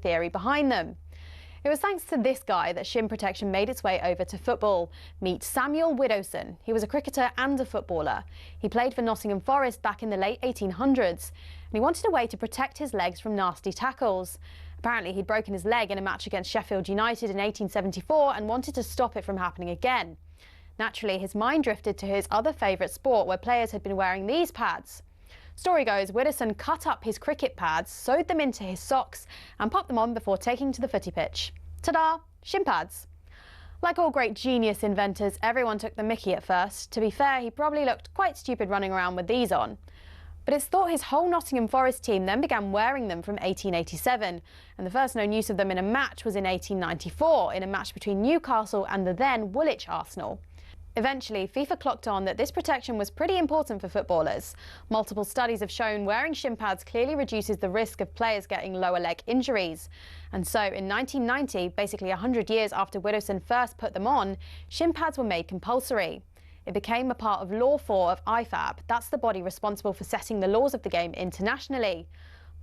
theory behind them. It was thanks to this guy that shin protection made its way over to football. Meet Samuel Widdowson. He was a cricketer and a footballer. He played for Nottingham Forest back in the late 1800s, and he wanted a way to protect his legs from nasty tackles. Apparently, he'd broken his leg in a match against Sheffield United in 1874 and wanted to stop it from happening again. Naturally, his mind drifted to his other favourite sport, where players had been wearing these pads. Story goes, Widdowson cut up his cricket pads, sewed them into his socks and popped them on before taking to the footy pitch. Ta-da! Shin pads. Like all great genius inventors, everyone took the mickey at first. To be fair, he probably looked quite stupid running around with these on. But it's thought his whole Nottingham Forest team then began wearing them from 1887, and the first known use of them in a match was in 1894, in a match between Newcastle and the then Woolwich Arsenal. Eventually, FIFA clocked on that this protection was pretty important for footballers. Multiple studies have shown wearing shin pads clearly reduces the risk of players getting lower leg injuries. And so in 1990, basically 100 years after Widdowson first put them on, shin pads were made compulsory. It became a part of Law 4 of IFAB. That's the body responsible for setting the laws of the game internationally.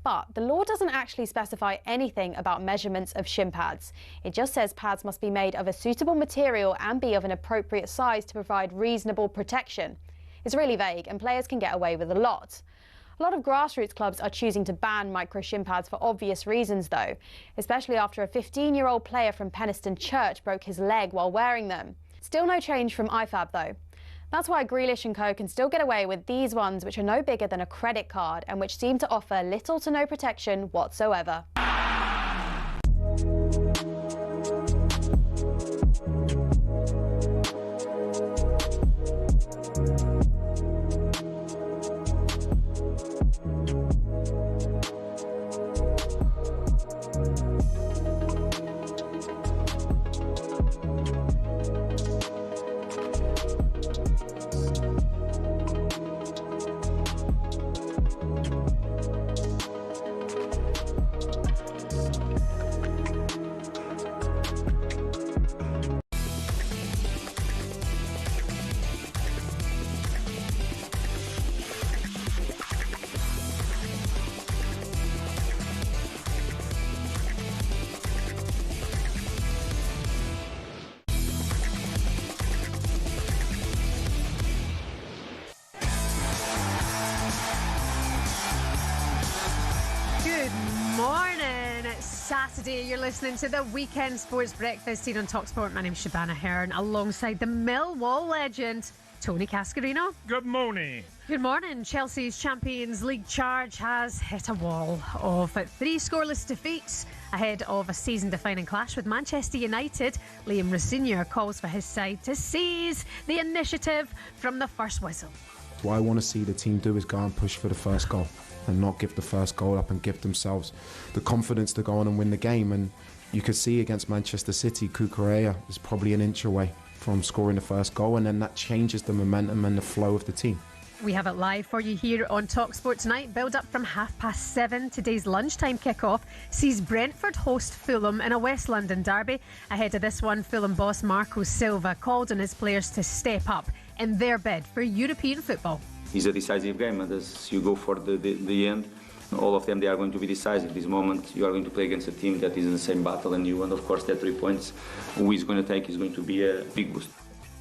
But the law doesn't actually specify anything about measurements of shin pads. It just says pads must be made of a suitable material and be of an appropriate size to provide reasonable protection. It's really vague, and players can get away with a lot. A lot of grassroots clubs are choosing to ban micro shin pads for obvious reasons though, especially after a 15-year-old player from Penistone Church broke his leg while wearing them. Still no change from IFAB though. That's why Grealish & Co can still get away with these ones, which are no bigger than a credit card and which seem to offer little to no protection whatsoever. Saturday, you're listening to the Weekend Sports Breakfast here on talkSPORT. My name's Shebahn Aherne, alongside the Millwall legend, Tony Cascarino. Good morning. Good morning. Chelsea's Champions League charge has hit a wall of 3 scoreless defeats ahead of a season-defining clash with Manchester United. Liam Rosenior calls for his side to seize the initiative from the first whistle. What I want to see the team do is go and push for the first goal and not give the first goal up and give themselves the confidence to go on and win the game. And you could see against Manchester City, Cucurella is probably an inch away from scoring the first goal, and then that changes the momentum and the flow of the team. We have it live for you here on talkSPORT tonight. Build up from 7:30. Today's lunchtime kickoff sees Brentford host Fulham in a West London derby. Ahead of this one, Fulham boss Marco Silva called on his players to step up in their bid for European football. It's a decisive game, and as you go for the end, all of them, they are going to be decisive. This moment, you are going to play against a team that is in the same battle and you, and of course that 3 points, who is going to take is going to be a big boost.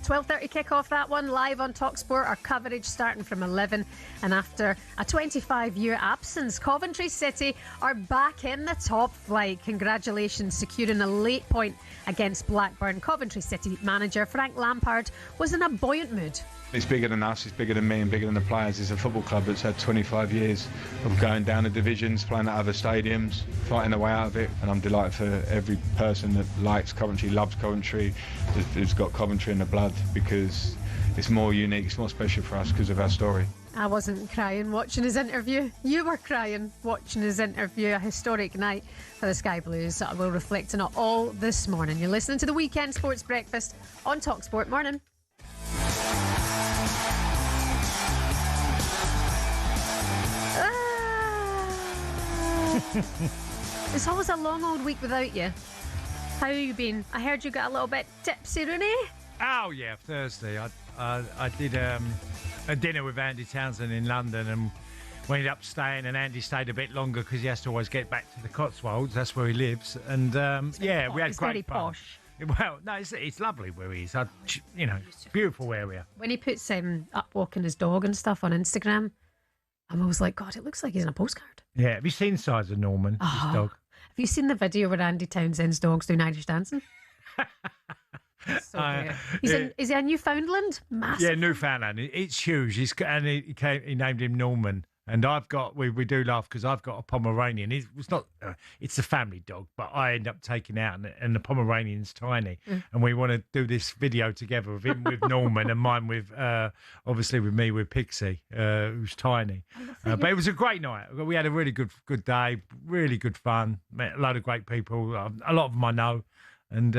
12:30 kick-off, that one, live on talkSPORT. Our coverage starting from 11. And after a 25-year absence, Coventry City are back in the top flight. Congratulations, securing a late point against Blackburn. Coventry City manager Frank Lampard was in a buoyant mood. It's bigger than us, it's bigger than me and bigger than the players. It's a football club that's had 25 years of going down the divisions, playing at other stadiums, fighting their way out of it. And I'm delighted for every person that likes Coventry, loves Coventry, who's got Coventry in the blood, because it's more unique, it's more special for us because of our story. I wasn't crying watching his interview. You were crying watching his interview. A historic night for the Sky Blues. I will reflect on it all this morning. You're listening to the Weekend Sports Breakfast on talkSPORT. Morning. It's always a long old week without you. How have you been? I heard you got a little bit tipsy, Rooney. Oh yeah, Thursday. I did a dinner with Andy Townsend in London, and we ended up staying, and Andy stayed a bit longer because he has to always get back to the Cotswolds. That's where he lives. And we had It's great very fun. posh. Well, no, it's lovely where he is. Beautiful area. When he puts up walking his dog and stuff on Instagram, I'm always like, God, it looks like he's in a postcard. Yeah, have you seen the size of Norman, his dog? Have you seen the video where Andy Townsend's dog's doing Irish dancing? So cute. Is he a Newfoundland? Massive. Yeah, Newfoundland. It's huge. He named him Norman. And we do laugh because I've got a Pomeranian. It's a family dog, but I end up taking out, and the Pomeranian's tiny. And we want to do this video together of him with Norman and mine with, obviously with me with Pixie, who's tiny. But it was a great night. We had a really good day, really good fun. Met a load of great people. A lot of them I know. And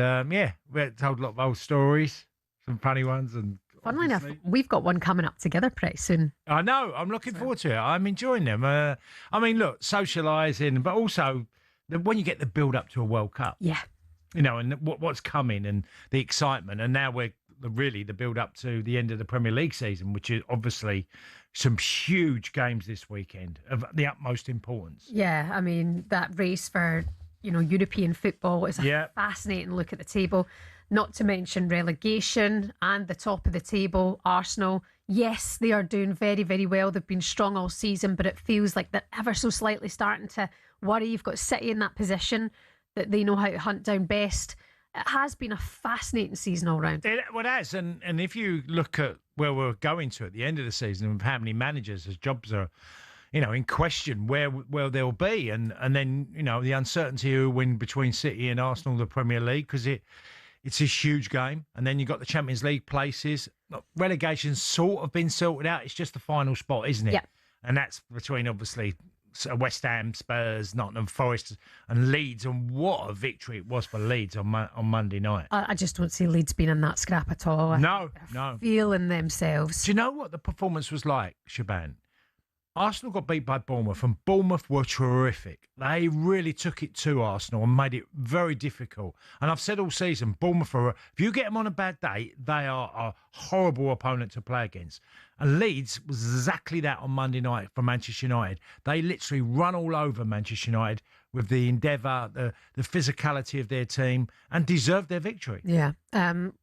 we told a lot of old stories, some funny ones, and funnily enough, we've got one coming up together pretty soon. I know. I'm looking forward to it. I'm enjoying them. Look, socialising, but also when you get the build up to a World Cup. Yeah. And what's coming and the excitement. And now we're really the build up to the end of the Premier League season, which is obviously some huge games this weekend of the utmost importance. Yeah. I mean, that race for, European football is a fascinating look at the table. Not to mention relegation and the top of the table, Arsenal. Yes, they are doing very, very well. They've been strong all season, but it feels like they're ever so slightly starting to worry. You've got City in that position that they know how to hunt down best. It has been a fascinating season all round. It has. And if you look at where we're going to at the end of the season and how many managers' jobs are, in question, where they'll be. And then, the uncertainty who win between City and Arsenal, the Premier League, because it's a huge game. And then you've got the Champions League places. Relegation's sort of been sorted out. It's just the final spot, isn't it? Yeah. And that's between, obviously, West Ham, Spurs, Nottingham Forest and Leeds. And what a victory it was for Leeds on Monday night. I just don't see Leeds being in that scrap at all. No. Feeling themselves. Do you know what the performance was like, Shebahn? Arsenal got beat by Bournemouth, and Bournemouth were terrific. They really took it to Arsenal and made it very difficult. And I've said all season, Bournemouth if you get them on a bad day, they are a horrible opponent to play against. And Leeds was exactly that on Monday night for Manchester United. They literally run all over Manchester United with the endeavour, the physicality of their team, and deserved their victory. Yeah.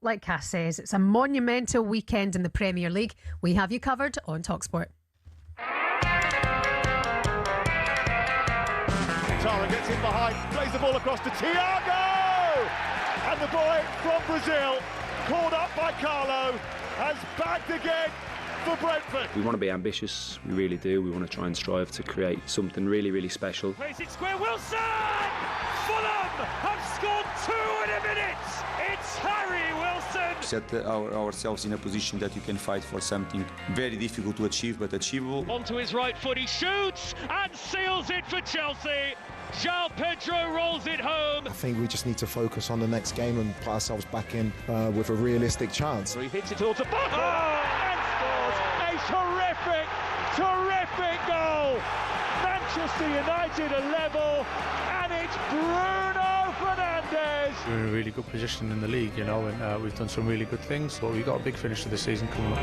Like Cass says, it's a monumental weekend in the Premier League. We have you covered on talkSPORT. Tara gets in behind, plays the ball across to Thiago! And the boy from Brazil, called up by Carlo, has bagged again for Brentford. We want to be ambitious, we really do. We want to try and strive to create something really, really special. Plays it square, Wilson! Fulham have scored 2 in a minute! It's Harry Wilson! Set ourselves in a position that you can fight for something very difficult to achieve, but achievable. Onto his right foot, he shoots and seals it for Chelsea. João Pedro rolls it home. I think we just need to focus on the next game and put ourselves back in with a realistic chance. He hits it all to Buckle and scores a terrific goal. Manchester United are level, and it's Bruno Fernandes. We're in a really good position in the league, and we've done some really good things, but we've got a big finish to the season coming up.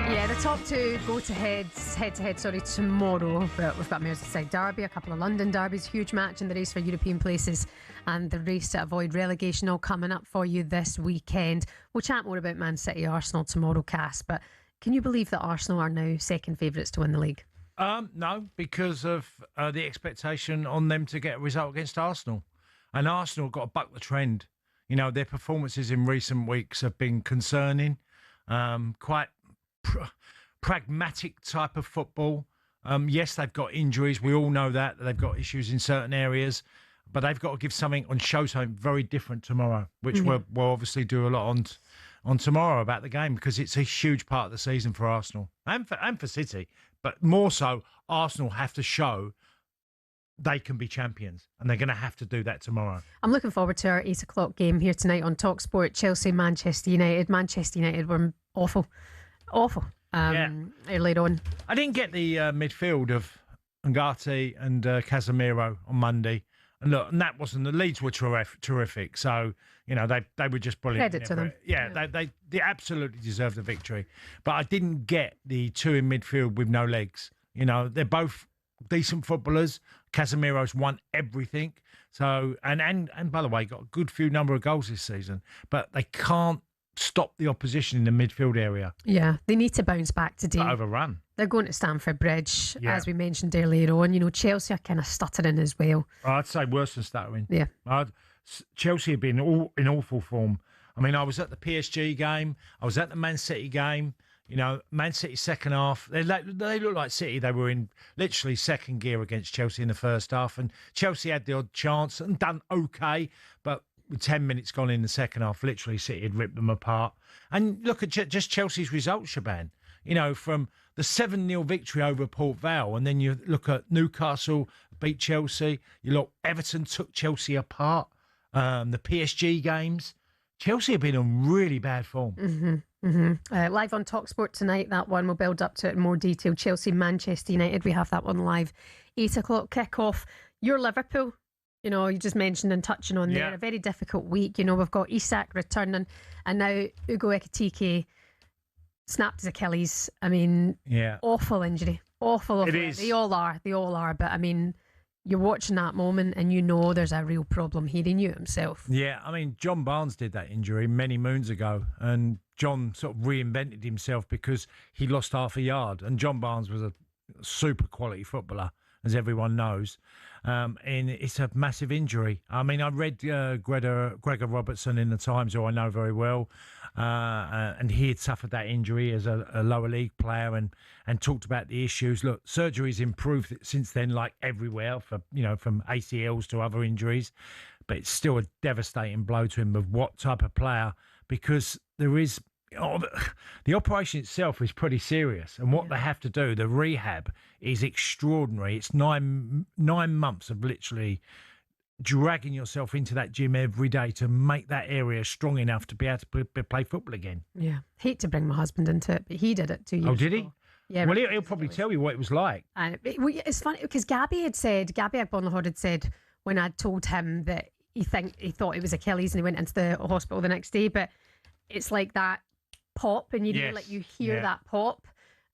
Yeah, the top two go to head-to-head, tomorrow. But we've got Merseyside derby, a couple of London derbies, huge match in the race for European places, and the race to avoid relegation all coming up for you this weekend. We'll chat more about Man City, Arsenal tomorrow, Cass. But can you believe that Arsenal are now second favourites to win the league? No, because of the expectation on them to get a result against Arsenal. And Arsenal got to buck the trend. Their performances in recent weeks have been concerning, quite pragmatic type of football. Yes, they've got injuries. We all know that. They've got issues in certain areas. But they've got to give something something very different tomorrow, which we'll obviously do a lot on tomorrow about the game, because it's a huge part of the season for Arsenal and for City. But more so, Arsenal have to show they can be champions, and they're going to have to do that tomorrow. I'm looking forward to our 8 o'clock game here tonight on talkSPORT. Chelsea, Manchester United. Manchester United were awful earlier on. I didn't get the midfield of Ngati and Casemiro on Monday. And look, and that wasn't, the Leeds were terrific. So, they were just brilliant. Credit to them. Yeah, they absolutely deserved the victory. But I didn't get the two in midfield with no legs. They're both decent footballers. Casemiro's won everything. So, and by the way, got a good few number of goals this season. But they can't stop the opposition in the midfield area. Yeah, they need to bounce back today. But overrun. They're going to Stamford Bridge, as we mentioned earlier on. Chelsea are kind of stuttering as well. I'd say worse than stuttering. Yeah. Chelsea have been in awful form. I mean, I was at the PSG game. I was at the Man City game. Man City second half, they look like City. They were in literally second gear against Chelsea in the first half. And Chelsea had the odd chance and done okay. But with 10 minutes gone in the second half, literally City had ripped them apart. And look at just Chelsea's results, Shebahn. From the 7-0 victory over Port Vale, and then you look at Newcastle beat Chelsea. You look, Everton took Chelsea apart. The PSG games. Chelsea have been in really bad form. Live on talkSPORT tonight, that one. We'll build up to it in more detail. Chelsea, Manchester United, we have that one live. 8 o'clock kick-off. Your Liverpool, you just mentioned and touching on there. A very difficult week. We've got Isak returning, and now Ugo Ekitike snapped his Achilles. I mean, awful injury. Awful. It is. They all are. But I mean, you're watching that moment and there's a real problem here. He knew it himself. Yeah, I mean, John Barnes did that injury many moons ago, and John sort of reinvented himself because he lost half a yard. And John Barnes was a super quality footballer, as everyone knows. And it's a massive injury. I mean, I read Gregor Robertson in the Times, who I know very well, and he had suffered that injury as a lower league player and talked about the issues. Look, surgery's improved since then, like everywhere, from ACLs to other injuries, but it's still a devastating blow to him of what type of player, because there is... the operation itself is pretty serious, and what they have to do, the rehab, is extraordinary. It's nine months of literally dragging yourself into that gym every day to make that area strong enough to be able to play football again. Yeah, hate to bring my husband into it, but he did it 2 years ago. Oh, did he? Yeah. Well, he'll probably tell you what it was like. And it's funny because Gabby Agbonlahor had said when I'd told him that he thought it was Achilles and he went into the hospital the next day, but it's like that pop, and you hear that pop.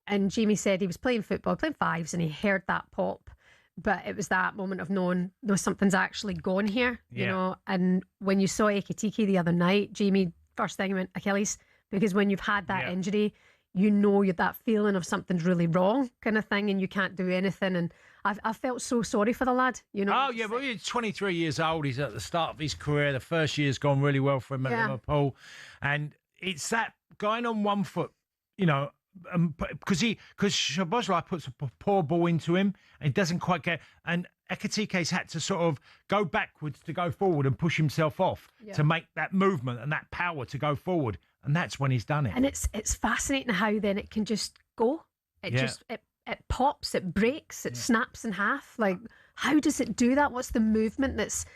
And Jamie said he was playing football, playing fives, and he heard that pop, but it was that moment of knowing something's actually gone here, you know. And when you saw Ekitike the other night, Jamie, first thing he went Achilles, because when you've had that injury, you're that feeling of something's really wrong kind of thing, and you can't do anything. And I felt so sorry for the lad, Oh, yeah, well, he's 23 years old. He's at the start of his career. The first year's gone really well for him at Liverpool. And it's that going on one foot, because Szoboszlai puts a poor ball into him and he doesn't quite get, and Ekitike's had to sort of go backwards to go forward and push himself off to make that movement and that power to go forward, and that's when he's done it. And it's fascinating how then it can just go. It pops, it breaks, it snaps in half. Like, how does it do that? What's the movement that's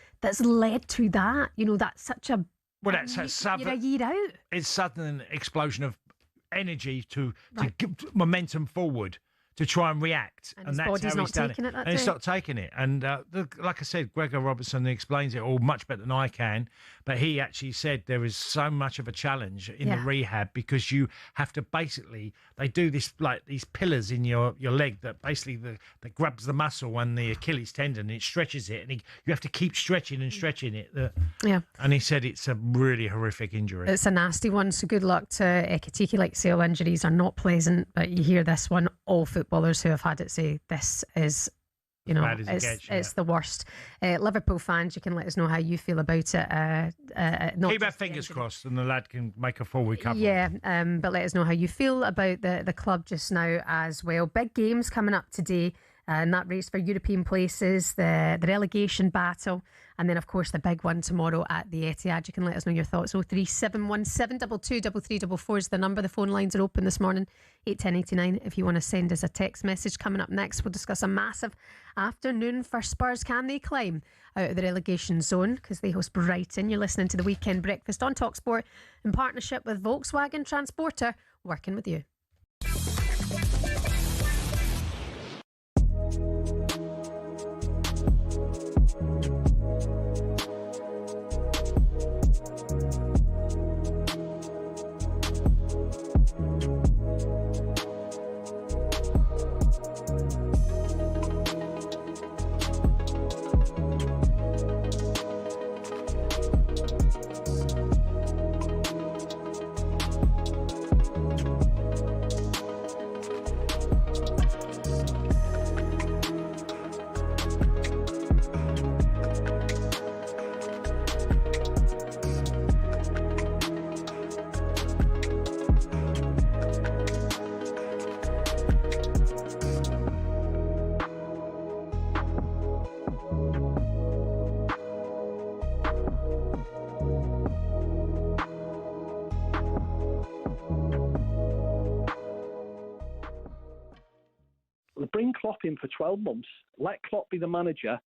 led to that? That's such a you're a year out. It's sudden explosion of energy to give momentum forward to try and react, and that's how he's done it. And he's not taking it. And like I said, Gregor Robertson explains it all much better than I can. But he actually said there is so much of a challenge in the rehab, because you have to they do this like these pillars in your leg that basically that grabs the muscle and the Achilles tendon, and it stretches it, and you have to keep stretching and stretching it. And he said it's a really horrific injury. It's a nasty one. So good luck to Ekitike. Like, say, all injuries are not pleasant, but you hear this one, all footballers who have had it say this is, it's the worst. Liverpool fans, you can let us know how you feel about it. Keep our fingers crossed and the lad can make a full recovery. Yeah, but let us know how you feel about the club just now as well. Big games coming up today. And that race for European places, the relegation battle, and then of course the big one tomorrow at the Etihad. You can let us know your thoughts. 03717 223344 is the number. The phone lines are open this morning, 81089 if you want to send us a text message. Coming up next, we'll discuss a massive afternoon for Spurs. Can they climb out of the relegation zone, because they host Brighton? You're listening to the Weekend Breakfast on talkSPORT in partnership with Volkswagen Transporter, working with you. Klopp in for 12 months. Let Klopp be the manager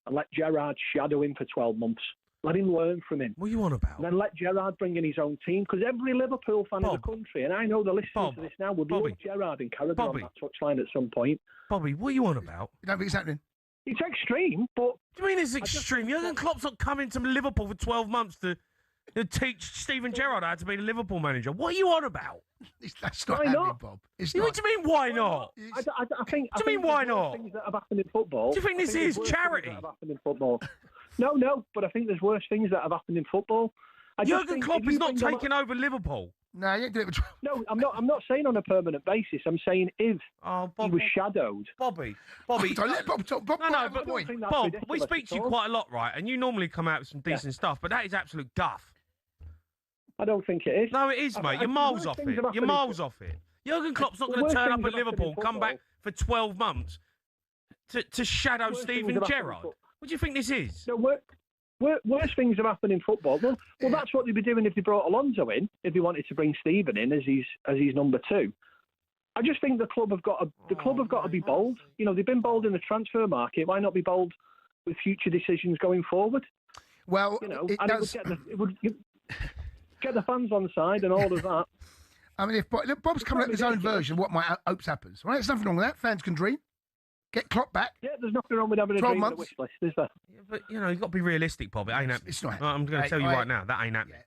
and let Gerrard shadow him for 12 months. Let him learn from him. What are you on about? And then let Gerrard bring in his own team, because every Liverpool fan in the country, and I know they're listening to this now, would love Gerrard and Carragher on that touchline at some point. Bobby, what are you on about? You don't think it's happening? It's extreme, but... What do you mean it's extreme? Jurgen Klopp's not coming to Liverpool for 12 months to teach Steven Gerrard how to be the Liverpool manager. What are you on about? That's not happening, Bob. It's What do you mean, why not? I think... What do you mean, why not? Things that have happened in football... Do you think this is charity? That have happened in football. No, but I think there's worse things that have happened in football. Jurgen Klopp is not taking over Liverpool. No, you ain't doing it. No, I'm not saying on a permanent basis. I'm saying if he was shadowed. Bobby. Don't let Bob talk. Bob, Bob, we speak to you quite a lot, right? And you normally come out with some decent stuff, but that is absolute guff. I don't think it is. No, it is, mate. You're miles off it. You're miles off it. Jurgen Klopp's not going to turn up at Liverpool, come back for 12 months to shadow Steven Gerrard. What do you think this is? No, worse things have happened in football. Well, that's what they'd be doing if they brought Alonso in, if they wanted to bring Steven in as his number two. I just think the club have got to be bold. You know, they've been bold in the transfer market. Why not be bold with future decisions going forward? Well, you know, it would get the fans on side and all of that. I mean, if Bob's coming up with his own version, what might hopes happens, right? There's nothing wrong with that. Fans can dream. Get Klopp back. Yeah, there's nothing wrong with having a 12 dream months. on the wish list, is there? Yeah, but, you know, you've got to be realistic, Bob. It ain't happening. It's not. I'm going to tell you right now, that ain't happening.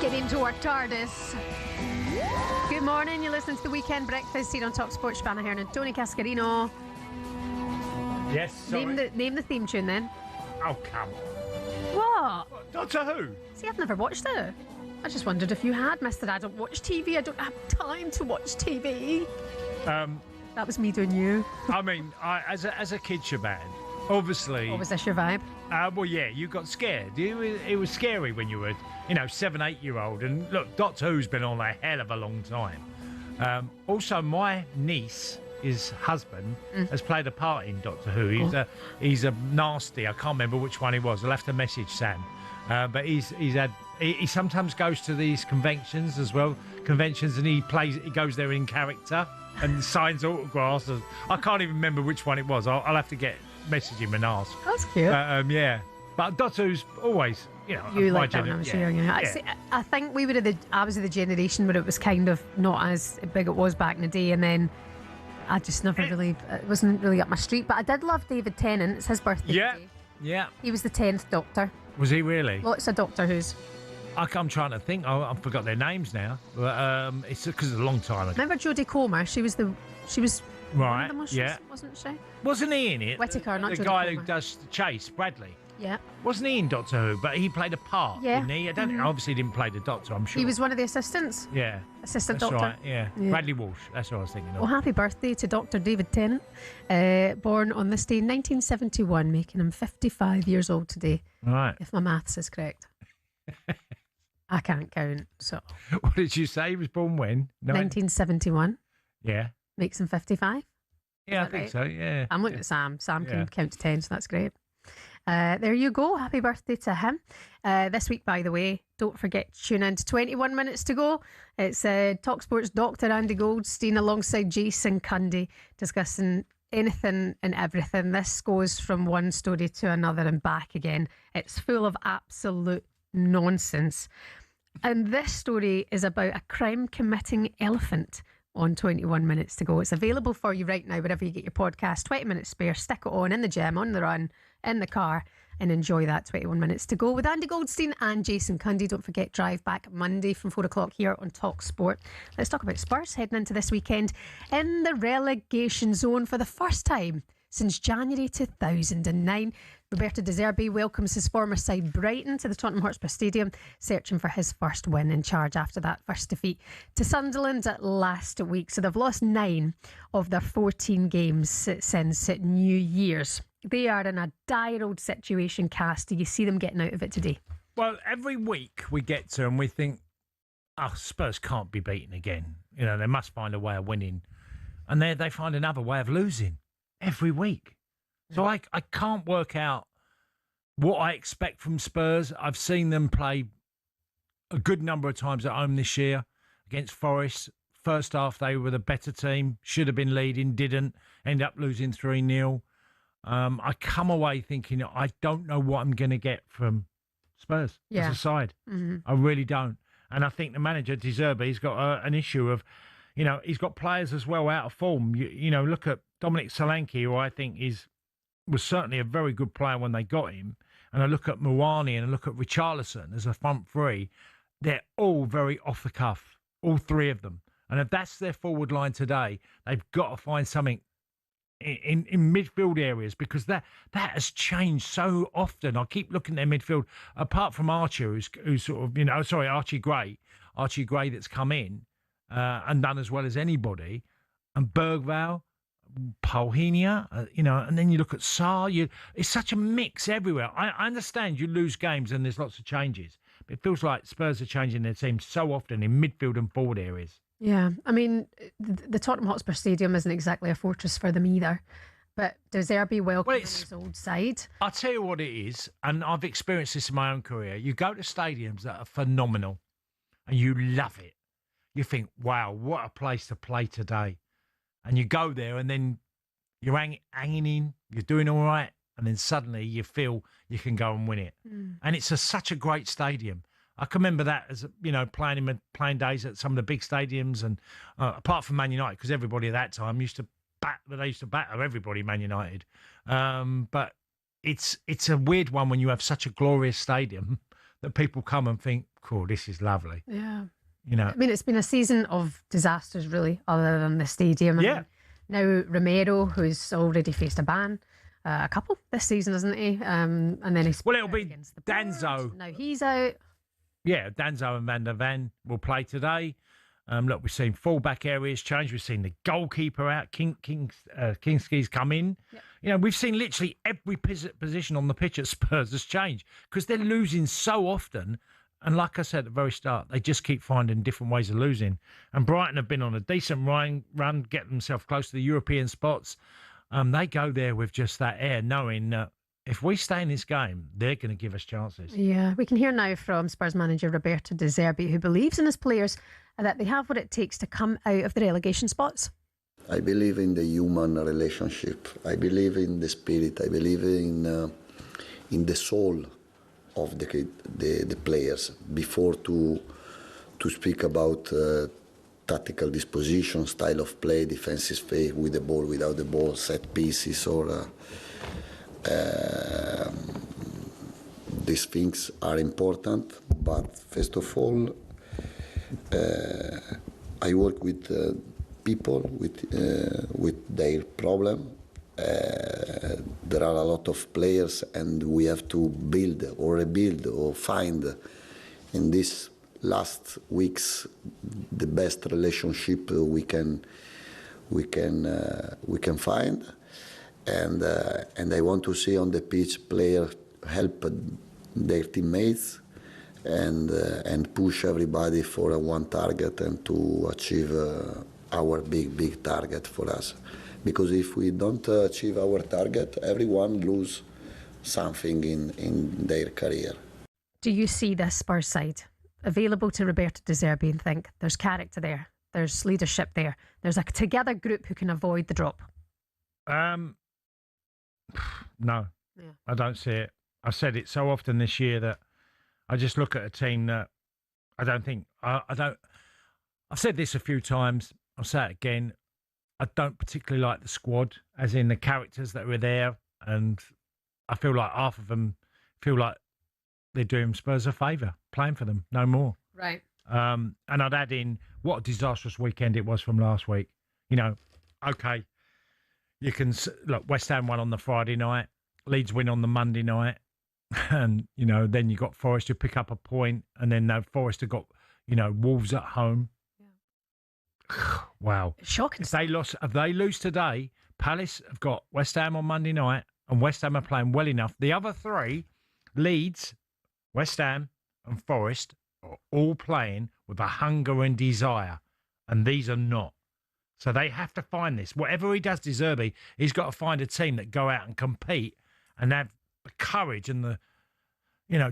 Get into our TARDIS. Good morning, you're listening to the Weekend Breakfast here on talkSPORT. Shebahn Aherne Tony Cascarino. Yes, sorry. Name the theme tune then. Oh, come on. What? Doctor Who? See, I've never watched it. I just wondered if you had, Mr. I don't watch TV. I don't have time to watch TV. That was me doing you. I mean, as a kid, Shebahn, obviously... What was this, your vibe? Well, yeah, you got scared. It was scary when you were, 7, 8-year-old. And look, Doctor Who's been on a hell of a long time. Also, my niece, his husband, has played a part in Doctor Who. He's a nasty. I can't remember which one he was. I'll have to message Sam. But he sometimes goes to these conventions as well. And he goes there in character and signs autographs. I can't even remember which one it was. I'll have to message him and ask. That's cute. Yeah. But Doctor Who's always, you like that when I was young. I think I was of the generation where it was kind of not as big it was back in the day, and then I just never it wasn't really up my street. But I did love David Tennant. It's his birthday today. Yeah. He was the 10th Doctor. Was he really? Lots of Doctor Who's. I'm trying to think. I forgot their names now. But it's because it's a long time ago. Remember Jodie Comer? She was right. Yeah. Wasn't she? Wasn't he in it? Whittaker, not the Jodie guy Comer. who does the Chase, Bradley. Yeah. Wasn't he in Doctor Who? But he played a part, didn't he? I don't obviously didn't play the Doctor, I'm sure. He was one of the assistants. Yeah. Assistant That's Doctor. Right, yeah. Bradley Walsh. That's what I was thinking of. Well, happy birthday to Dr. David Tennant, born on this day in 1971, making him 55 years old today. Right. If my maths is correct. I can't count. So. What did you say? He was born when? 1971. Yeah. Makes him 55. Yeah, I think so, yeah. I'm looking at Sam. Sam can count to 10, so that's great. There you go. Happy birthday to him. This week, by the way, don't forget to tune in to 21 minutes to go. It's talkSPORT's Dr. Andy Goldstein alongside Jason Cundy discussing anything and everything. This goes from one story to another and back again. It's full of absolute nonsense. And this story is about a crime-committing elephant on 21 minutes to go. It's available for you right now wherever you get your podcast. 20 minutes spare, stick it on in the gym, on the run, in the car, and enjoy that 21 minutes to go with Andy Goldstein and Jason Cundy. Don't forget, drive back Monday from 4 o'clock here on talkSPORT. Let's talk about Spurs heading into this weekend in the relegation zone for the first time since January 2009. Roberto De Zerbi welcomes his former side Brighton to the Tottenham Hotspur Stadium, searching for his first win in charge after that first defeat to Sunderland last week. So they've lost 9 of their 14 games since New Year's. They are in a dire old situation, Cass. Do you see them getting out of it today? Well, every week we get to and we think, oh, Spurs can't be beaten again. You know, they must find a way of winning. And they find another way of losing every week. So I can't work out what I expect from Spurs. I've seen them play a good number of times at home this year against Forest. First half, they were the better team. Should have been leading, didn't. End up losing 3-0. I come away thinking, I don't know what I'm going to get from Spurs as a side. Mm-hmm. I really don't. And I think the manager, De Zerbi, he's got an issue of, you know, he's got players as well out of form. You know, look at Dominic Solanke, who I think was certainly a very good player when they got him. And I look at Mawani and I look at Richarlison as a front three. They're all very off the cuff, all three of them. And if that's their forward line today, they've got to find something in midfield areas, because that has changed so often. I keep looking at their midfield, apart from Archer, who's sort of, you know, sorry, Archie Gray that's come in and done as well as anybody, and Bergvall, Paulinho, you know, and then you look at Sarr. It's such a mix everywhere. I understand you lose games and there's lots of changes, but it feels like Spurs are changing their team so often in midfield and forward areas. Yeah, I mean, the Tottenham Hotspur Stadium isn't exactly a fortress for them either, but De Zerbi welcoming his old side. I'll tell you what it is, and I've experienced this in my own career. You go to stadiums that are phenomenal and you love it. You think, wow, what a place to play today. And you go there and then you're hanging in, you're doing all right, and then suddenly you feel you can go and win it. Mm. And it's such a great stadium. I can remember that as, you know, playing days at some of the big stadiums, and apart from Man United, because everybody at that time used to batter everybody, Man United. But it's a weird one when you have such a glorious stadium that people come and think, cool, this is lovely. Yeah. You know, I mean, it's been a season of disasters, really, other than the stadium. I mean, now Romero, who's already faced a ban, a couple this season, isn't he? And then he's it'll be Danzo. Now he's out. Yeah, Danzo and Van der Ven will play today. Look, we've seen fullback areas change. We've seen the goalkeeper out. Kingsley's come in. Yep. You know, we've seen literally every position on the pitch at Spurs has changed because they're losing so often. And like I said at the very start, they just keep finding different ways of losing. And Brighton have been on a decent run, getting themselves close to the European spots. They go there with just that air, knowing that if we stay in this game, they're going to give us chances. Yeah, we can hear now from Spurs manager Roberto De Zerbi, who believes in his players and that they have what it takes to come out of the relegation spots. I believe in the human relationship. I believe in the spirit. I believe in the soul of the players. Before to speak about tactical disposition, style of play, defensive phase, with the ball, without the ball, set pieces, or these things are important. But first of all, I work with people with their problem. There are a lot of players, and we have to build or rebuild or find in these last weeks the best relationship we can find, and I want to see on the pitch players help their teammates, and push everybody for one target and to achieve our big target for us. Because if we don't achieve our target, everyone lose something in their career. Do you see this Spurs side available to Roberto De Zerbi and think there's character there, there's leadership there, there's a together group who can avoid the drop? No, I don't see it. I've said it so often this year that I just look at a team that I don't think, I've said this a few times, I'll say it again, I don't particularly like the squad, as in the characters that were there, and I feel like half of them feel like they're doing Spurs a favour, playing for them, no more. Right. And I'd add in what a disastrous weekend it was from last week. You know, okay, you can look, West Ham won on the Friday night, Leeds win on the Monday night, and you know then you got Forest who pick up a point, and then Forest have got Wolves at home. Yeah. Wow, shocking. If they lose today, Palace have got West Ham on Monday night, and West Ham are playing well enough. The other three, Leeds, West Ham, and Forest, are all playing with a hunger and desire, and these are not. So they have to find this. Whatever he does, De Zerbi, he's got to find a team that go out and compete and have the courage and the,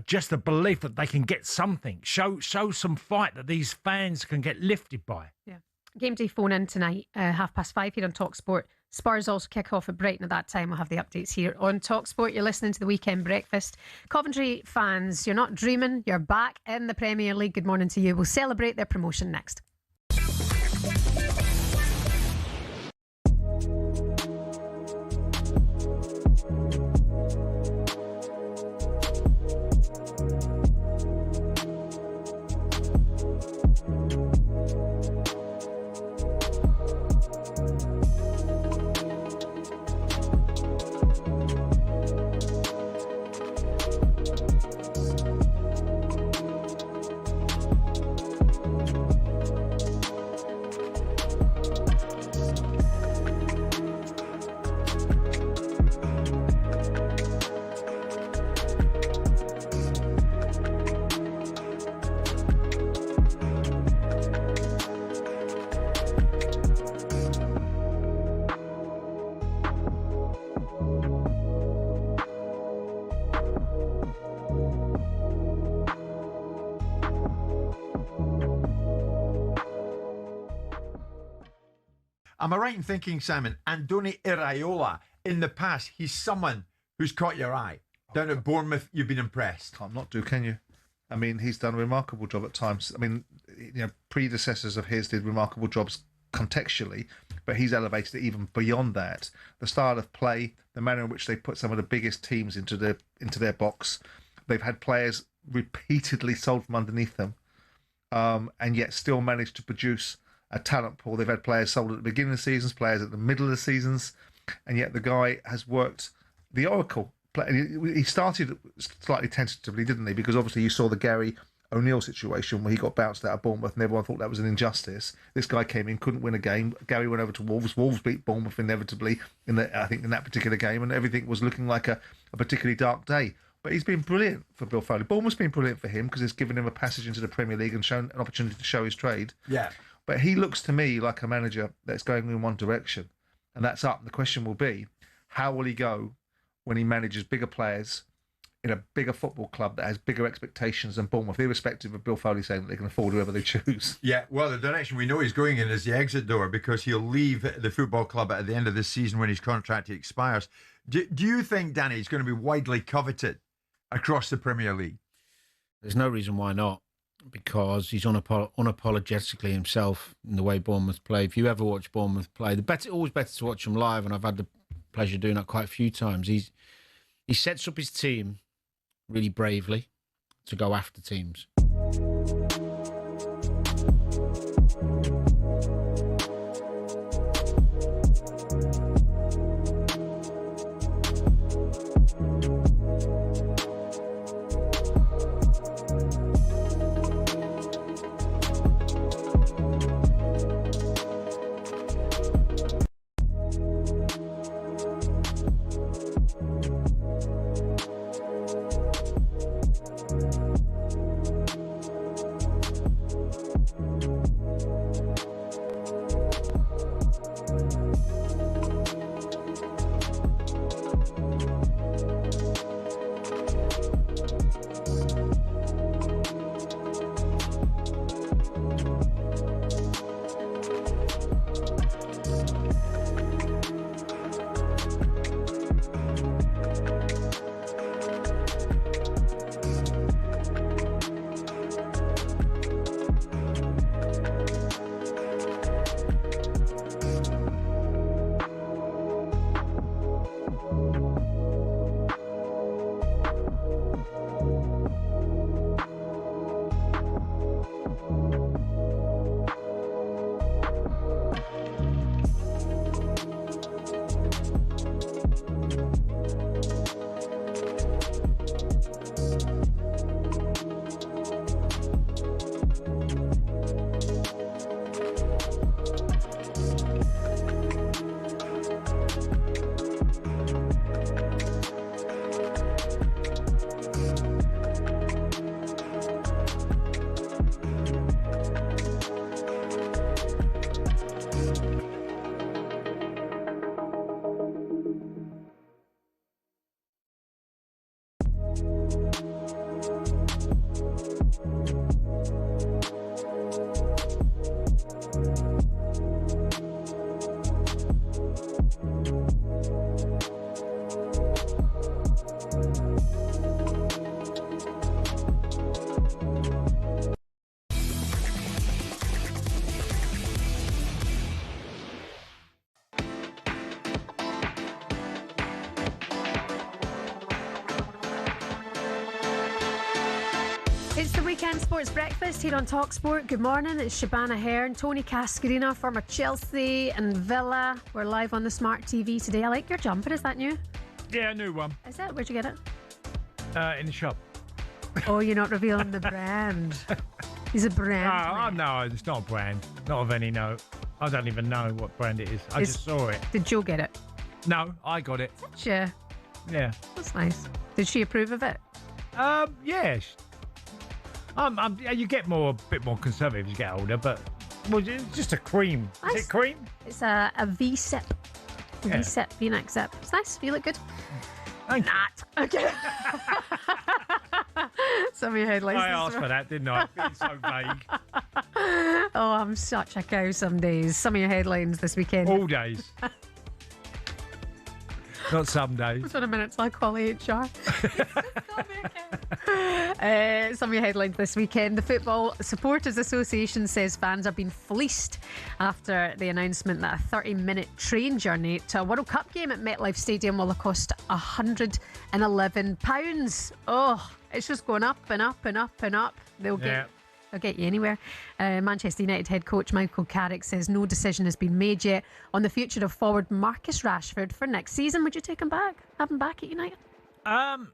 just the belief that they can get something. Show some fight that these fans can get lifted by. Yeah. Game day phone in tonight, 5:30 here on talkSPORT. Spurs also kick off at Brighton at that time. We'll have the updates here on talkSPORT. You're listening to the Weekend Breakfast. Coventry fans, you're not dreaming. You're back in the Premier League. Good morning to you. We'll celebrate their promotion next. Am I right in thinking, Simon, Andoni Iraola, in the past, he's someone who's caught your eye? Down at Bournemouth, you've been impressed. Can't not do, can you? I mean, he's done a remarkable job at times. I mean, predecessors of his did remarkable jobs contextually, but he's elevated it even beyond that. The style of play, the manner in which they put some of the biggest teams into their box. They've had players repeatedly sold from underneath them, and yet still managed to produce a talent pool. They've had players sold at the beginning of the seasons, players at the middle of the seasons, and yet the guy has worked the oracle. He started slightly tentatively, didn't he? Because obviously you saw the Gary O'Neill situation where he got bounced out of Bournemouth and everyone thought that was an injustice. This guy came in, couldn't win a game. Gary went over to Wolves. Wolves beat Bournemouth inevitably in that particular game, and everything was looking like a particularly dark day. But he's been brilliant for Bill Foley. Bournemouth's been brilliant for him because it's given him a passage into the Premier League and shown an opportunity to show his trade. Yeah. But he looks to me like a manager that's going in one direction, and that's up. The question will be, how will he go when he manages bigger players in a bigger football club that has bigger expectations than Bournemouth, irrespective of Bill Foley saying that they can afford whoever they choose? Yeah, well, the direction we know he's going in is the exit door, because he'll leave the football club at the end of this season when his contract expires. Do you think, Danny, he's going to be widely coveted across the Premier League? There's no reason why not, because he's unapologetically himself in the way Bournemouth play. If you ever watch Bournemouth play, always better to watch them live, and I've had the pleasure of doing that quite a few times. He sets up his team really bravely to go after teams. It's the Weekend Sports Breakfast here on talkSPORT. Good morning, it's Shebahn Aherne Tony Cascarino, former Chelsea and Villa. We're live on the smart TV today. I like your jumper, is that new? Yeah, a new one. Is it? Where'd you get it? In the shop. Oh, you're not revealing the brand. He's a brand. No, it's not a brand. Not of any note. I don't even know what brand it is. I just saw it. Did Joe get it? No, I got it. Sure. Yeah. That's nice. Did she approve of it? Yeah. You get a bit more conservative as you get older, but it's just a cream. Is it cream? It's a V-sip. V-sip, V-neck zip. It's nice. You look good. Thank you. Okay. Some of your headlines. I asked for that, didn't I? Being so vague. Oh, I'm such a cow some days. Some of your headlines this weekend. All days. Not some days. It's been a minute till I call HR. Some of your headlines this weekend. The Football Supporters Association says fans are being fleeced after the announcement that a 30-minute train journey to a World Cup game at MetLife Stadium will cost £111. Oh, it's just going up and up and up and up. They'll get you anywhere. Manchester United head coach Michael Carrick says no decision has been made yet on the future of forward Marcus Rashford for next season. Would you take him back? Have him back at United? Well,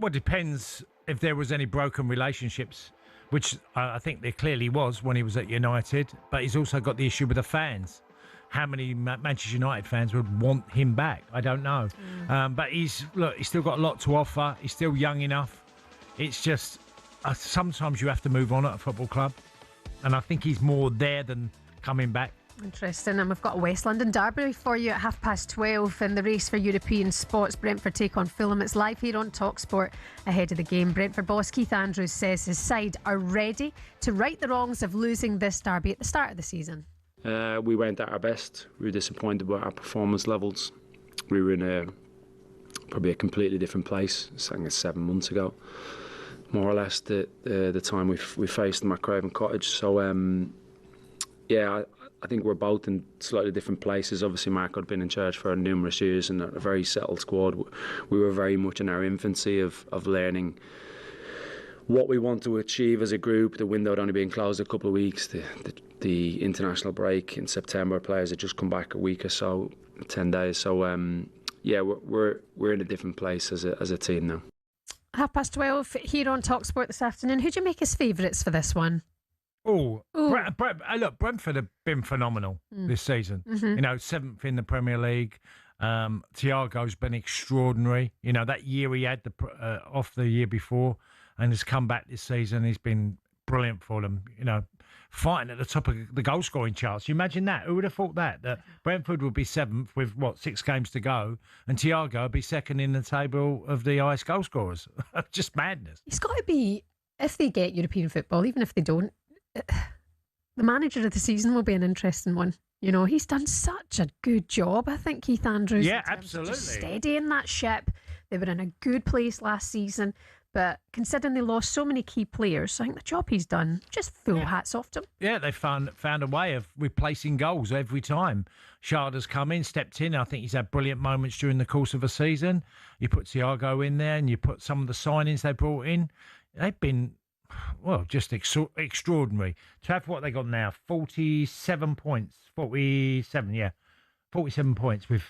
it depends if there was any broken relationships, which I think there clearly was when he was at United. But he's also got the issue with the fans. How many Manchester United fans would want him back? I don't know. But he's still got a lot to offer. He's still young enough. It's just sometimes you have to move on at a football club, and I think he's more there than coming back. Interesting. And we've got a West London derby for you at 12:30 in the race for European spots. Brentford take on Fulham. It's live here on talkSPORT ahead of the game. Brentford boss Keith Andrews says his side are ready to right the wrongs of losing this derby at the start of the season. We weren't at our best. We were disappointed with our performance levels. We were in probably a completely different place. I think it's 7 months ago, more or less, the time we faced them at Craven Cottage. So I think we're both in slightly different places. Obviously, Mark had been in charge for numerous years and a very settled squad. We were very much in our infancy of learning what we want to achieve as a group. The window had only been closed a couple of weeks. The international break in September, players had just come back a week or so, 10 days. So we're in a different place as a team now. 12:30 here on talkSPORT this afternoon. Who do you make as favourites for this one? Look, Brentford have been phenomenal this season. Mm-hmm. 7th in the Premier League. Thiago's been extraordinary. That year he had off the year before and has come back this season. He's been brilliant for them. Fighting at the top of the goal scoring charts. You imagine that? Who would have thought that Brentford would be 7th with 6 games to go, and Thiago would be 2nd in the table of the highest goal scorers? Just madness. He's got to be, if they get European football, even if they don't, the manager of the season will be an interesting one. He's done such a good job, I think, Keith Andrews. Yeah, absolutely. Just steadying that ship. They were in a good place last season. But considering they lost so many key players, I think the job he's done, just full hats off to him. Yeah, they found a way of replacing goals every time. Sharda's come in, stepped in. I think he's had brilliant moments during the course of a season. You put Thiago in there and you put some of the signings they brought in. They've been, just extraordinary. To have what they got now, 47 points. 47 points with,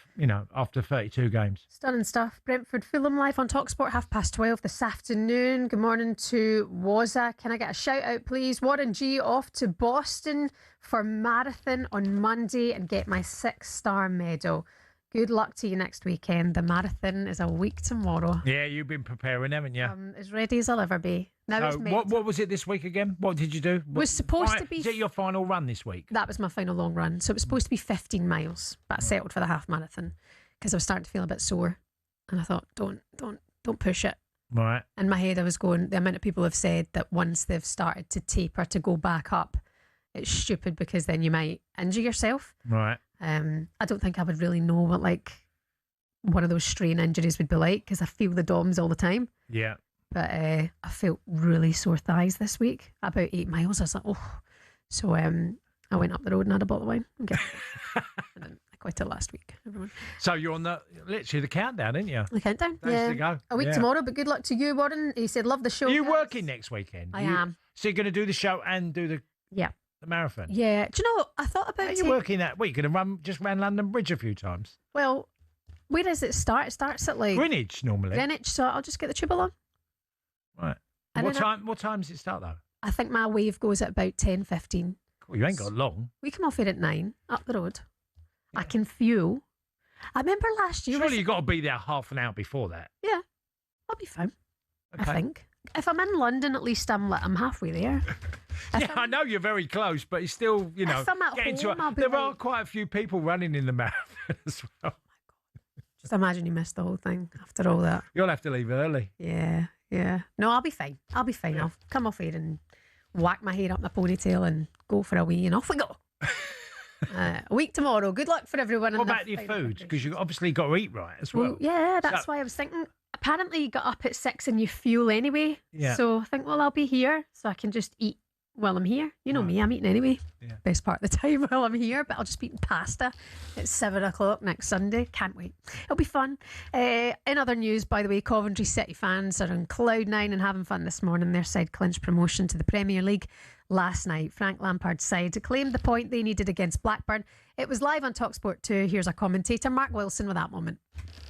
after 32 games. Stunning stuff. Brentford Fulham live on talkSPORT 12:30 this afternoon. Good morning to Wazza. Can I get a shout out, please? Warren G off to Boston for marathon on Monday and get my 6-star medal. Good luck to you next weekend. The marathon is a week tomorrow. Yeah, you've been preparing, haven't you? As ready as I'll ever be. Now it's what was it this week again? What did you do? Was supposed to be. Is it your final run this week? That was my final long run. So it was supposed to be 15 miles, but I settled for the half marathon because I was starting to feel a bit sore, and I thought, don't push it. Right. In my head, I was going. The amount of people have said that once they've started to taper to go back up, it's stupid because then you might injure yourself. Right. I don't think I would really know what one of those strain injuries would be like because I feel the DOMs all the time. Yeah. But I felt really sore thighs this week. About 8 miles. I was like, oh. So I went up the road and had a bottle of wine. Okay. And then I quit it last week, everyone. So you're on literally the countdown, aren't you? The countdown, Days yeah. to go. A week tomorrow, but good luck to you, Warren. He said, love the show. Are you guys. working next weekend? I am. So you're going to do the show and do the marathon? Yeah. Do you know what? I thought about it. Are you working that week? You're going to just ran London Bridge a few times? Well, where does it start? It starts at like Greenwich, normally. Greenwich, so I'll just get the tube along. Right. What time does it start, though? I think my wave goes at about 10:15. Well, you ain't got long. We come off here at 9, up the road. I can fuel. I remember last year. Surely you've got to be there half an hour before that. Yeah, I'll be fine. Okay. I think. If I'm in London, at least I'm halfway there. I know you're very close, but it's still, if I'm at home, there are quite a few people running in the marathon as well. Just imagine you missed the whole thing after all that. You'll have to leave early. Yeah. No, I'll be fine. Yeah. I'll come off here and whack my hair up my ponytail and go for a wee, and off we go. A week tomorrow. Good luck for everyone. What about your food? Because you obviously got to eat right as well. Yeah, that's why I was thinking. Apparently, you got up at 6 and you fuel anyway. Yeah. So I think, well, I'll be here, so I can just eat while I'm here. You know me, I'm eating anyway. Yeah. Best part of the time while I'm here, but I'll just be eating pasta at 7 o'clock next Sunday. Can't wait. It'll be fun. In other news, by the way, Coventry City fans are on cloud nine and having fun this morning. Their side clinched promotion to the Premier League last night. Frank Lampard's side claimed the point they needed against Blackburn. It was live on talkSPORT 2. Here's our commentator, Mark Wilson, with that moment.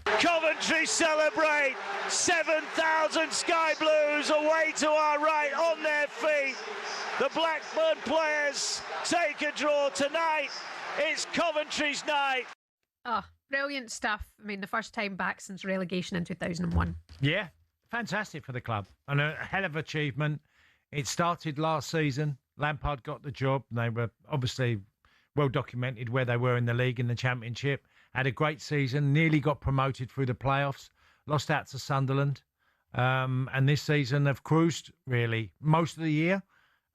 Coventry celebrate. 7,000 Sky Blues away to our right on their feet. The Blackburn players take a draw tonight. It's Coventry's night. Oh, brilliant stuff. I mean, the first time back since relegation in 2001. Yeah, fantastic for the club and a hell of achievement. It started last season. Lampard got the job. They were obviously well documented where they were in the league, in the Championship. Had a great season, nearly got promoted through the playoffs, lost out to Sunderland. And this season they've cruised, really, most of the year.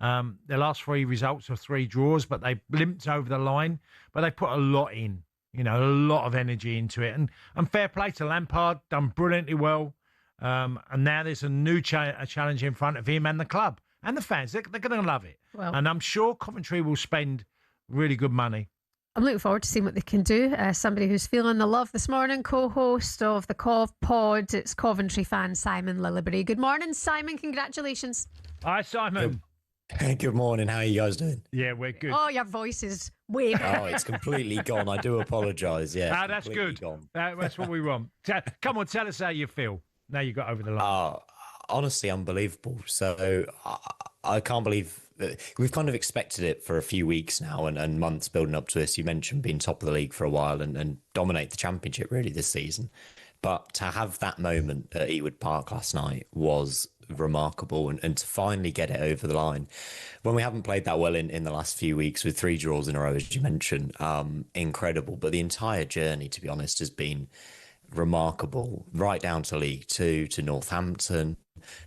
Their last 3 results are 3 draws, but they limped over the line. But they put a lot in, a lot of energy into it. And fair play to Lampard, done brilliantly well. And now there's a new challenge in front of him and the club and the fans. They're going to love it. Well, and I'm sure Coventry will spend really good money. I'm looking forward to seeing what they can do. Somebody who's feeling the love this morning, co-host of the Cov Pod, it's Coventry fan Simon Lillibury. Good morning, Simon. Congratulations. Hi, Simon. Good morning. How are you guys doing? Yeah, we're good. Oh, your voice is way better. Oh, it's completely gone. I do apologise. Yeah, that's good. That's what we want. Come on, tell us how you feel. Now you got over the line. Honestly, unbelievable. So I can't believe that we've kind of expected it for a few weeks now and months building up to this. You mentioned being top of the league for a while and dominate the Championship really this season. But to have that moment at Ewood Park last night was remarkable and to finally get it over the line when we haven't played that well in the last few weeks with 3 draws in a row, as you mentioned, incredible. But the entire journey, to be honest, has been remarkable, right down to League Two, to Northampton,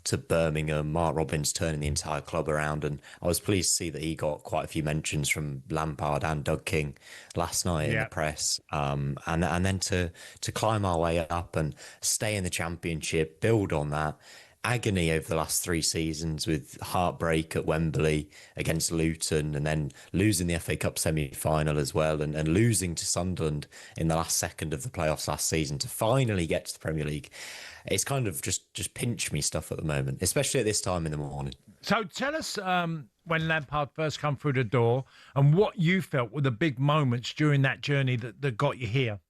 to Birmingham. Mark Robins turning the entire club around, and I was pleased to see that he got quite a few mentions from Lampard and Doug King last night in the press. And then to climb our way up and stay in the Championship, build on that. Agony over the last 3 seasons with heartbreak at Wembley against Luton and then losing the FA Cup semi-final as well and losing to Sunderland in the last second of the playoffs last season to finally get to the Premier League. It's kind of just pinch me stuff at the moment, especially at this time in the morning. So tell us when Lampard first come through the door and what you felt were the big moments during that journey that got you here.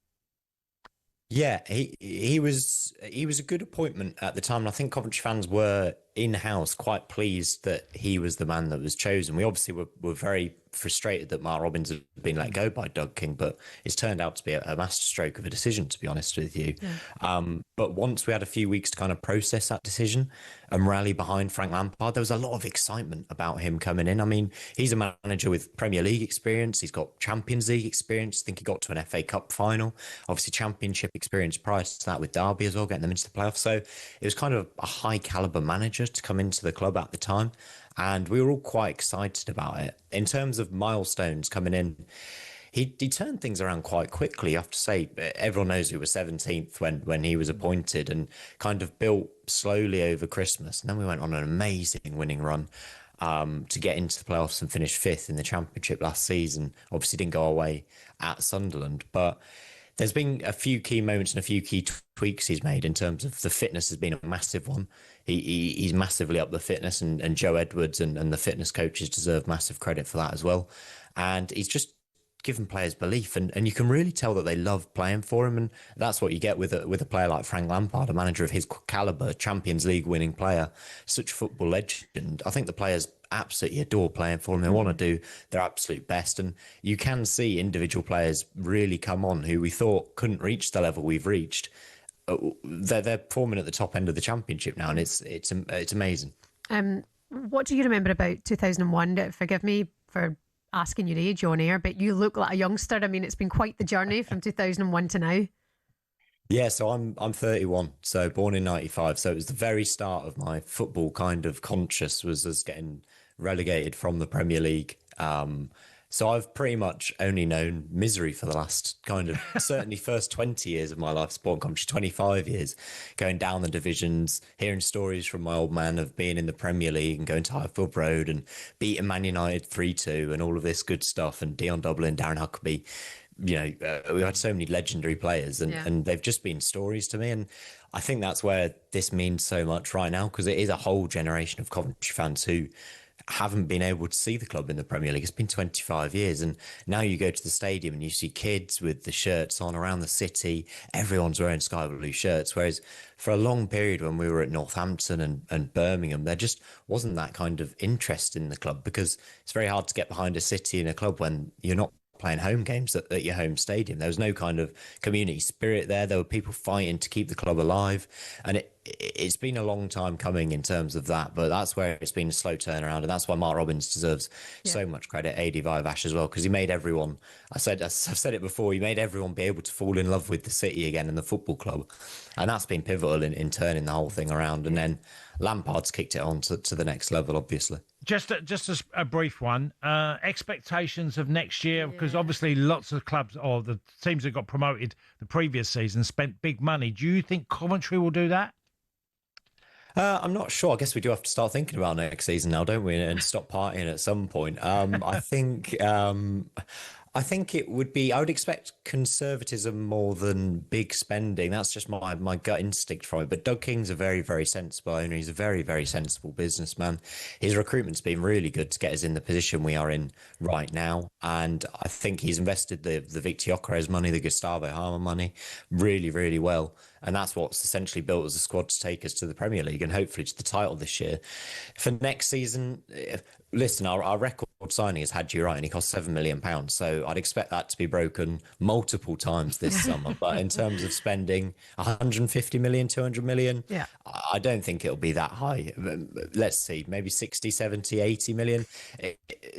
Yeah, he was a good appointment at the time. And I think Coventry fans were in-house quite pleased that he was the man that was chosen. We obviously were very frustrated that Mark Robins had been let go by Doug King, but it's turned out to be a masterstroke of a decision, to be honest with you. Yeah. But once we had a few weeks to kind of process that decision and rally behind Frank Lampard, there was a lot of excitement about him coming in. I mean, he's a manager with Premier League experience. He's got Champions League experience. I think he got to an FA Cup final. Obviously, Championship experience prior to that with Derby as well, getting them into the playoffs. So it was kind of a high caliber manager to come into the club at the time. And we were all quite excited about it. In terms of milestones coming in, he turned things around quite quickly. I have to say, everyone knows he was 17th when he was appointed and kind of built slowly over Christmas. And then we went on an amazing winning run to get into the playoffs and finish 5th in the Championship last season. Obviously didn't go away at Sunderland, but there's been a few key moments and a few key tweaks he's made in terms of the fitness has been a massive one. He's massively up the fitness, and Joe Edwards and the fitness coaches deserve massive credit for that as well. And he's just given players belief, and you can really tell that they love playing for him, and that's what you get with a player like Frank Lampard, a manager of his calibre, Champions League winning player, such a football legend. I think the players absolutely adore playing for him. They want to do their absolute best, and you can see individual players really come on who we thought couldn't reach the level we've reached. They're performing at the top end of the Championship now, and it's amazing. What do you remember about 2001? Forgive me for asking your age on air, but you look like a youngster. I mean, it's been quite the journey from 2001 to now. Yeah, so I'm 31, so born in 95. So it was the very start of my football kind of conscious, was us getting relegated from the Premier League. So I've pretty much only known misery for the last kind of certainly first 20 years of my life, sport country, 25 years, going down the divisions, hearing stories from my old man of being in the Premier League and going to Highfield Road and beating Man United 3-2 and all of this good stuff, and Dion Dublin, Darren Huckabee. You know, we had so many legendary players, and they've just been stories to me. And I think that's where this means so much right now, because it is a whole generation of Coventry fans who haven't been able to see the club in the Premier League. It's been 25 years, and now you go to the stadium and you see kids with the shirts on around the city. Everyone's wearing sky blue shirts, whereas for a long period when we were at Northampton and Birmingham, there just wasn't that kind of interest in the club, because it's very hard to get behind a city in a club when you're not playing home games at your home stadium. There was no kind of community spirit there. There were people fighting to keep the club alive, and it's been a long time coming in terms of that, but that's where it's been a slow turnaround, and that's why Mark Robbins deserves so much credit, AD Vivash as well, because he made everyone, I've said it before, he made everyone be able to fall in love with the city again and the football club, and that's been pivotal in turning the whole thing around. And then Lampard's kicked it on to the next level, obviously. Just a brief one. Expectations of next year, because obviously lots of clubs or the teams that got promoted the previous season spent big money. Do you think Coventry will do that? I'm not sure. I guess we do have to start thinking about next season now, don't we? And stop partying at some point. I think it would be, I would expect conservatism more than big spending. That's just my gut instinct from it. But Doug King's a very, very sensible owner. He's a very, very sensible businessman. His recruitment's been really good to get us in the position we are in right now. And I think he's invested the Victor Gyökeres money, the Gustavo Harmer money, really, really well. And that's what's essentially built as a squad to take us to the Premier League and hopefully to the title this year. For next season, listen, our record signing has had you right, and he cost £7 million. So I'd expect that to be broken multiple times this summer. But in terms of spending 150 million, 200 million, I don't think it'll be that high. Let's see, maybe 60, 70, 80 million.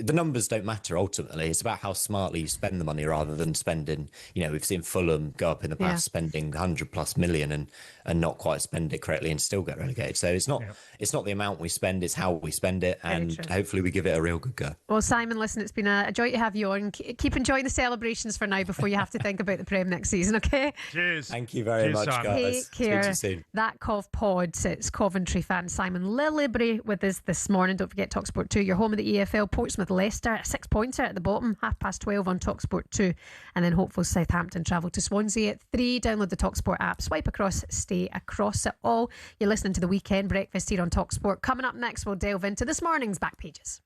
The numbers don't matter ultimately. It's about how smartly you spend the money rather than spending, we've seen Fulham go up in the past spending 100 plus million and not quite spend it correctly and still get relegated. So it's not the amount we spend, it's how we spend it, and hopefully we give it a real good go. Well, Simon, listen, it's been a joy to have you on. Keep enjoying the celebrations for now before you have to think about the Prem next season, okay? Cheers. Thank you very much, guys. Take care. Speak to you soon. That Cov Pod, it's Coventry fan Simon Lillibury with us this morning. Don't forget talkSPORT 2, your home of the EFL. Portsmouth Leicester, a 6-pointer at the bottom, 12:30 on talkSPORT 2. And then hopeful Southampton travel to Swansea at 3. Download the talkSPORT app, swipe across, stay across it all. You're listening to the Weekend Breakfast here on talkSPORT. Coming up next, we'll delve into this morning's back pages.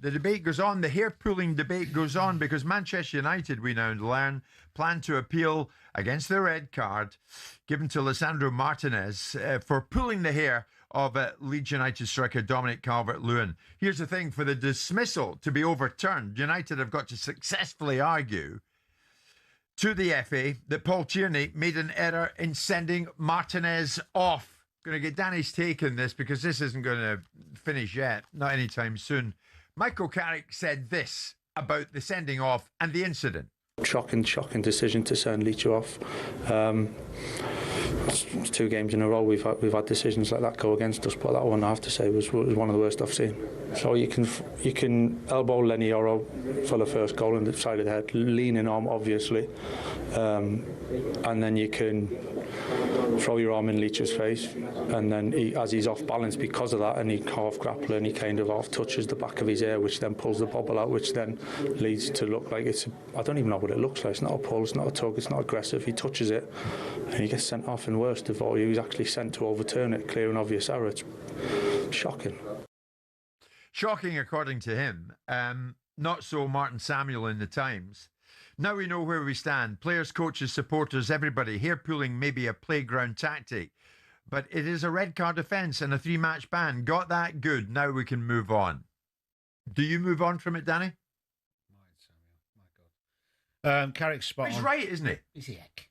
The debate goes on. The hair-pulling debate goes on because Manchester United, we now learn, plan to appeal against the red card given to Lisandro Martinez for pulling the hair of Leeds United striker Dominic Calvert-Lewin. Here's the thing, for the dismissal to be overturned, United have got to successfully argue to the FA that Paul Tierney made an error in sending Martinez off. Going to get Danny's take on this because this isn't going to finish yet, not anytime soon. Michael Carrick said this about the sending off and the incident. Shocking decision to send Leach off. It's 2 games in a row we've had decisions like that go against us, but that one I have to say was one of the worst I've seen. So you can elbow Lenny Oro for the first goal in the side of the head, leaning on obviously, and then you can throw your arm in Leach's face, and then as he's off balance because of that, and he half grapple and he kind of half touches the back of his ear, which then pulls the bobble out, which then leads to look like I don't even know what it looks like. It's not a pull, it's not a tug, it's not aggressive. He touches it and he gets sent off, and worst of all, he was actually sent to overturn it, clear and obvious error. It's shocking. Shocking according to him. Not so Martin Samuel in the Times. Now we know where we stand. Players, coaches, supporters, everybody. Hair pulling may be a playground tactic, but it is a red card offence and a 3-match ban. Got that? Good. Now we can move on. Do you move on from it, Danny? Carrick's spot He's on. right, isn't he? Is he heck?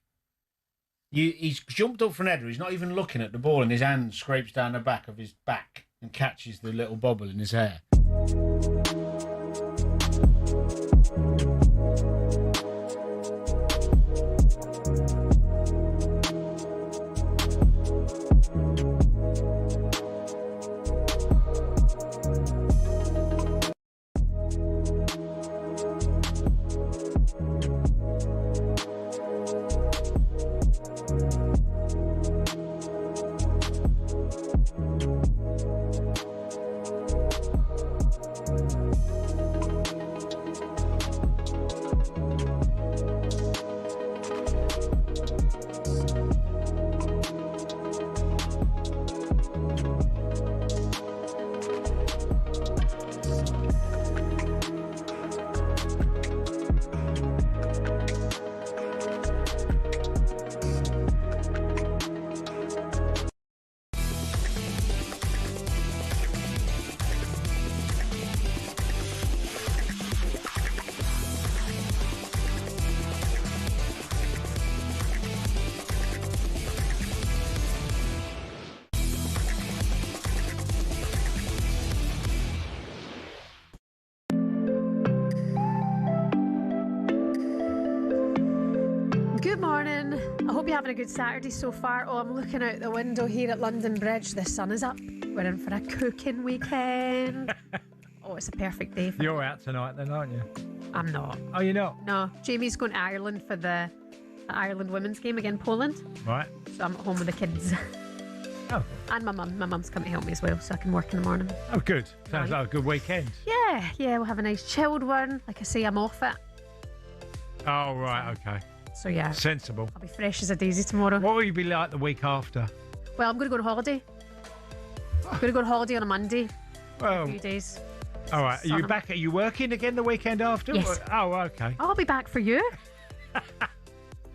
He's jumped up for an header. He's not even looking at the ball, and his hand scrapes down the back of his back and catches the little bobble in his hair. Good morning. I hope you're having a good Saturday so far. Oh, I'm looking out the window here at London Bridge. The sun is up. We're in for a cooking weekend. Oh, it's a perfect day for You're out tonight then, aren't you? I'm not. Oh, you're not? No. Jamie's going to Ireland for the Ireland women's game against Poland. Right. So I'm at home with the kids. Oh. And my mum. My mum's coming to help me as well, so I can work in the morning. Oh, good. Sounds like a good weekend. Yeah, we'll have a nice chilled one. Like I say, I'm off it. Oh, right, okay. So, yeah. Sensible. I'll be fresh as a daisy tomorrow. What will you be like the week after? Well, I'm going to go on holiday. I'm going to go on holiday on a Monday. Well, a few days. All right. Are you back? Are you working again the weekend after? Yes. Oh, okay. I'll be back for you.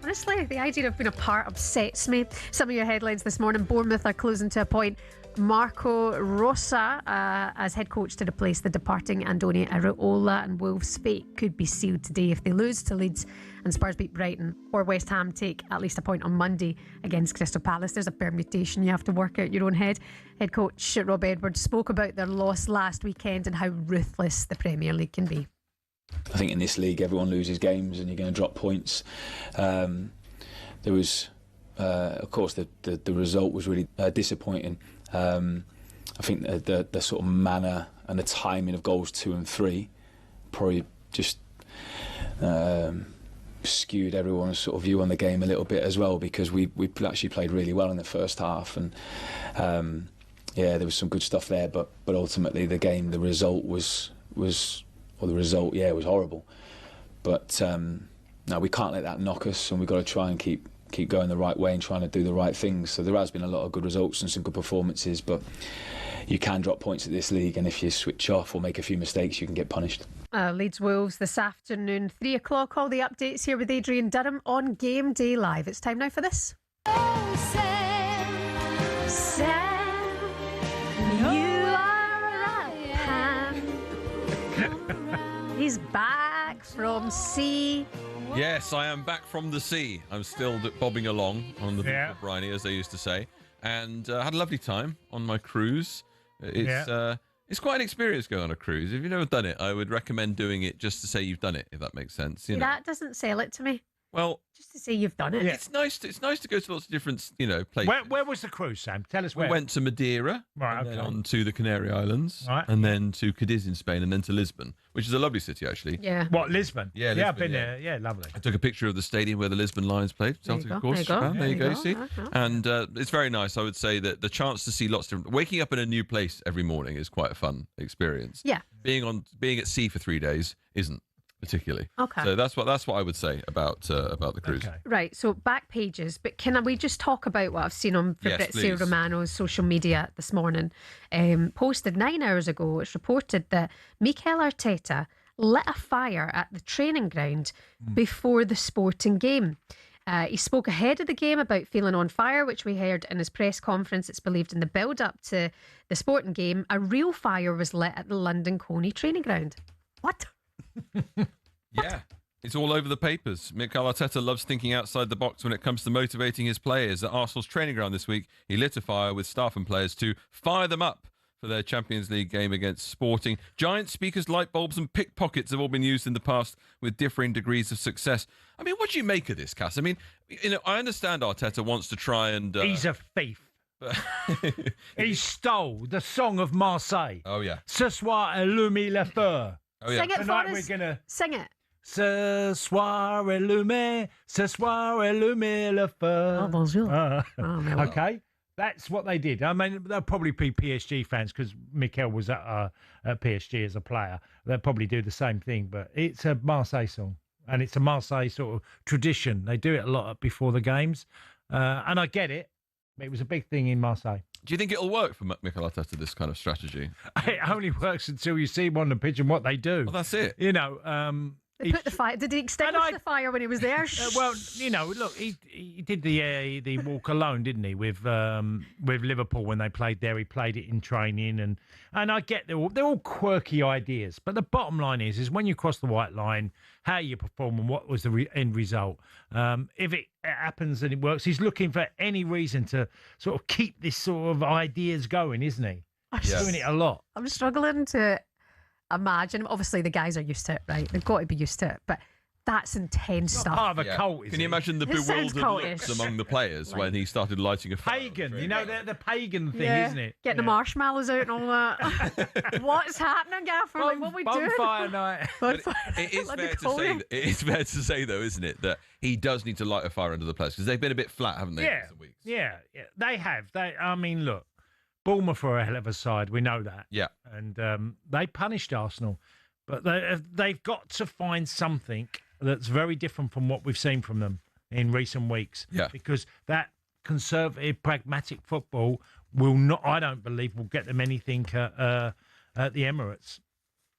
Honestly, the idea of being a part upsets me. Some of your headlines this morning. Bournemouth are closing to appoint Marco Rosa as head coach to replace the departing Andoni Iraola, and Wolves' fate could be sealed today if they lose to Leeds and Spurs beat Brighton, or West Ham take at least a point on Monday against Crystal Palace. There's a permutation you have to work out your own head. Head coach Rob Edwards spoke about their loss last weekend and how ruthless the Premier League can be. I think in this league everyone loses games and you're going to drop points. There was, of course, the result was really disappointing. I think the sort of manner and the timing of goals 2 and 3 probably just skewed everyone's sort of view on the game a little bit as well, because we actually played really well in the first half, and there was some good stuff there, but ultimately the result was horrible. But no, we can't let that knock us, and we've got to try and keep keep going the right way and trying to do the right things. So there has been a lot of good results and some good performances, but you can drop points at this league, and if you switch off or make a few mistakes, you can get punished. Leeds Wolves this afternoon, 3 o'clock. All the updates here with Adrian Durham on Game Day Live. It's time now for this. He's back from sea. Yes, I am back from the sea. I'm still bobbing along on the briny, as they used to say, and had a lovely time on my cruise. It's quite an experience going on a cruise. If you've never done it, I would recommend doing it just to say you've done it, if that makes sense. You know? That doesn't sell it to me. Well, just to say you've done it. It's nice to go to lots of different, places. Where was the cruise, Sam? Tell us where. We went to Madeira, and then on to the Canary Islands, and then to Cadiz in Spain, and then to Lisbon, which is a lovely city, actually. Yeah. What, Lisbon? Yeah, Lisbon, Lisbon, I've been there. Yeah, lovely. I took a picture of the stadium where the Lisbon Lions played. Celtic, of course. There you go. See? And it's very nice. I would say that the chance to see lots of different... Waking up in a new place every morning is quite a fun experience. Yeah. Being at sea for 3 days isn't particularly. Okay. So that's what I would say about the cruise. Okay. Right, so back pages, but can we just talk about what I've seen on Fabrizio Romano's social media this morning? Posted 9 hours ago, it's reported that Mikel Arteta lit a fire at the training ground before the sporting game. He spoke ahead of the game about feeling on fire, which we heard in his press conference. It's believed in the build-up to the sporting game, a real fire was lit at the London Coney training ground. What? Yeah, it's all over the papers. Mikel Arteta loves thinking outside the box when it comes to motivating his players. At Arsenal's training ground this week, he lit a fire with staff and players to fire them up for their Champions League game against Sporting. Giant speakers, light bulbs and pickpockets have all been used in the past with differing degrees of success. I mean, what do you make of this, Cass? I mean, I understand Arteta wants to try and... He's a thief. He stole the song of Marseille. Oh, yeah. Ce soir, allumez le feu. Oh, yeah. Sing it Tonight for us. we're gonna... Sing it. Ce soir, allumez le feu. Oh, bonjour. Okay, that's what they did. I mean, they'll probably be PSG fans because Mikel was at PSG as a player. They'll probably do the same thing, but it's a Marseille song, and it's a Marseille sort of tradition. They do it a lot before the games, and I get it. It was a big thing in Marseille. Do you think it'll work for Mikel Arteta, this kind of strategy? It only works until you see them on the pitch and what they do. Well, that's it. You know, They put the fire. Did he extinguish the fire when he was there? well, you know, look, he did the walk alone, didn't he? With Liverpool when they played there, he played it in training, and I get they're all quirky ideas, but the bottom line is when you cross the white line, how you perform and what was the end result. If it happens and it works, he's looking for any reason to sort of keep this sort of ideas going, isn't he? He's doing it a lot. I'm struggling to imagine. Obviously, the guys are used to it, right? They've got to be used to it, but that's intense stuff. Part of a cult, Can you imagine the It sounds bewildered looks cultish. among the players when he started lighting a fire? Pagan, you know, the pagan thing, isn't it? Getting the marshmallows out and all that. What's happening, Gaffer? Like, what are we doing? Bonfire night. It is fair to say, though, isn't it, that he does need to light a fire under the players because they've been a bit flat, haven't they? Yeah, they have. I mean, look, Bournemouth are a hell of a side. We know that. Yeah. And they punished Arsenal. But they've got to find something that's very different from what we've seen from them in recent weeks. Yeah. Because that conservative, pragmatic football will not, I don't believe, will get them anything at the Emirates.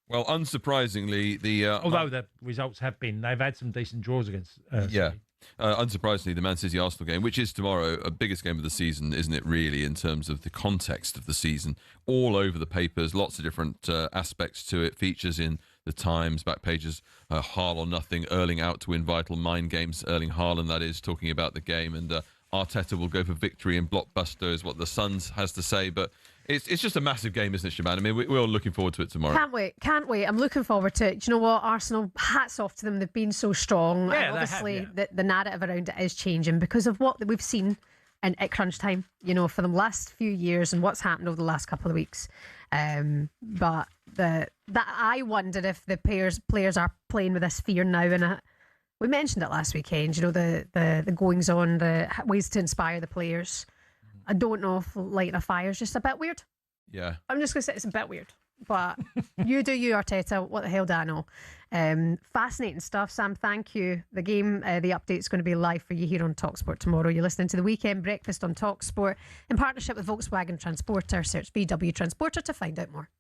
Well, unsurprisingly, although the results have been, they've had some decent draws against City. Unsurprisingly, the Man City Arsenal game, which is tomorrow, a biggest game of the season, isn't it? Really, in terms of the context of the season, all over the papers, lots of different aspects to it. Features in the Times back pages. Haaland or nothing. Erling out to win vital mind games. Erling Haaland, that is, talking about the game, and Arteta will go for victory in blockbuster, is what the Sun has to say. But it's just a massive game, isn't it, Shebahn? I mean, we're all looking forward to it tomorrow. Can't wait. I'm looking forward to it. Do you know what? Arsenal, hats off to them. They've been so strong. Yeah, and obviously, they have, the narrative around it is changing because of what we've seen at crunch time, you know, for the last few years and what's happened over the last couple of weeks. But I wonder if the players are playing with this fear now. And we mentioned it last weekend, you know, the goings on, the ways to inspire the players. I don't know if lighting a fire is just a bit weird. Yeah. I'm just going to say it's a bit weird. But you do you, Arteta. What the hell do I know? Fascinating stuff, Sam. Thank you. The update's going to be live for you here on talkSPORT tomorrow. You're listening to the Weekend Breakfast on talkSPORT in partnership with Volkswagen Transporter. Search VW Transporter to find out more.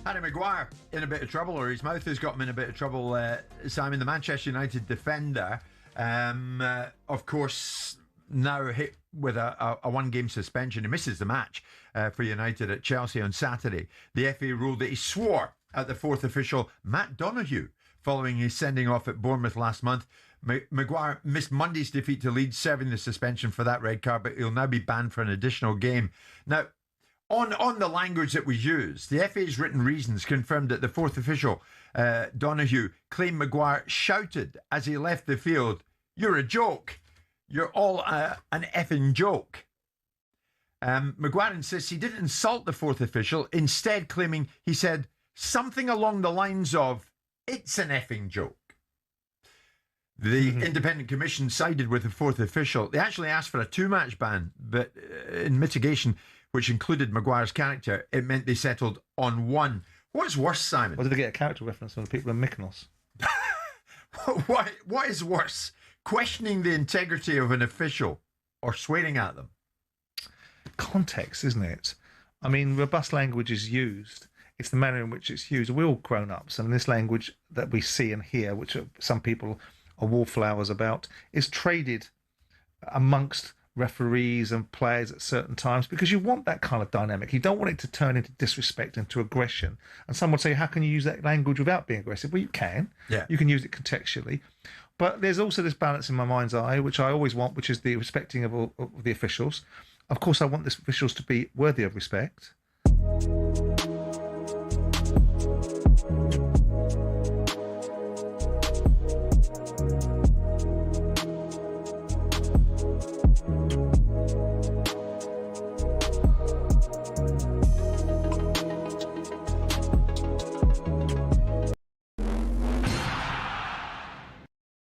Harry Maguire in a bit of trouble, or his mouth has got him in a bit of trouble, Simon. The Manchester United defender, of course, now hit with a one-game suspension. He misses the match for United at Chelsea on Saturday. The FA ruled that he swore at the fourth official, Matt Donoghue, following his sending off at Bournemouth last month. Maguire missed Monday's defeat to Leeds, serving the suspension for that red card, but he'll now be banned for an additional game. Now, on the language that was used, the FA's written reasons confirmed that the fourth official, Donoghue, claimed Maguire shouted as he left the field, "You're a joke. You're all an effing joke." Maguire insists he didn't insult the fourth official, instead claiming he said something along the lines of, "It's an effing joke." The independent commission sided with the fourth official. They actually asked for a 2-match ban, but in mitigation, which included Maguire's character, it meant they settled on 1. What's worse, Simon? Or did they get a character reference from the people in Mykonos? What is worse? Questioning the integrity of an official or swearing at them? Context, isn't it? I mean, robust language is used. It's the manner in which it's used. We're all grown-ups, and this language that we see and hear, which some people are wallflowers about, is traded amongst referees and players at certain times because you want that kind of dynamic. You don't want it to turn into disrespect, into aggression. And some would say, how can you use that language without being aggressive? Well, you can. Yeah. You can use it contextually. But there's also this balance in my mind's eye, which I always want, which is the respecting of the officials. Of course, I want the officials to be worthy of respect.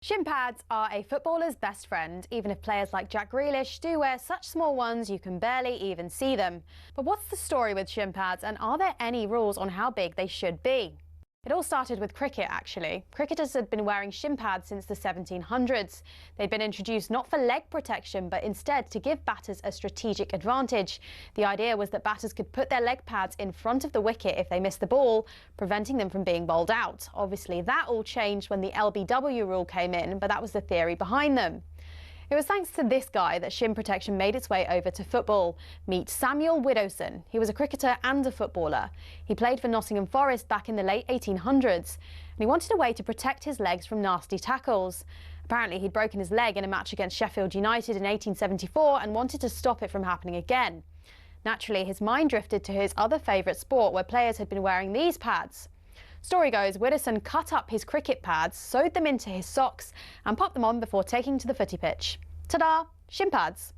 Shin pads are a footballer's best friend, even if players like Jack Grealish do wear such small ones you can barely even see them. But what's the story with shin pads, and are there any rules on how big they should be? It all started with cricket, actually. Cricketers had been wearing shin pads since the 1700s. They'd been introduced not for leg protection, but instead to give batters a strategic advantage. The idea was that batters could put their leg pads in front of the wicket if they missed the ball, preventing them from being bowled out. Obviously, that all changed when the LBW rule came in, but that was the theory behind them. It was thanks to this guy that shin protection made its way over to football. Meet Samuel Widdowson. He was a cricketer and a footballer. He played for Nottingham Forest back in the late 1800s, and he wanted a way to protect his legs from nasty tackles. Apparently, he'd broken his leg in a match against Sheffield United in 1874 and wanted to stop it from happening again. Naturally, his mind drifted to his other favourite sport, where players had been wearing these pads. Story goes, Widdowson cut up his cricket pads, sewed them into his socks and popped them on before taking to the footy pitch. Ta-da! Shin pads.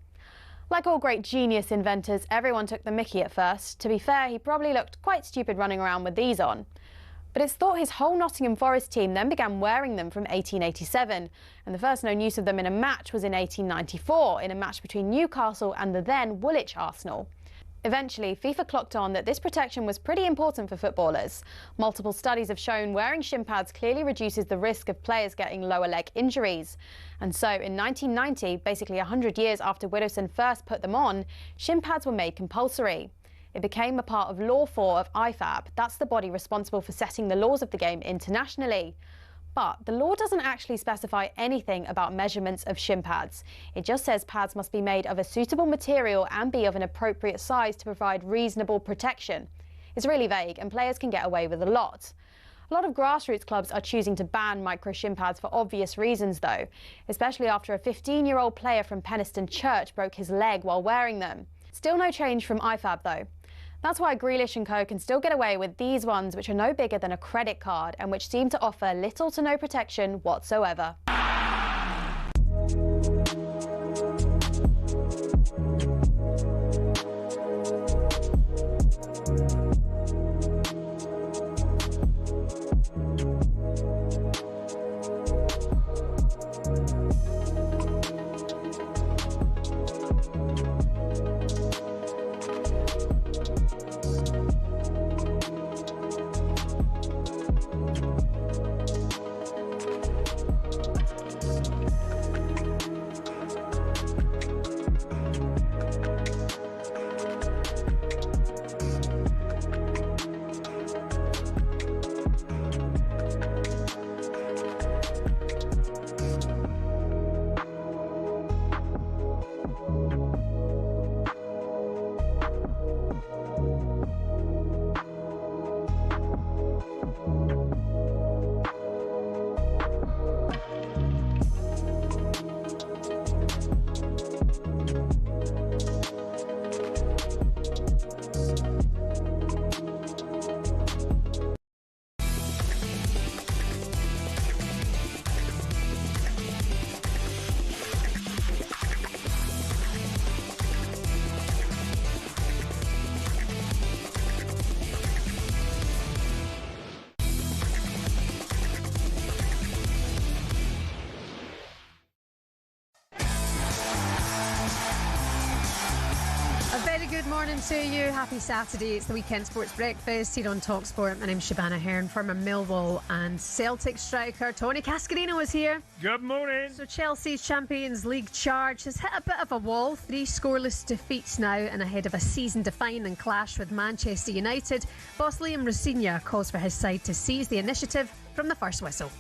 Like all great genius inventors, everyone took the mickey at first. To be fair, he probably looked quite stupid running around with these on. But it's thought his whole Nottingham Forest team then began wearing them from 1887, and the first known use of them in a match was in 1894, in a match between Newcastle and the then Woolwich Arsenal. Eventually, FIFA clocked on that this protection was pretty important for footballers. Multiple studies have shown wearing shin pads clearly reduces the risk of players getting lower leg injuries. And so in 1990, basically 100 years after Widdowson first put them on, shin pads were made compulsory. It became a part of Law 4 of IFAB. That's the body responsible for setting the laws of the game internationally. But the law doesn't actually specify anything about measurements of shin pads. It just says pads must be made of a suitable material and be of an appropriate size to provide reasonable protection. It's really vague, and players can get away with a lot. A lot of grassroots clubs are choosing to ban micro shin pads for obvious reasons though, especially after a 15-year-old player from Penistone Church broke his leg while wearing them. Still no change from IFAB though. That's why Grealish and co can still get away with these ones, which are no bigger than a credit card and which seem to offer little to no protection whatsoever. Good morning to you. Happy Saturday. It's the Weekend Sports Breakfast here on talkSPORT. My name's Shebahn Aherne. Former Millwall and Celtic striker Tony Cascarino is here. Good morning. So Chelsea's Champions League charge has hit a bit of a wall. 3 scoreless defeats now, and ahead of a season-defining clash with Manchester United. Boss Liam Rosenior calls for his side to seize the initiative from the first whistle.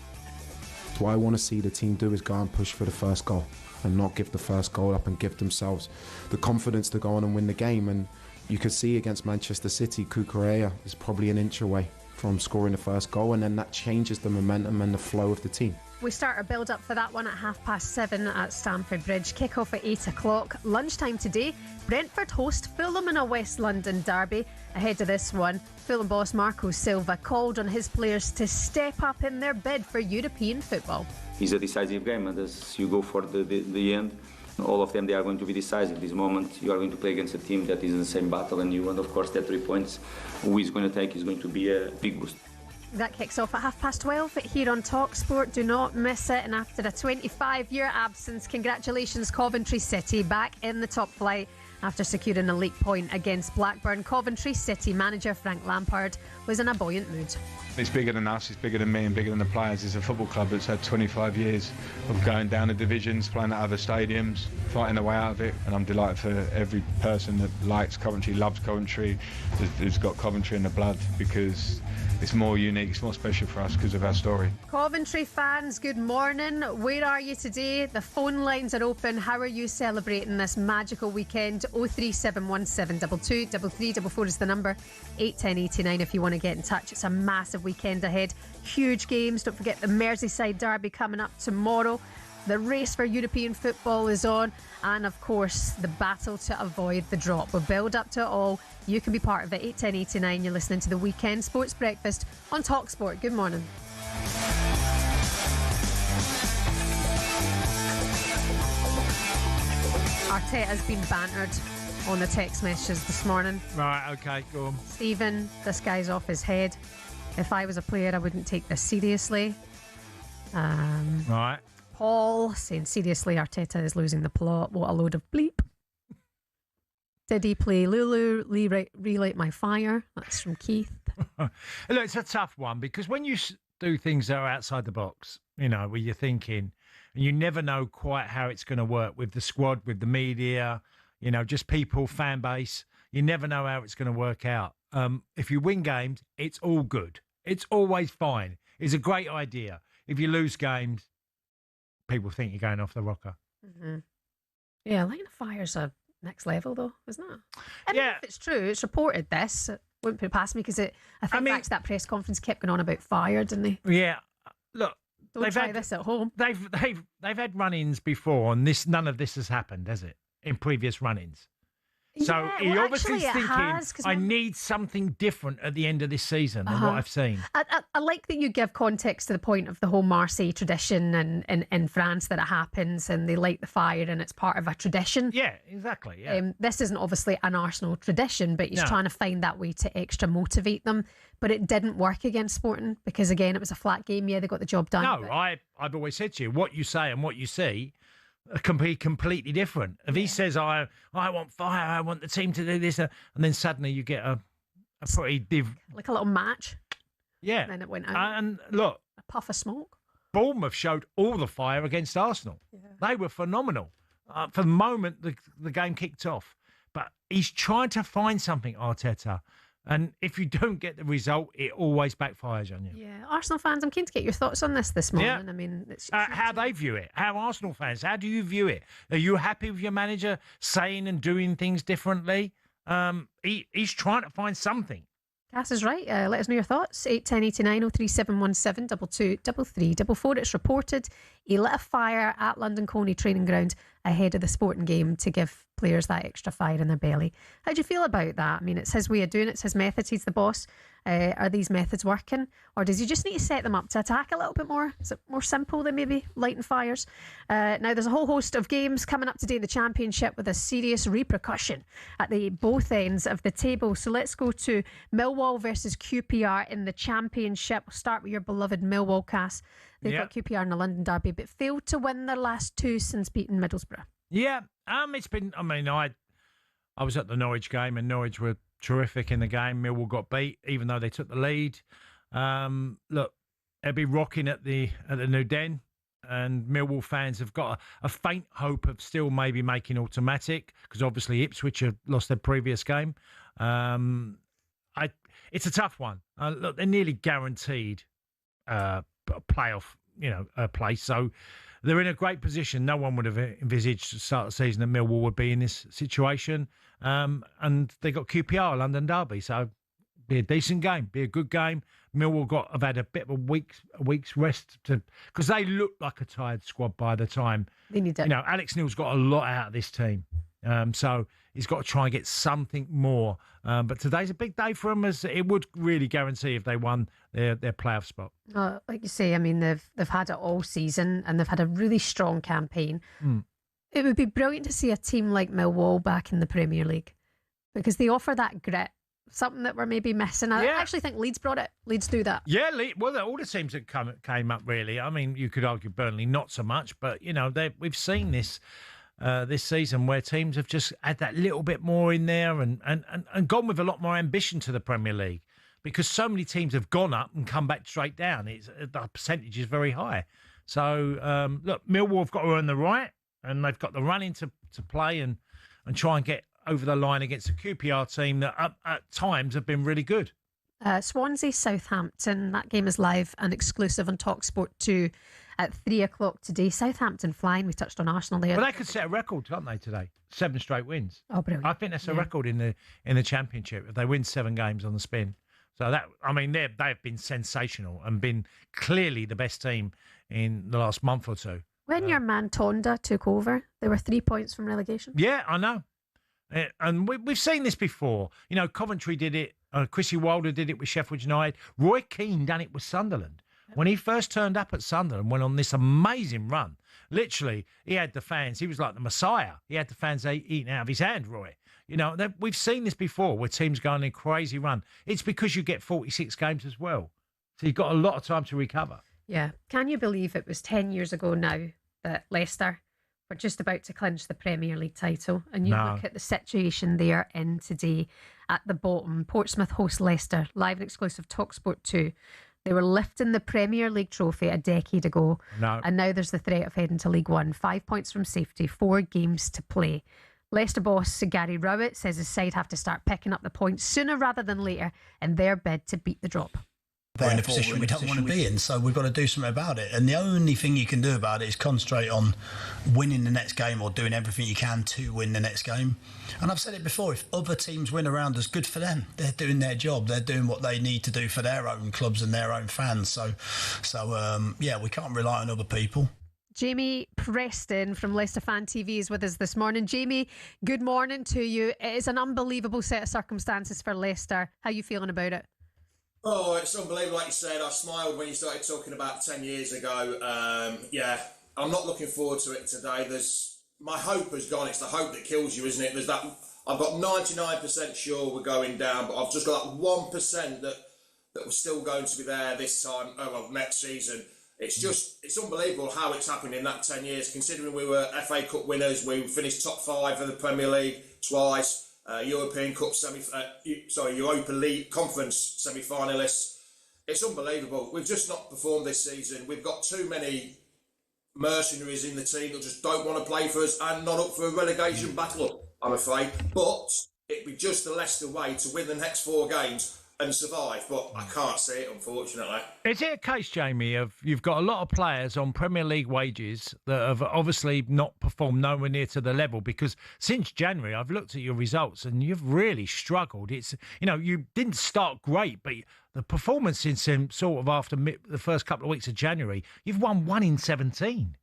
What I want to see the team do is go and push for the first goal and not give the first goal up, and give themselves the confidence to go on and win the game. And you could see against Manchester City, Cucurella is probably an inch away from scoring the first goal, and then that changes the momentum and the flow of the team. We start our build-up for that one at 7:30 at Stamford Bridge. Kick-off at 8 o'clock. Lunchtime today, Brentford host Fulham in a West London derby. Ahead of this one, Fulham boss Marco Silva called on his players to step up in their bid for European football. It's a decisive game, and as you go for the end, all of them, they are going to be decisive. This moment, you are going to play against a team that is in the same battle and you, and of course that 3 points, who is going to take is going to be a big boost. That kicks off at 12:30 here on talkSPORT. Do not miss it. And after a 25-year absence, congratulations Coventry City back in the top flight after securing a league point against Blackburn. Coventry City manager Frank Lampard was in a buoyant mood. It's bigger than us, it's bigger than me and bigger than the players. It's a football club that's had 25 years of going down the divisions, playing at other stadiums, fighting their way out of it. And I'm delighted for every person that likes Coventry, loves Coventry, who's got Coventry in the blood, because it's more unique, it's more special for us because of our story. Coventry fans, good morning. Where are you today? The phone lines are open. How are you celebrating this magical weekend? 03717 223344 is the number. 81089 if you want to get in touch. It's a massive weekend ahead. Huge games. Don't forget the Merseyside derby coming up tomorrow. The race for European football is on, and of course the battle to avoid the drop. We'll build up to it all. You can be part of it. 81089. You're listening to the Weekend Sports Breakfast on talkSPORT. Good morning. Arteta's been bantered on the text messages this morning. Right, okay, go on. Stephen, this guy's off his head. If I was a player, I wouldn't take this seriously. Right. Paul saying, seriously, Arteta is losing the plot. What a load of bleep. Did he play Lulu, relight my fire? That's from Keith. Look, it's a tough one because when you do things that are outside the box, you know, where you're thinking, and you never know quite how it's going to work with the squad, with the media, you know, just people, fan base. You never know how it's going to work out. If you win games, it's all good. It's always fine. It's a great idea. If you lose games, people think you're going off the rocker. Mm-hmm. Yeah, lighting a fire's a next level, though, isn't it? I mean, if it's true, it's reported this. It wouldn't put it past me because I think back to that press conference kept going on about fire, didn't they? Yeah. Look, Don't try this at home. They've had run-ins before, and none of this has happened, has it? In previous run-ins. So Yeah, he well, obviously is actually thinking, it has, 'cause I need something different at the end of this season than what I've seen. I like that you give context to the point of the whole Marseille tradition and in France that it happens and they light the fire and it's part of a tradition. Yeah, exactly. Yeah. This isn't obviously an Arsenal tradition, but he's No. trying to find that way to extra motivate them. But it didn't work against Sporting because, again, it was a flat game. Yeah, they got the job done. No, but- I've always said to you, what you say and what you see can be completely different. If he says, I want fire, I want the team to do this, and then suddenly you get a pretty like a little match. Yeah. And then it went out. And look, a puff of smoke. Bournemouth showed all the fire against Arsenal. They were phenomenal. For the moment the game kicked off. But he's trying to find something, Arteta. And if you don't get the result, it always backfires on you. Yeah, Arsenal fans, I'm keen to get your thoughts on this morning. Yeah. I mean, it's How they view it. How Arsenal fans, how do you view it? Are you happy with your manager saying and doing things differently? He's trying to find something. Cass is right. Let us know your thoughts. 81089 03717 223344. It's reported he lit a fire at London Colney training ground ahead of the Sporting game to give players that extra fire in their belly. How do you feel about that? I mean, it's his way of doing it. It's his methods. He's the boss. Are these methods working? Or does he just need to set them up to attack a little bit more? Is it more simple than maybe lighting fires? Now, there's a whole host of games coming up today in the Championship with a serious repercussion at the both ends of the table. So let's go to Millwall versus QPR in the Championship. We'll start with your beloved Millwall, Cass. They've got QPR in the London Derby, but failed to win their last two since beating Middlesbrough. Yeah, it's been. I mean, I was at the Norwich game, and Norwich were terrific in the game. Millwall got beat, even though they took the lead. Look, they'll be rocking at the New Den, and Millwall fans have got a faint hope of still maybe making automatic because obviously Ipswich have lost their previous game. It's a tough one. Look, they're nearly guaranteed a playoff, place. So they're in a great position. No one would have envisaged the start of the season that Millwall would be in this situation. And they got QPR, London Derby. So be a decent game, be a good game. Millwall have had a bit of a week's rest because they look like a tired squad by the time. They need it. Alex Neil's got a lot out of this team. So he's got to try and get something more. But today's a big day for them, as it would really guarantee if they won their playoff spot. Like you say, I mean, they've had it all season and they've had a really strong campaign. It would be brilliant to see a team like Millwall back in the Premier League because they offer that grit, something that we're maybe missing. I actually think Leeds brought it. Leeds do that. Yeah, well, all the teams that came up, really. I mean, you could argue Burnley not so much, but, we've seen this season where teams have just had that little bit more in there and gone with a lot more ambition to the Premier League because so many teams have gone up and come back straight down. The percentage is very high. So, look, Millwall have got to earn the right and they've got the running to play and try and get over the line against a QPR team that at times have been really good. Swansea, Southampton. That game is live and exclusive on talkSPORT 2 at 3 o'clock today. Southampton flying. We touched on Arsenal there. Well, they could set a record, can't they, today? 7 straight wins. Oh, brilliant. I think that's a record in the Championship if they win 7 games on the spin. So they've been sensational and been clearly the best team in the last month or two. When your man Tonda took over, there were 3 points from relegation. Yeah, I know. And we've seen this before. Coventry did it. Chrissy Wilder did it with Sheffield United. Roy Keane done it with Sunderland. When he first turned up at Sunderland, went on this amazing run. Literally, he had the fans. He was like the Messiah. He had the fans eating out of his hand, Roy. We've seen this before where teams go on a crazy run. It's because you get 46 games as well. So you've got a lot of time to recover. Yeah. Can you believe it was 10 years ago now that Leicester were just about to clinch the Premier League title? And you look at the situation they are in today at the bottom. Portsmouth host Leicester, live and exclusive talkSPORT 2. They were lifting the Premier League trophy a decade ago. And now there's the threat of heading to League One. 5 points from safety, 4 games to play. Leicester boss Gary Rowett says his side have to start picking up the points sooner rather than later in their bid to beat the drop. We're in a position we don't want to be in, so we've got to do something about it. And the only thing you can do about it is concentrate on winning the next game or doing everything you can to win the next game. And I've said it before, if other teams win around us, good for them. They're doing their job. They're doing what they need to do for their own clubs and their own fans. So we can't rely on other people. Jamie Preston from Leicester Fan TV is with us this morning. Jamie, good morning to you. It is an unbelievable set of circumstances for Leicester. How are you feeling about it? Oh, it's unbelievable. Like you said, I smiled when you started talking about 10 years ago. I'm not looking forward to it today. My hope has gone. It's the hope that kills you, isn't it? I've got 99% sure we're going down, but I've just got that 1% that we're still going to be there this time, next season. It's unbelievable how it's happened in that 10 years, considering we were FA Cup winners, we finished top 5 of the Premier League twice. European Cup Europa League Conference semi-finalists. It's unbelievable. We've just not performed this season. We've got too many mercenaries in the team that just don't want to play for us and not up for a relegation battle, I'm afraid. But it'd be just the Leicester way to win the next 4 games and survive, but I can't see it, unfortunately. Is it a case, Jamie, of you've got a lot of players on Premier League wages that have obviously not performed nowhere near to the level? Because since January, I've looked at your results and you've really struggled. You didn't start great, but the performance since sort of after the first couple of weeks of January, you've won 1 in 17.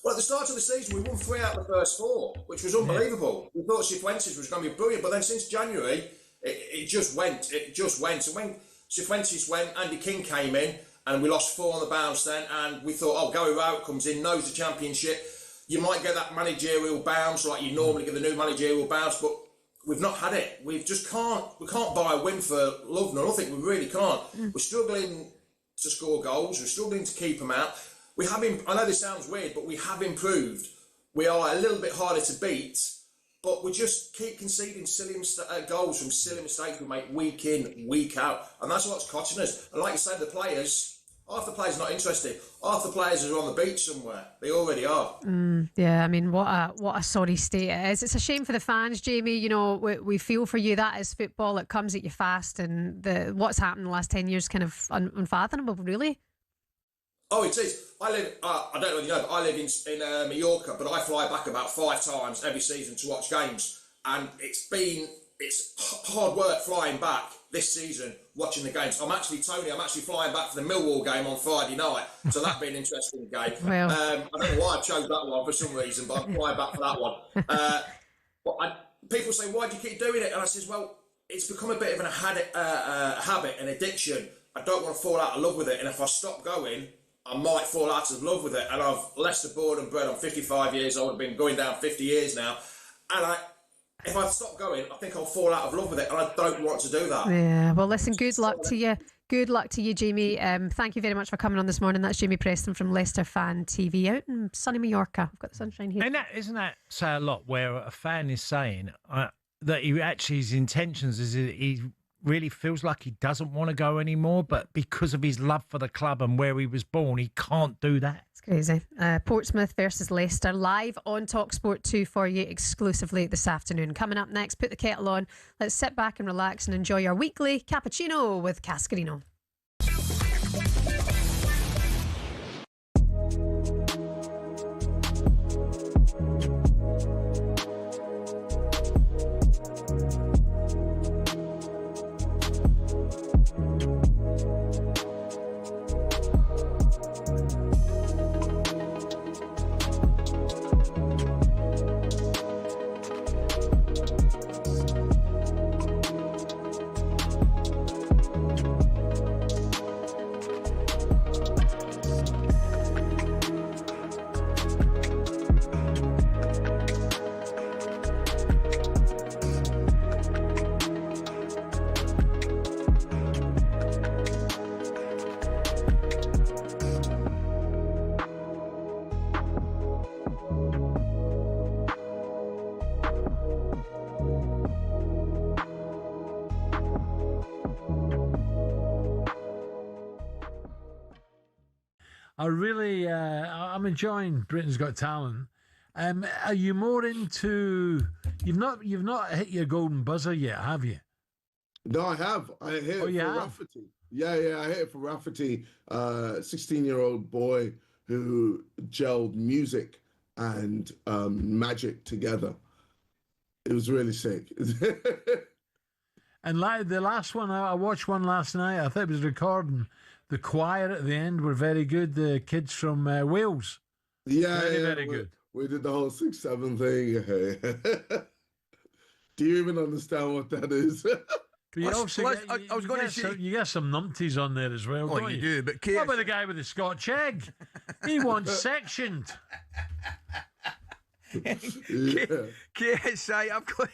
Well, at the start of the season, we won 3 out of the first 4, which was unbelievable. We thought Cifuentes was going to be brilliant, but then since January, it just went. And when Cifuentes went, Andy King came in, and we lost 4 on the bounce then, and we thought, Gary Rowett comes in, knows the Championship. You might get that managerial bounce, like you normally get the new managerial bounce, but we've not had it. We can't buy a win for love nor nothing. We really can't. We're struggling to score goals. We're struggling to keep them out. I know this sounds weird, but we have improved. We are a little bit harder to beat, but we just keep conceding silly goals from silly mistakes we make week in, week out. And that's what's costing us. And like you said, half the players are not interested. Half the players are on the beach somewhere. They already are. Yeah, I mean, what a sorry state it is. It's a shame for the fans, Jamie. You know, we feel for you. That is football. It comes at you fast. And what's happened in the last 10 years kind of unfathomable, really. Oh, it is. I don't know if you know, but I live in Mallorca, but I fly back about 5 times every season to watch games. And it's hard work flying back this season, watching the games. I'm actually flying back for the Millwall game on Friday night, so that'd be an interesting game. Well. I don't know why I chose that one for some reason, but I'm flying back for that one. People say, why do you keep doing it? And I says, well, it's become a bit of a habit, an addiction. I don't want to fall out of love with it, and if I stop going, I might fall out of love with it. And I've Leicester born and bred. I'm 55 years old. I've been going down 50 years now. And if I stop going, I think I'll fall out of love with it. And I don't want to do that. Yeah, well, listen, good luck to you. Good luck to you, Jamie. Thank you very much for coming on this morning. That's Jamie Preston from Leicester Fan TV out in sunny Mallorca. I've got the sunshine here. And isn't that say a lot where a fan is saying that his intentions is he really feels like he doesn't want to go anymore, but because of his love for the club and where he was born, he can't do that. It's crazy. Portsmouth versus Leicester live on talkSPORT 2 for you exclusively this afternoon. Coming up next, put the kettle on. Let's sit back and relax and enjoy our weekly cappuccino with Cascarino. I'm enjoying Britain's Got Talent. Are you more into You've not hit your golden buzzer yet, have you? No, I have. I hit it for Rafferty. Yeah, I hit it for Rafferty, 16-year-old boy who gelled music and magic together. It was really sick. And the last one, I watched one last night. I thought it was recording. The choir at the end were very good. The kids from Wales. Yeah, very good. We did the whole 6-7 thing. Do you even understand what that is? You get some numpties on there as well. Oh, you do. But what about the guy with the Scotch egg? He wants sectioned. KSI, I've got.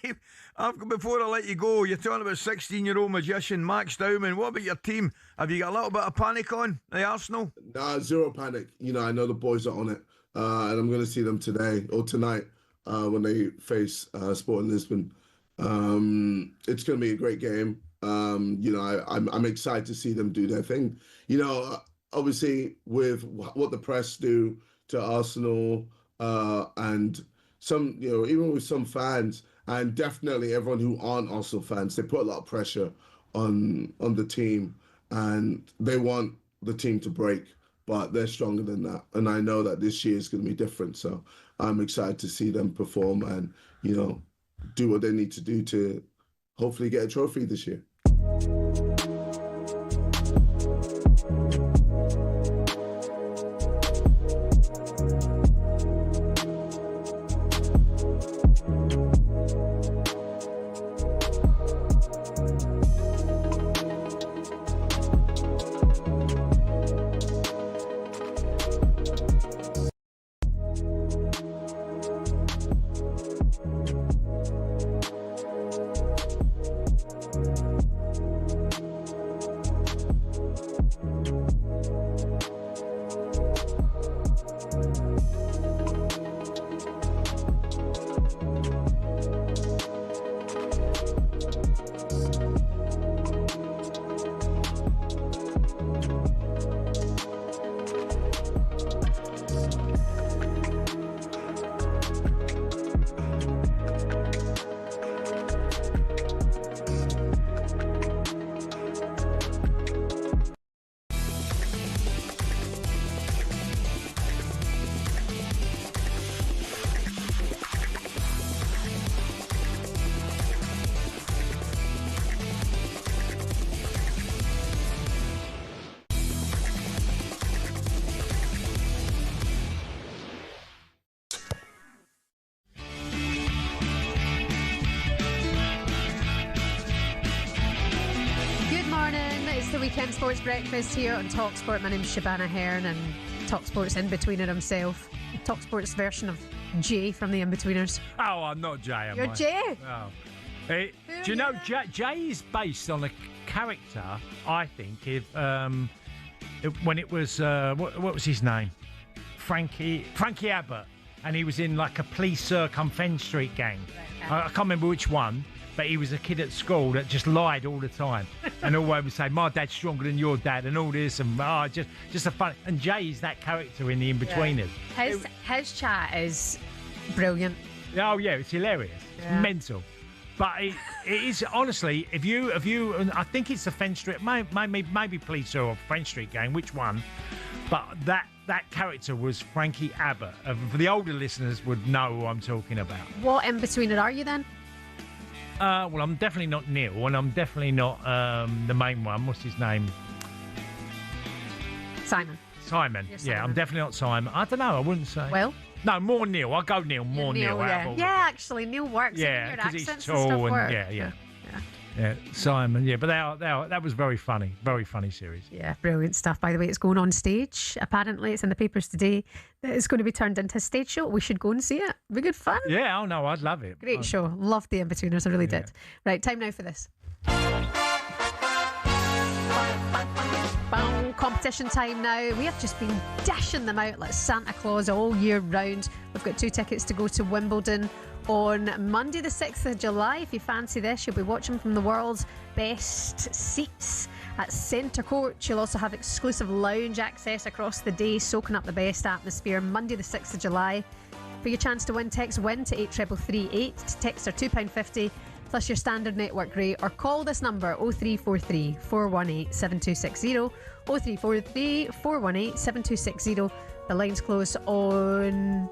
Before I let you go, you're talking about 16-year-old magician Max Dowman. What about your team? Have you got a little bit of panic on the Arsenal? Nah, zero panic. I know the boys are on it, and I'm going to see them today or tonight when they face Sporting Lisbon. It's going to be a great game. I'm excited to see them do their thing. Obviously with what the press do to Arsenal, and some, even with some fans, and definitely everyone who aren't Arsenal fans, they put a lot of pressure on the team, and they want the team to break, but they're stronger than that. And I know that this year is going to be different. So I'm excited to see them perform and, do what they need to do to hopefully get a trophy this year. Weekend Sports Breakfast here on talkSPORT. My name's Shebahn Aherne, and talkSPORT's in-betweener himself. talkSPORT's version of Jay from the In-Betweeners. Oh, I'm not Jay, am I? You're Jay? Oh. Do you know, Jay is based on a character, I think, when it was, what was his name? Frankie Abbott. And he was in like a police circumfend street gang. I can't remember which one. But he was a kid at school that just lied all the time and always would say, my dad's stronger than your dad and all this and just a fun. And Jay is that character in the In-Betweeners. Yeah. His chat is brilliant. Oh, yeah, it's hilarious. Yeah. It's mental. But it is, honestly, if you, I think it's the Fenn Street, maybe Police or Fenn Street Gang, which one? But that character was Frankie Abbott. For the older listeners would know who I'm talking about. What In-Betweener are you then? Well, I'm definitely not Neil, and I'm definitely not the main one. What's his name? Simon. Simon. Yeah, I'm definitely not Simon. I don't know. I wouldn't say. Well. No, more Neil. I'll go Neil. More Neil. Yeah, actually, Neil works. Yeah, because he's tall and yeah, Simon. Yeah, but that was very funny. Very funny series. Yeah, brilliant stuff. By the way, it's going on stage. Apparently, it's in the papers today that it's going to be turned into a stage show. We should go and see it. It'd be good fun. Yeah, oh no, I'd love it. Great show. Loved the In-Betweeners. I really did. Right, time now for this. Competition time now. We have just been dishing them out like Santa Claus all year round. We've got 2 tickets to go to Wimbledon on Monday the 6th of July. If you fancy this, you'll be watching from the world's best seats at Centre Court. You'll also have exclusive lounge access across the day, soaking up the best atmosphere. Monday the 6th of July. For your chance to win, text WIN to 83338. Texts are £2.50 plus your standard network rate, or call this number 0343 418 7260. 0343 418 7260. The lines close on...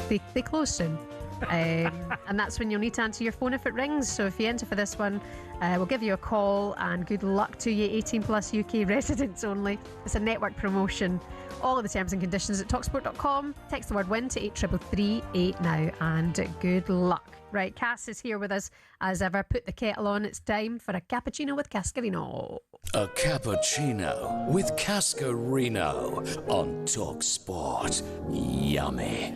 They close soon. And that's when you'll need to answer your phone if it rings. So if you enter for this one, we'll give you a call, and good luck to you. 18 plus UK residents only. It's a network promotion. All of the terms and conditions at talksport.com. Text the word WIN to 83338 now, and good luck. Right, Cass is here with us as ever. Put the kettle on. It's time for a cappuccino with Cascarino. A cappuccino with Cascarino on talkSPORT. Yummy.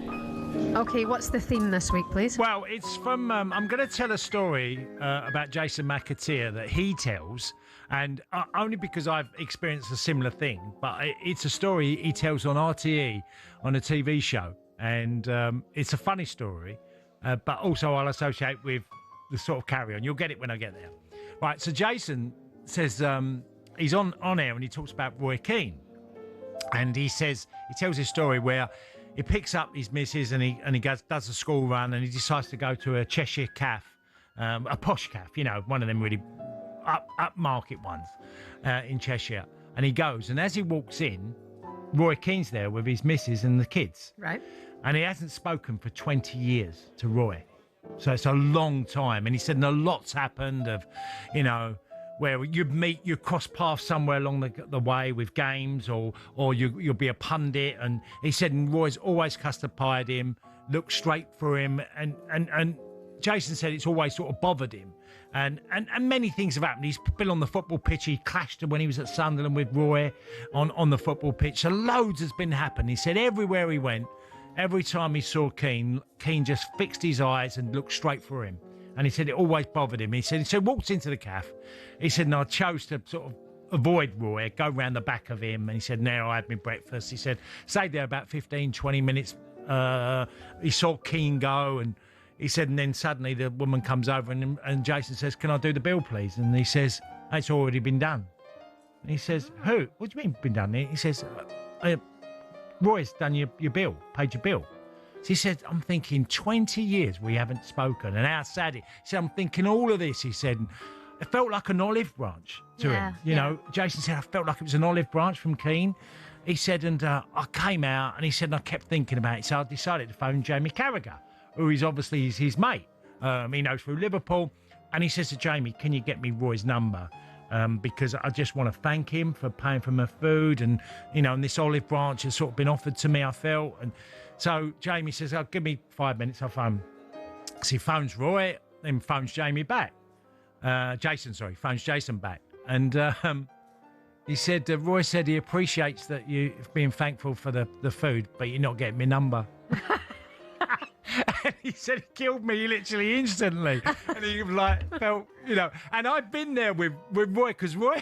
Okay, what's the theme this week, please? Well, it's from... I'm going to tell a story about Jason McAteer that he tells, and only because I've experienced a similar thing, but it's a story he tells on RTE on a TV show, and it's a funny story, but also I'll associate with the sort of carry-on. You'll get it when I get there. Right, so Jason says he's on air and he talks about Roy Keane, and he tells his story where he picks up his missus and he does a school run, and he decides to go to a Cheshire calf, a posh calf, one of them really upmarket ones in Cheshire. And he goes, and as he walks in, Roy Keane's there with his missus and the kids. Right. And he hasn't spoken for 20 years to Roy. So it's a long time. And he said, and a lot's happened of, where you cross paths somewhere along the way with games, or you'll be a pundit. And he said, and Roy's always custard pied him, looked straight for him, and Jason said it's always sort of bothered him. And many things have happened. He's been on the football pitch. He clashed when he was at Sunderland with Roy on the football pitch. So loads has been happening. He said everywhere he went, every time he saw Keane just fixed his eyes and looked straight for him. And he said it always bothered him. He said walked into the calf. He said, and I chose to sort of avoid Roy, go round the back of him. And he said, now I had my breakfast. He said, stayed there about 15, 20 minutes. He saw Keane go, and he said, and then suddenly the woman comes over and Jason says, can I do the bill, please? And he says, it's already been done. And he says, who? What do you mean been done? He says, Roy's done your bill, paid your bill. So he said, I'm thinking 20 years we haven't spoken, and how sad it. He said, I'm thinking all of this. He said, it felt like an olive branch to him. You know, Jason said, I felt like it was an olive branch from Keane. He said, and I came out, and he said, and I kept thinking about it. So I decided to phone Jamie Carragher, who is obviously his mate. He knows through Liverpool. And he says to Jamie, can you get me Roy's number? Because I just want to thank him for paying for my food. And, and this olive branch has sort of been offered to me, I felt. And so Jamie says, give me 5 minutes, I'll phone. So he phones Roy, then phones Jamie back. Phones Jason back. And he said, Roy said he appreciates that you've been thankful for the food, but you're not getting my number. And he said it killed me literally instantly. And he felt, and I've been there with Roy, because Roy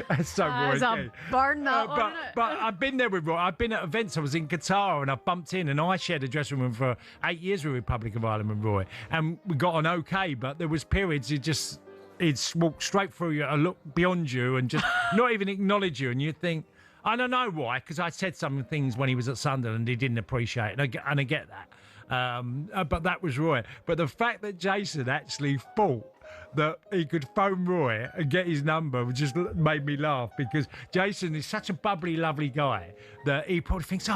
that's so Roy. I'll burn that one. But I've been there with Roy. I've been at events. I was in Qatar and I bumped in, and I shared a dressing room for 8 years with Republic of Ireland with Roy. And we got on okay, but there was periods he'd walk straight through you, look beyond you, and just not even acknowledge you. And you think, I don't know why, because I said some things when he was at Sunderland he didn't appreciate, and I get that. But that was Roy. But the fact that Jason actually thought that he could phone Roy and get his number just made me laugh, because Jason is such a bubbly, lovely guy that he probably thinks,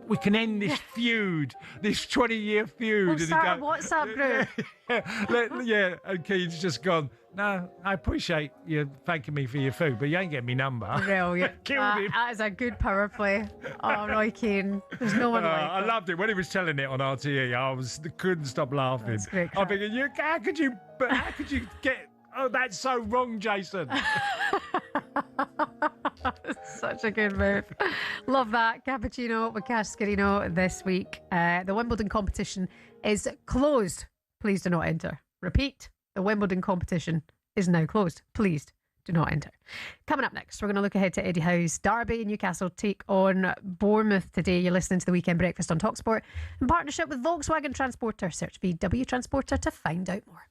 we can end this feud, this 20-year feud. We'll start a WhatsApp group. Yeah, and Keane's just gone, no, I appreciate you thanking me for your food, but you ain't getting me number. Brilliant. Killed him. That is a good power play. Oh, Roy Keane. There's no one like I loved it. When he was telling it on RTE, I couldn't stop laughing. That's great. I'm thinking, how could you get... Oh, that's so wrong, Jason. Such a good move. Love that. Cappuccino with Cascarino this week. The Wimbledon competition is closed. Please do not enter. Repeat, the Wimbledon competition is now closed. Please do not enter. Coming up next, we're going to look ahead to Eddie Howe's derby. Newcastle take on Bournemouth today. You're listening to the Weekend Breakfast on talkSPORT in partnership with Volkswagen Transporter. Search VW Transporter to find out more.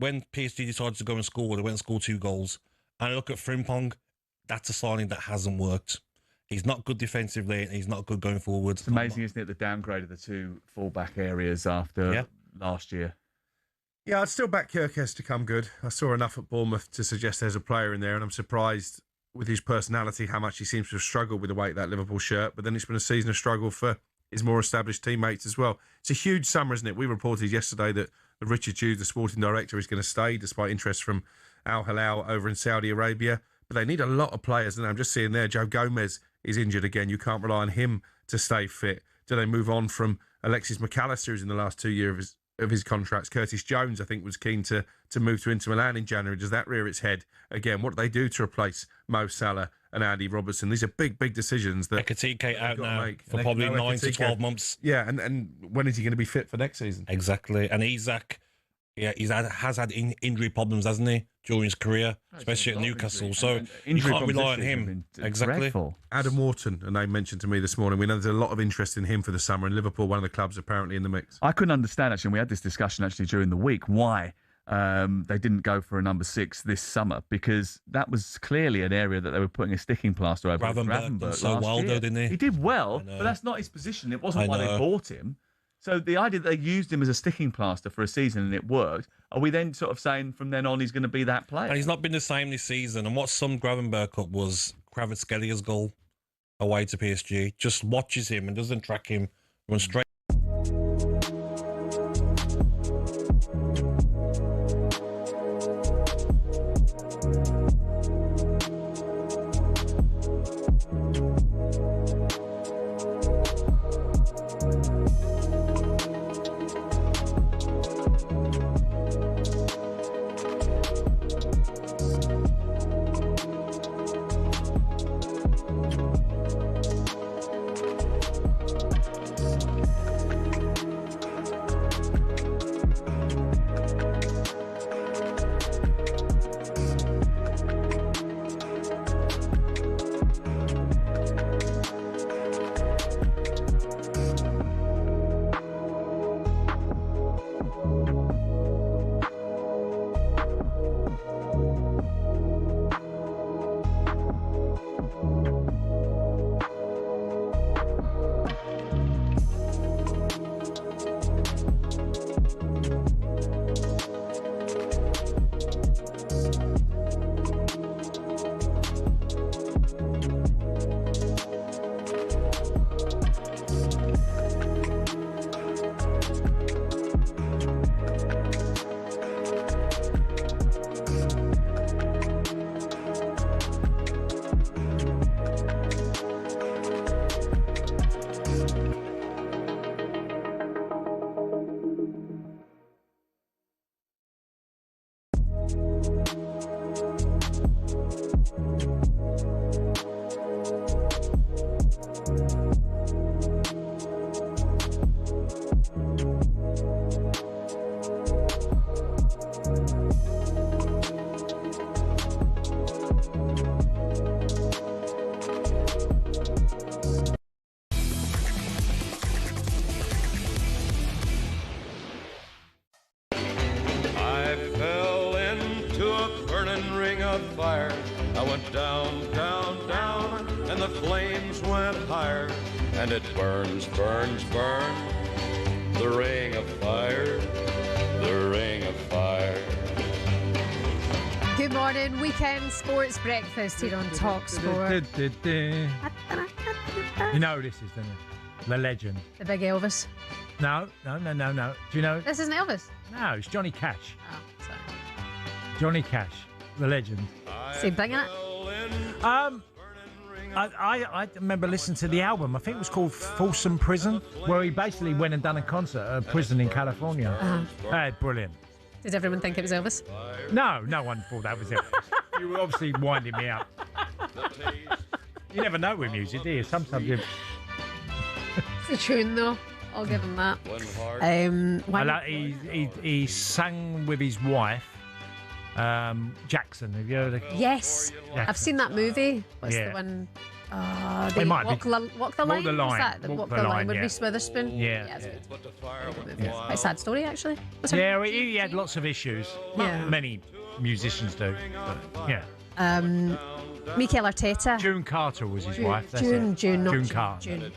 when PSG decided to go and score, they went and scored 2 goals. And I look at Frimpong, that's a signing that hasn't worked. He's not good defensively, and he's not good going forward. It's amazing, isn't it, the downgrade of the 2 full-back areas after last year. Yeah, I'd still back Kyrgios to come good. I saw enough at Bournemouth to suggest there's a player in there, and I'm surprised with his personality how much he seems to have struggled with the weight of that Liverpool shirt. But then it's been a season of struggle for his more established teammates as well. It's a huge summer, isn't it? We reported yesterday that Richard Hughes, the sporting director, is going to stay despite interest from Al Hilal over in Saudi Arabia. But they need a lot of players, and I'm just seeing there, Joe Gomez is injured again. You can't rely on him to stay fit. Do they move on from Alexis McAllister, who's in the last 2 years of his contracts? Curtis Jones, I think, was keen to move to Inter Milan in January. Does that rear its head again? What do they do to replace Mo Salah and Andy Robertson? These are big decisions that Ekitike out now for probably 9 to 12 months. Yeah, and when is he going to be fit for next season? Exactly. And Isak, has had injury problems, hasn't he, during his career, especially at Newcastle. So you can't rely on him. Exactly. Dreadful. Adam Wharton, a name mentioned to me this morning. We know there's a lot of interest in him for the summer, and Liverpool, one of the clubs apparently in the mix. I couldn't understand, actually, and we had this discussion actually during the week, why they didn't go for a number 6 this summer, because that was clearly an area that they were putting a sticking plaster over. Gravenberch so well, though, didn't he? He did well, but that's not his position. It wasn't why they bought him. So the idea that they used him as a sticking plaster for a season and it worked, are we then sort of saying from then on he's going to be that player? And he's not been the same this season. And what summed Gravenberch up was Kvaratskhelia's goal away to PSG. Just watches him and doesn't track him, runs straight. Sports breakfast here on talkSPORT. You know who this is, don't you? The legend. The big Elvis. No. Do you know? This isn't Elvis. No, it's Johnny Cash. Oh, sorry. Johnny Cash, the legend. Same thing, innit? I remember listening to the album. I think it was called Folsom Prison, where he basically went and done a concert at a prison in California. Brilliant. Did everyone think it was Elvis? No one thought that was Elvis. You were obviously winding me up. You never know with music, do you? Sometimes you... It's a tune, though. I'll give him that. He sang with his wife, Jackson. Have you heard of Yes. Jackson? I've seen that movie. What's the one? It might walk, be. walk the line. Walk the Was line. that Walk walk the the line, line with yeah. Reese Witherspoon? Yeah. It's quite a sad story, actually. Yeah, he had lots of issues. Yeah. Many musicians do. But, yeah. Mikel Arteta. June Carter was his wife. That's June, it. June, not June June. Carter. June.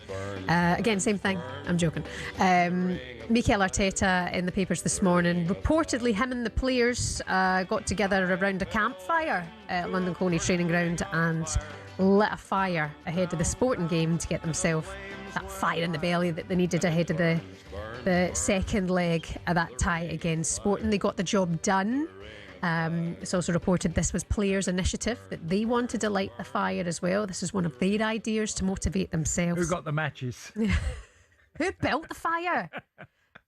Again, same thing. I'm joking. Mikel Arteta in the papers this morning. Reportedly, him and the players got together around a campfire at London Colney training ground and lit a fire ahead of the Sporting game to get themselves that fire in the belly that they needed ahead of the second leg of that tie against Sporting. They got the job done. It's also reported this was players' initiative, that they wanted to light the fire as well. This is one of their ideas to motivate themselves. Who got the matches? Who built the fire?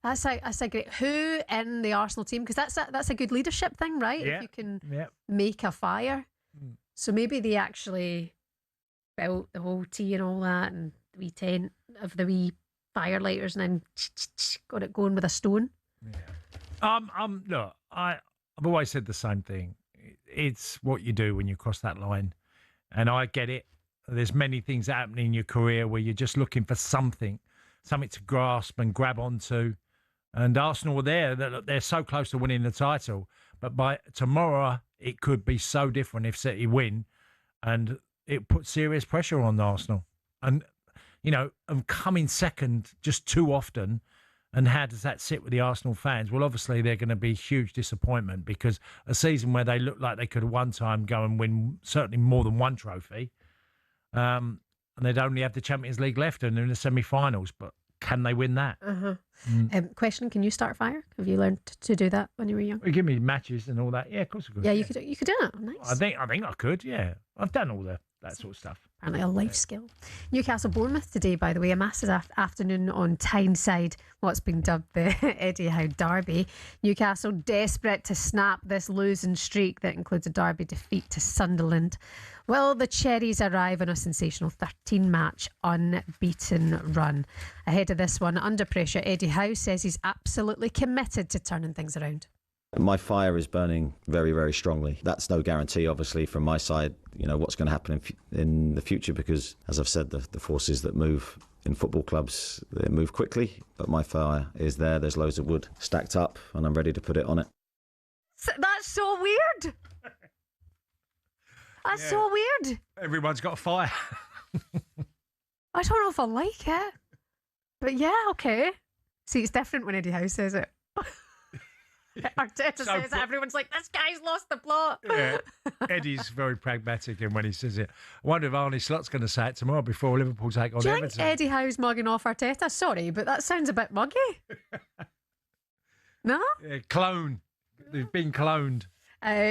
That's a great. Who in the Arsenal team? Because that's a good leadership thing, right? Yeah. If you can Yeah. make a fire. So maybe they actually built the whole tea and all that, and the wee tent of the wee fire lighters, and then got it going with a stone. Look, I've always said the same thing. It's what you do when you cross that line. And I get it. There's many things that happen in your career where you're just looking for something to grasp and grab onto. And Arsenal were there. They're so close to winning the title. But by tomorrow, it could be so different if City win. And it puts serious pressure on Arsenal. And, coming second just too often. And how does that sit with the Arsenal fans? Well, obviously, they're going to be huge disappointment because a season where they looked like they could at one time go and win certainly more than one trophy, and they'd only have the Champions League left and they're in the semi-finals. But can they win that? Question: Can you start a fire? Have you learned to do that when you were young? Well, give me matches and all that. Yeah, of course I could. Yeah, you could do it. Oh, nice. I think I could. Yeah, I've done all that sort of stuff. Apparently a life skill. Newcastle Bournemouth today, by the way, a massive afternoon on Tyneside, what's been dubbed the Eddie Howe Derby. Newcastle desperate to snap this losing streak that includes a derby defeat to Sunderland. Will the Cherries arrive on a sensational 13-match unbeaten run? Ahead of this one, under pressure, Eddie Howe says he's absolutely committed to turning things around. My fire is burning very, very strongly. That's no guarantee, obviously, from my side, what's going to happen in the future because, as I've said, the forces that move in football clubs, they move quickly. But my fire is there. There's loads of wood stacked up and I'm ready to put it on it. That's so weird. That's so weird. Everyone's got a fire. I don't know if I like it. But yeah, okay. See, it's different when Eddie Howe says it. Arteta says it, everyone's like, this guy's lost the plot. Yeah. Eddie's very pragmatic in when he says it. I wonder if Arne Slot's going to say it tomorrow before Liverpool take on Do you Everton. think Eddie Howe's mugging off Arteta? Sorry, but that sounds a bit muggy. No? Yeah, clone. They've been cloned.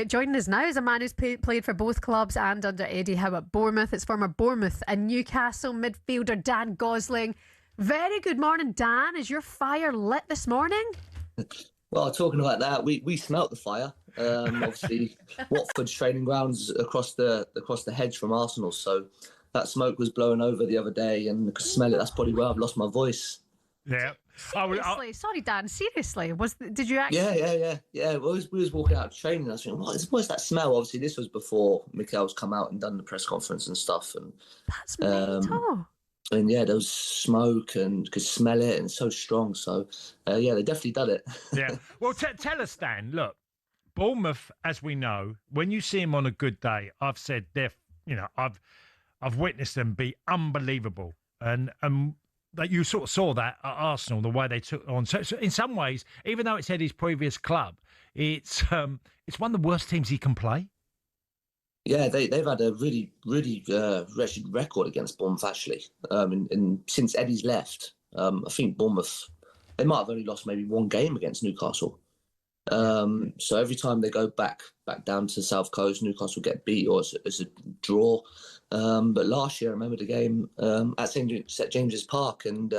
Joining us now is a man who's played for both clubs and under Eddie Howe at Bournemouth. It's former Bournemouth and Newcastle midfielder Dan Gosling. Very good morning, Dan. Is your fire lit this morning? Well, talking about that, we smelt the fire. Obviously, Watford's training grounds across the hedge from Arsenal, so that smoke was blowing over the other day, and I could smell it. That's probably where I've lost my voice. Yeah. Seriously, sorry, Dan. Seriously, did you actually? Yeah. We was walking out of training. I was thinking, what's that smell? Obviously, this was before Mikel's come out and done the press conference and stuff. And that's mental. And yeah, there was smoke and could smell it and so strong. So yeah, they definitely done it. Yeah. Well, tell us, Dan. Look, Bournemouth, as we know, when you see them on a good day, I've said I've witnessed them be unbelievable, and that you sort of saw that at Arsenal, the way they took on. So in some ways, even though it's Eddie's previous club, it's one of the worst teams he can play. Yeah, they've had a really, really wretched record against Bournemouth, actually. And since Eddie's left, I think Bournemouth, they might have only lost maybe one game against Newcastle. So every time they go back down to the South Coast, Newcastle get beat or it's a draw. But last year, I remember the game at St James's Park and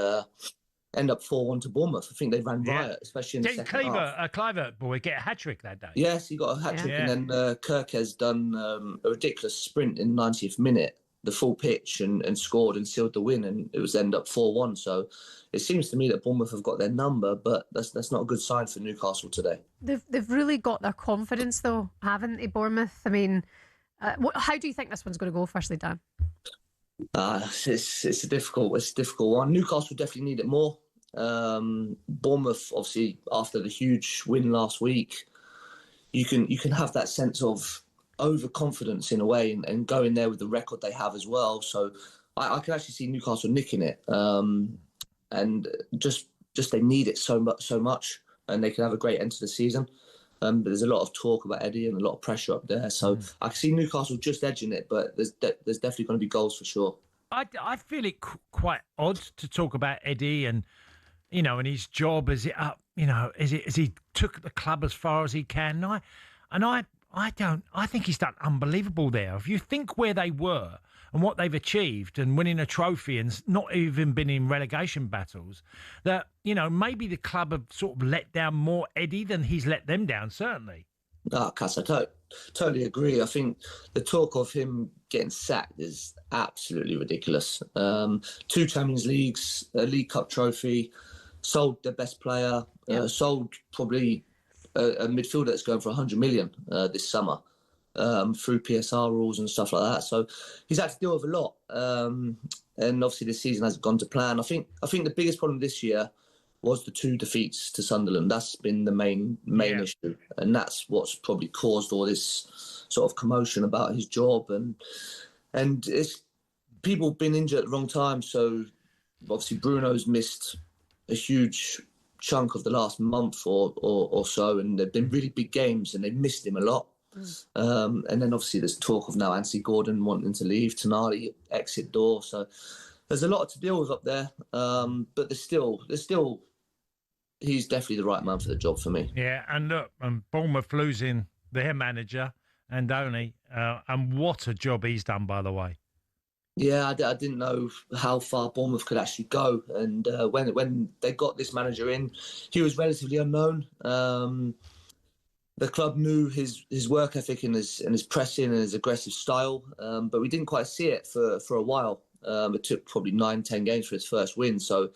end up 4-1 to Bournemouth. I think they ran riot, especially in the second half. Kluivert boy get a hat-trick that day. Yes, he got a hat-trick, and then Kirk has done a ridiculous sprint in the 90th minute, the full pitch, and scored and sealed the win, and it was end up 4-1. So it seems to me that Bournemouth have got their number, but that's not a good sign for Newcastle today. They've really got their confidence, though, haven't they, Bournemouth? I mean, how do you think this one's going to go, firstly, Dan? It's a difficult one. Newcastle definitely need it more. Bournemouth, obviously, after the huge win last week, you can have that sense of overconfidence in a way, and go in there with the record they have as well. So I can actually see Newcastle nicking it, and just they need it so much, and they can have a great end to the season. But there's a lot of talk about Eddie and a lot of pressure up there. So I can see Newcastle just edging it, but there's definitely going to be goals for sure. I feel it quite odd to talk about Eddie and, and his job as it up, as he took the club as far as he can. I think he's done unbelievable there. If you think where they were and what they've achieved and winning a trophy and not even been in relegation battles, that, maybe the club have sort of let down more Eddie than he's let them down, certainly. Cass, I totally agree. I think the talk of him getting sacked is absolutely ridiculous. 2 Champions Leagues, a League Cup trophy, sold their best player, sold probably a midfielder that's going for 100 million this summer. Through PSR rules and stuff like that. So he's had to deal with a lot. And obviously this season hasn't gone to plan. I think the biggest problem this year was the 2 defeats to Sunderland. That's been the main issue. And that's what's probably caused all this sort of commotion about his job. And it's people been injured at the wrong time. So obviously Bruno's missed a huge chunk of the last month or so. And they've been really big games and they've missed him a lot. And then obviously there's talk of now Anthony Gordon wanting to leave, Tonali exit door. So there's a lot to deal with up there. But there's still he's definitely the right man for the job for me. Yeah, and look, Bournemouth losing their manager, Andoni, and what a job he's done, by the way. Yeah, I didn't know how far Bournemouth could actually go. And when they got this manager in, he was relatively unknown. The club knew his work ethic and his pressing and his aggressive style, but we didn't quite see it for a while. It took probably 9-10 games for his first win. So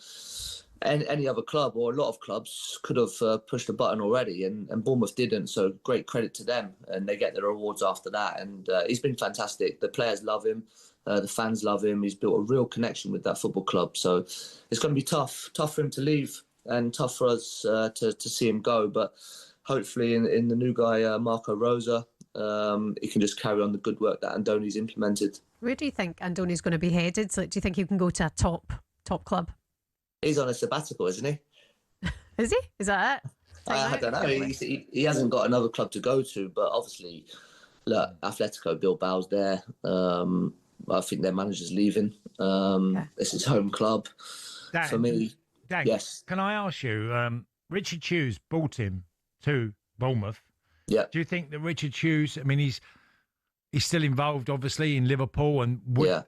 any other club or a lot of clubs could have pushed the button already, and Bournemouth didn't. So great credit to them, and they get their rewards after that. And he's been fantastic. The players love him. The fans love him. He's built a real connection with that football club. So it's going to be tough for him to leave and tough for us to see him go. But hopefully in the new guy, Marco Rosa, he can just carry on the good work that Andoni's implemented. Where do you think Andoni's going to be headed? So, do you think he can go to a top club? He's on a sabbatical, isn't he? Is he? Is that it? I don't know. He hasn't got another club to go to, but obviously, look, Atletico Bilbao's there. I think their manager's leaving. This is home club Dan, for me. Dan, yes. Can I ask you, Richard Hughes bought him to Bournemouth. Yeah. Do you think that Richard Hughes, I mean, he's still involved, obviously, in Liverpool, and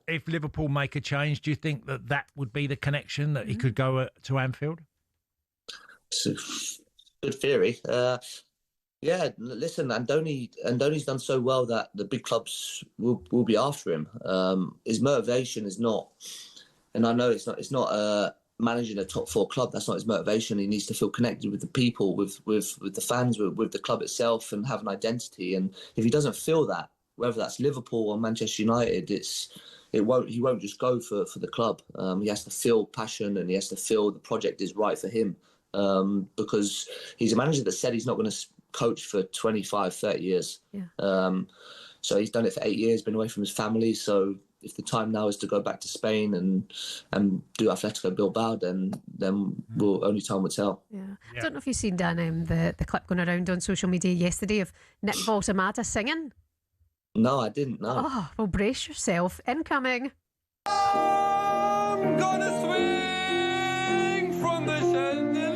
if Liverpool make a change, do you think that would be the connection, that he could go to Anfield? It's a good theory. Listen, Andoni's done so well that the big clubs will be after him. His motivation is not, and I know it's not managing a top 4 club. That's not his motivation. He needs to feel connected with the people, with the fans, with the club itself, and have an identity. And if he doesn't feel that, whether that's Liverpool or Manchester United, he won't just go for the club. He has to feel passion, and he has to feel the project is right for him, because he's a manager that said he's not going to coach for 25, 30 years. So he's done it for 8 years, been away from his family. So if the time now is to go back to Spain and do Atletico Bilbao, then only time will tell. I don't know if you've seen, Dan, the clip going around on social media yesterday of Nick Voltamata singing. No, I didn't. No. Oh, well, brace yourself. Incoming. I'm gonna swing from the chandelier,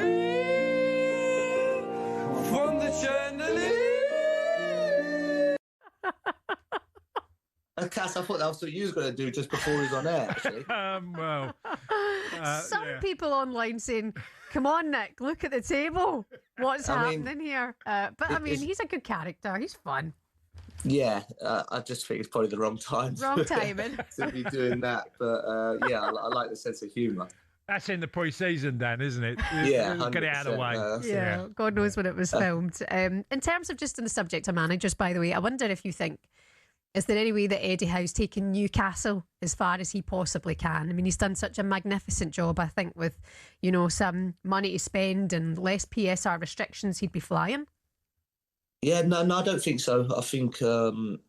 from the chandelier. Cass, I thought that was what you was going to do just before he was on air, actually. Some people online saying, come on, Nick, look at the table. What's happening here? But I mean, he's a good character. He's fun. Yeah, I just think it's probably the wrong time. Wrong timing. to be doing that. But I like the sense of humour. That's in the pre-season, Dan, isn't it? Yeah, get it out of the way. Yeah, God knows when it was filmed. In terms of just on the subject of managers, by the way, I wonder if you think Is there any way that Eddie Howe's taken Newcastle as far as he possibly can? I mean, he's done such a magnificent job, I think, with, you know, some money to spend and less PSR restrictions, he'd be flying. Yeah, no, I don't think so. I think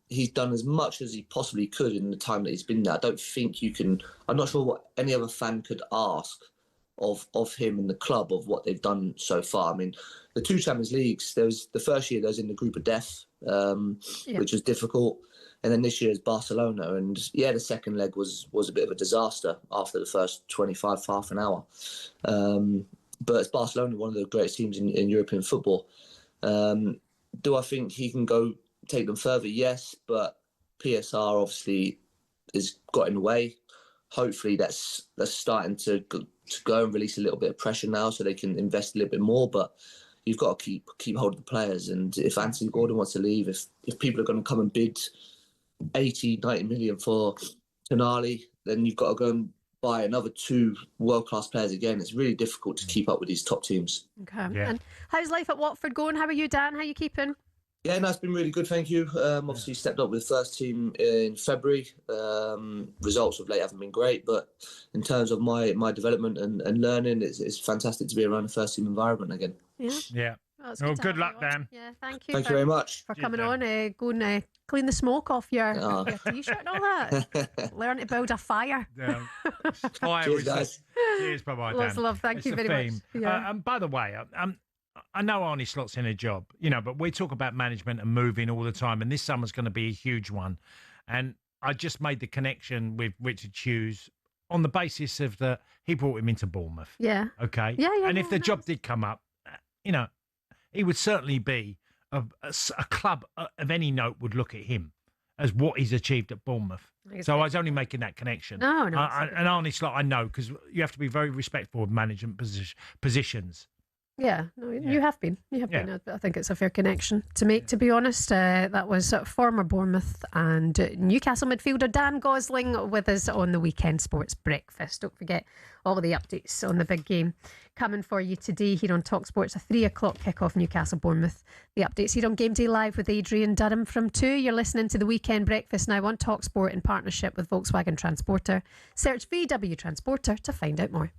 he's done as much as he possibly could in the time that he's been there. I don't think you can... I'm not sure what any other fan could ask of him and the club of what they've done so far. I mean, the 2 Champions Leagues, there was the first year there was in the group of death, which was difficult. And then this year is Barcelona. And yeah, the second leg was a bit of a disaster after the first 25, half an hour. But it's Barcelona, one of the greatest teams in European football. Do I think he can go take them further? Yes, but PSR obviously has got in the way. Hopefully that's starting to go and release a little bit of pressure now so they can invest a little bit more. But you've got to keep hold of the players. And if Anthony Gordon wants to leave, if people are going to come and bid 80, 90 million for Tonali, then you've got to go and buy another 2 world-class players again. It's really difficult to keep up with these top teams. Okay. Yeah. And how's life at Watford going? How are you, Dan? How are you keeping? Yeah, no, it's been really good, thank you. Obviously stepped up with the first team in February. Results of late haven't been great, but in terms of my development and learning, it's fantastic to be around a first team environment again. Yeah. Well, good luck, Dan. Yeah, thank you. Thank you very much for coming on. Go and clean the smoke off your T-shirt and all that. Learn to build a fire. Yeah. Fire. Cheers, guys. Cheers, bye-bye, Dan. Lots of love. Thank you very much. Yeah. By the way, I know Arnie Slot's in a job, you know, but we talk about management and moving all the time, and this summer's going to be a huge one. And I just made the connection with Richard Hughes on the basis of he brought him into Bournemouth. Yeah. Okay. Yeah. And if the job did come up, you know, he would certainly be a club of any note would look at him as what he's achieved at Bournemouth. So I was only making that connection. No. And Arnie Slot, I know, because you have to be very respectful of management positions. Yeah, no, you have been. You have been. I think it's a fair connection to make, to be honest. That was former Bournemouth and Newcastle midfielder Dan Gosling with us on the Weekend Sports Breakfast. Don't forget all of the updates on the big game coming for you today here on talkSPORT. A 3 o'clock kick-off, Newcastle Bournemouth. The updates here on GameDay Live with Adrian Durham from 2. You're listening to the Weekend Breakfast now on talkSPORT in partnership with Volkswagen Transporter. Search VW Transporter to find out more.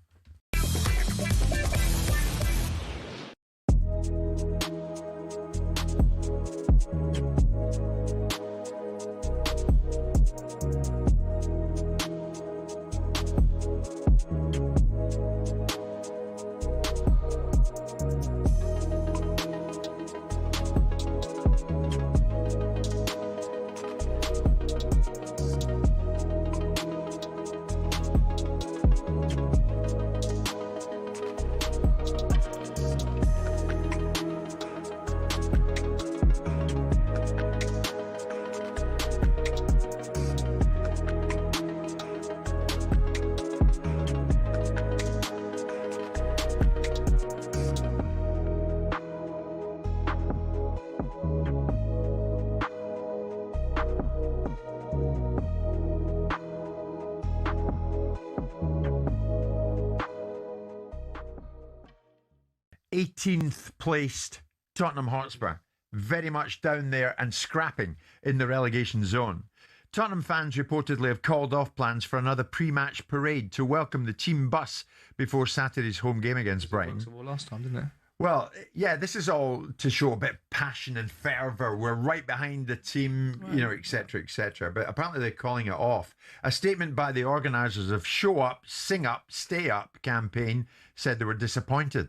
Placed Tottenham Hotspur, very much down there and scrapping in the relegation zone. Tottenham fans reportedly have called off plans for another pre-match parade to welcome the team bus before Saturday's home game against Brighton. Last time, didn't it? Well, yeah, this is all to show a bit of passion and fervour. We're right behind the team, you know, etc., etc. But apparently they're calling it off. A statement by the organisers of Show Up, Sing Up, Stay Up campaign said they were disappointed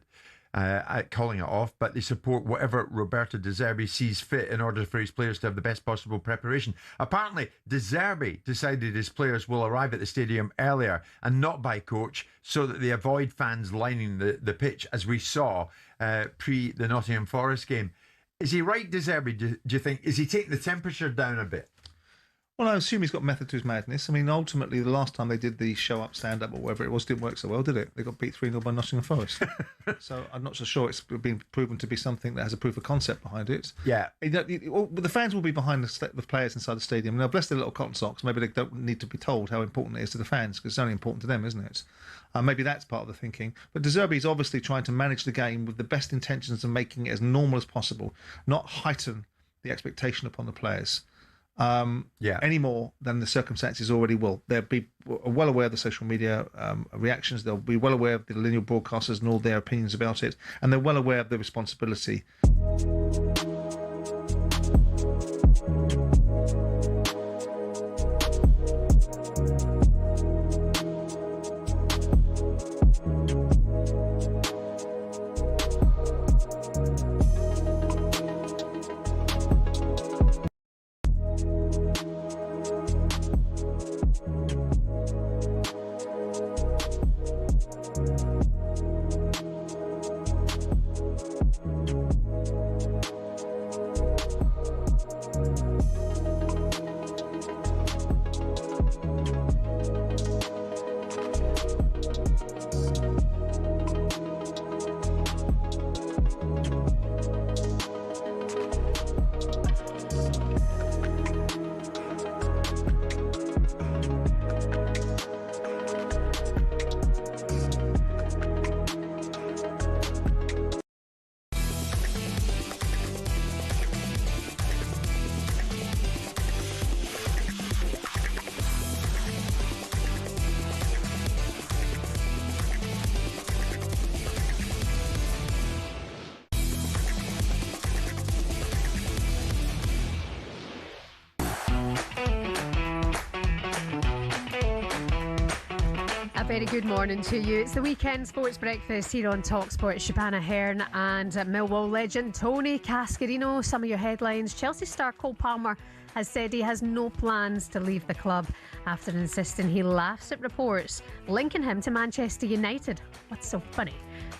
at calling it off, but they support whatever Roberto De Zerbi sees fit in order for his players to have the best possible preparation. Apparently, De Zerbi decided his players will arrive at the stadium earlier and not by coach so that they avoid fans lining the pitch, as we saw pre the Nottingham Forest game. Is he right, De Zerbi, do you think? Is he taking the temperature down a bit? Well, I assume he's got method to his madness. I mean, ultimately, the last time they did the show up, stand up, or whatever it was, didn't work so well, did it? They got beat 3-0 by Nottingham Forest. So I'm not so sure it's been proven to be something that has a proof of concept behind it. Yeah. The fans will be behind the players inside the stadium. Now, bless their little cotton socks. Maybe they don't need to be told how important it is to the fans, because it's only important to them, isn't it? Maybe that's part of the thinking. But De Zerbi is obviously trying to manage the game with the best intentions of making it as normal as possible, not heighten the expectation upon the players. any more than the circumstances already will. They'll be well aware of the social media reactions. They'll be well aware of the linear broadcasters and all their opinions about it, and they're well aware of the responsibility. Very good morning to you. It's the weekend sports breakfast here on talkSPORT. Shebahn Aherne and Millwall legend Tony Cascarino. Some of your headlines. Chelsea star Cole Palmer has said he has no plans to leave the club after insisting he laughs at reports linking him to Manchester United. What's so funny?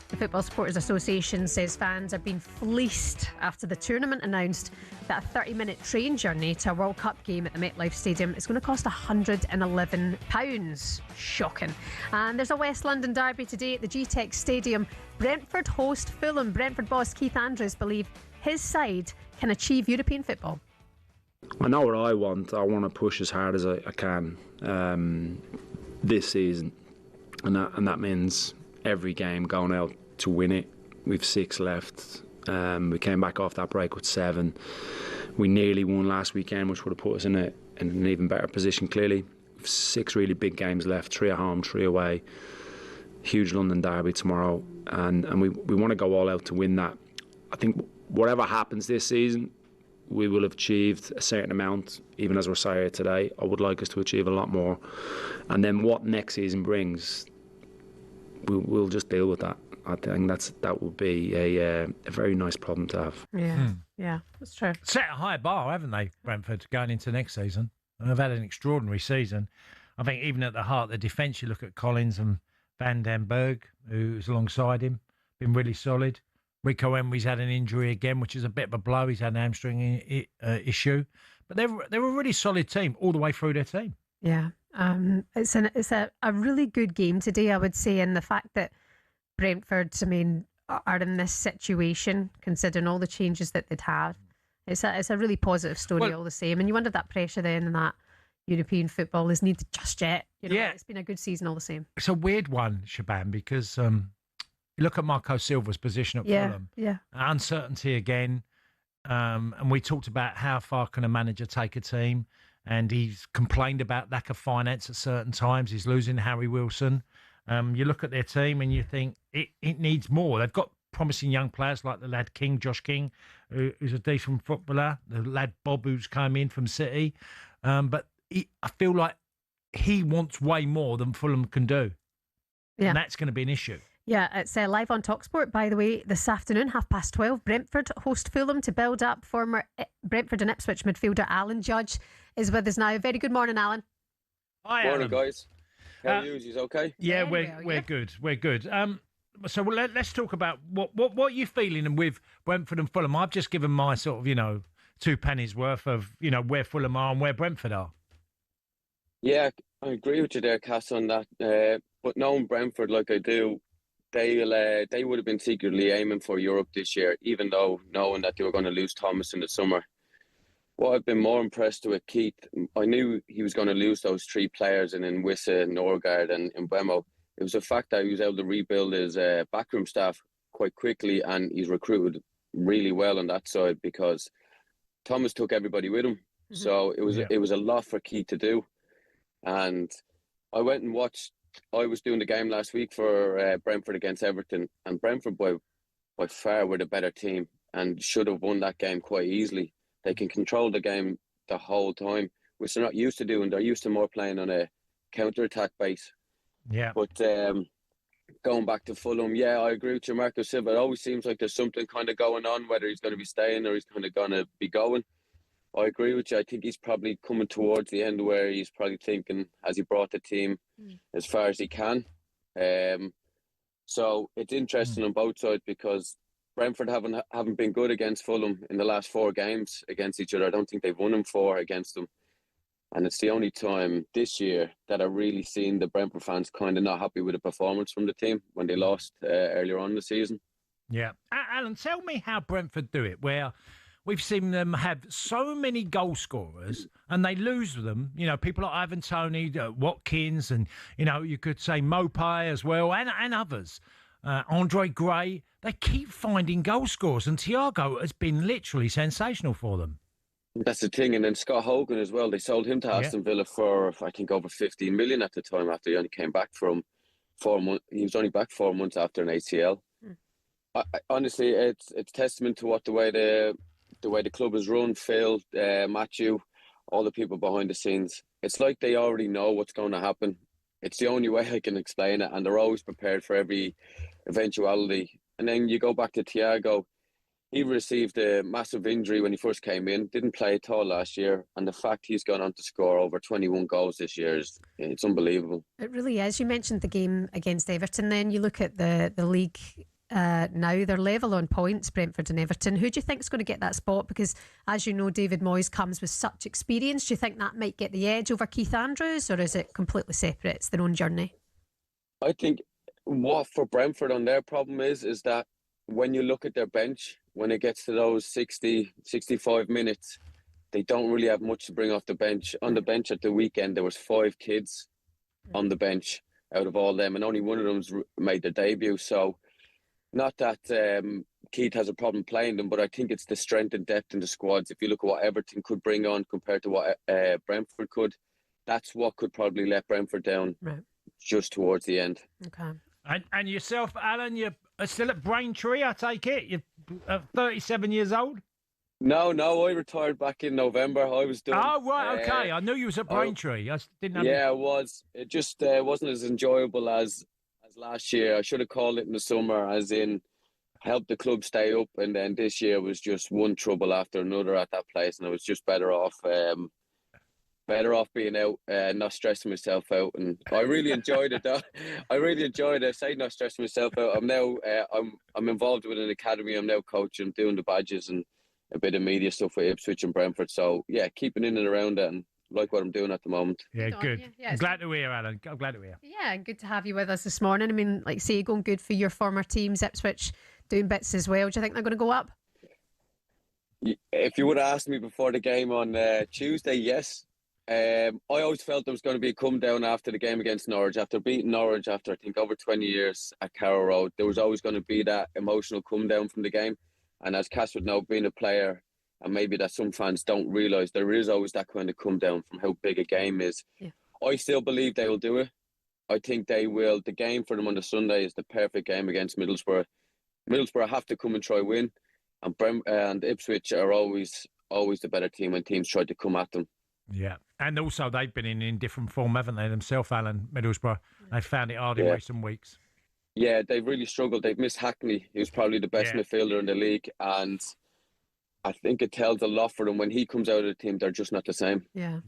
The Football Supporters Association says fans are being fleeced after the tournament announced that a 30-minute train journey to a World Cup game at the MetLife Stadium is going to cost £111. Shocking. And there's a West London derby today at the G-Tech Stadium. Brentford host Fulham. Brentford boss Keith Andrews believes his side can achieve European football. I know what I want. I want to push as hard as I can this season, and that means every game going out to win it. We've 6 left. We came back off that break with 7. We nearly won last weekend, which would have put us in an even better position. Clearly, we've 6 really big games left: 3 at home, 3 away. Huge London derby tomorrow, and we want to go all out to win that. I think whatever happens this season, we will have achieved a certain amount. Even as we're sat here today, I would like us to achieve a lot more. And then what next season brings, we'll just deal with that. I think that would be a very nice problem to have. Yeah, that's true. Set a high bar, haven't they, Brentford, going into next season? And they've had an extraordinary season. I think even at the heart of the defence, you look at Collins and Van den Berg, who's alongside him, been really solid. Rico Emery's had an injury again, which is a bit of a blow. He's had an hamstring issue. But they're a really solid team all the way through their team. Yeah, it's a really good game today, I would say, and the fact that Brentford, are in this situation, considering all the changes that they'd had. It's a really positive story all the same. And you wonder that pressure then and that European football is needed just yet. It's been a good season all the same. It's a weird one, Shebahn, because you look at Marco Silva's position at Fulham. Yeah. Uncertainty again. And we talked about how far can a manager take a team. And he's complained about lack of finance at certain times. He's losing Harry Wilson. You look at their team and you think it needs more. They've got promising young players like the lad King, Josh King, who's a decent footballer. The lad Bob, who's come in from City. But I feel like he wants way more than Fulham can do. Yeah. And that's going to be an issue. Yeah, it's live on talkSPORT, by the way, this afternoon, 12:30. Brentford host Fulham to build up. Former Brentford and Ipswich midfielder Alan Judge is with us now. Very good morning, Alan. Hi, morning, Alan. guys. How are you? Is okay? Yeah, we're good. We're good. So let's talk about what you're feeling with Brentford and Fulham. I've just given my sort of 2 pennies worth of where Fulham are and where Brentford are. Yeah, I agree with you there, Cass, on that. But knowing Brentford like I do, they would have been secretly aiming for Europe this year, even though knowing that they were going to lose Thomas in the summer. What I've been more impressed with Keith, I knew he was going to lose those 3 players in Wissa, Norgard and Mbeumo. It was the fact that he was able to rebuild his backroom staff quite quickly, and he's recruited really well on that side because Thomas took everybody with him. So it was a lot for Keith to do. And I went and watched. I was doing the game last week for Brentford against Everton, and Brentford by far were the better team and should have won that game quite easily. They can control the game the whole time, which they're not used to doing. They're used to more playing on a counter-attack base. Yeah. But going back to Fulham, yeah, I agree with you, Marco Silva. It always seems like there's something kind of going on, whether he's going to be staying or he's kind of going to be going. I agree with you. I think he's probably coming towards the end where he's probably thinking, has he brought the team as far as he can? So it's interesting on both sides because Brentford haven't been good against Fulham in the last 4 games against each other. I don't think they've won them 4 against them. And it's the only time this year that I've really seen the Brentford fans kind of not happy with the performance from the team when they lost earlier on in the season. Yeah. Alan, tell me how Brentford do it, where we've seen them have so many goal scorers and they lose them. You know, people like Ivan Toney, Watkins, and, you know, you could say Mopai as well, and others. Andre Gray, they keep finding goal scorers, and Thiago has been literally sensational for them. That's the thing. And then Scott Hogan as well. They sold him to Aston Villa for, I think, over 15 million at the time after he only came back from 4 months. He was only back 4 months after an ACL. Honestly, it's testament to what the way the club is run. Phil, Matthew, all the people behind the scenes. It's like they already know what's going to happen. It's the only way I can explain it, and they're always prepared for every eventuality. And then you go back to Thiago. He received a massive injury when he first came in, didn't play at all last year, and the fact he's gone on to score over 21 goals this year it's unbelievable. It really is. You mentioned the game against Everton, then you look at the league now, they're level on points, Brentford and Everton. Who do you think is going to get that spot? Because, as you know, David Moyes comes with such experience. Do you think that might get the edge over Keith Andrews, or is it completely separate? It's their own journey? I think what for Brentford on their problem is that when you look at their bench, when it gets to those 60, 65 minutes, they don't really have much to bring off the bench. On the bench at the weekend, there was 5 kids on the bench out of all them, and only one of them's made their debut. So, not that Keith has a problem playing them, but I think it's the strength and depth in the squads. If you look at what Everton could bring on compared to what Brentford could, that's what could probably let Brentford down just towards the end. Okay. And yourself, Alan, you're still at Braintree, I take it? You're 37 years old? No, I retired back in November. I was done. Oh, right, okay. I knew you was at Braintree. I didn't know. Yeah, it was. It just wasn't as enjoyable as last year. I should have called it in the summer, as in help the club stay up, and then this year was just one trouble after another at that place, and I was just better off being out, not stressing myself out. And I really enjoyed it though. I really enjoyed it. I say not stressing myself out. I'm now I'm involved with an academy. I'm now coaching, doing the badges and a bit of media stuff with Ipswich and Brentford. So yeah, keeping in and around it, and like what I'm doing at the moment. Yeah, good. I'm glad to hear, Alan. I'm glad to hear. Yeah, good to have you with us this morning. I mean, like say, going good for your former teams, Ipswich doing bits as well. Do you think they're going to go up? If you would have asked me before the game on Tuesday, yes. I always felt there was going to be a come down after the game against Norwich. After beating Norwich after, I think, over 20 years at Carrow Road, there was always going to be that emotional come down from the game. And as Cass would know, being a player, and maybe that some fans don't realise, there is always that kind of come down from how big a game is. Yeah. I still believe they will do it. I think they will. The game for them on the Sunday is the perfect game against Middlesbrough. Middlesbrough have to come and try win, and Ipswich are always the better team when teams try to come at them. Yeah, and also they've been in different form, haven't they, themselves, Alan, Middlesbrough? They've found it hard in recent weeks. Yeah, they've really struggled. They've missed Hackney, who's probably the best midfielder in the league, and I think it tells a lot for them. When he comes out of the team, they're just not the same. Yeah.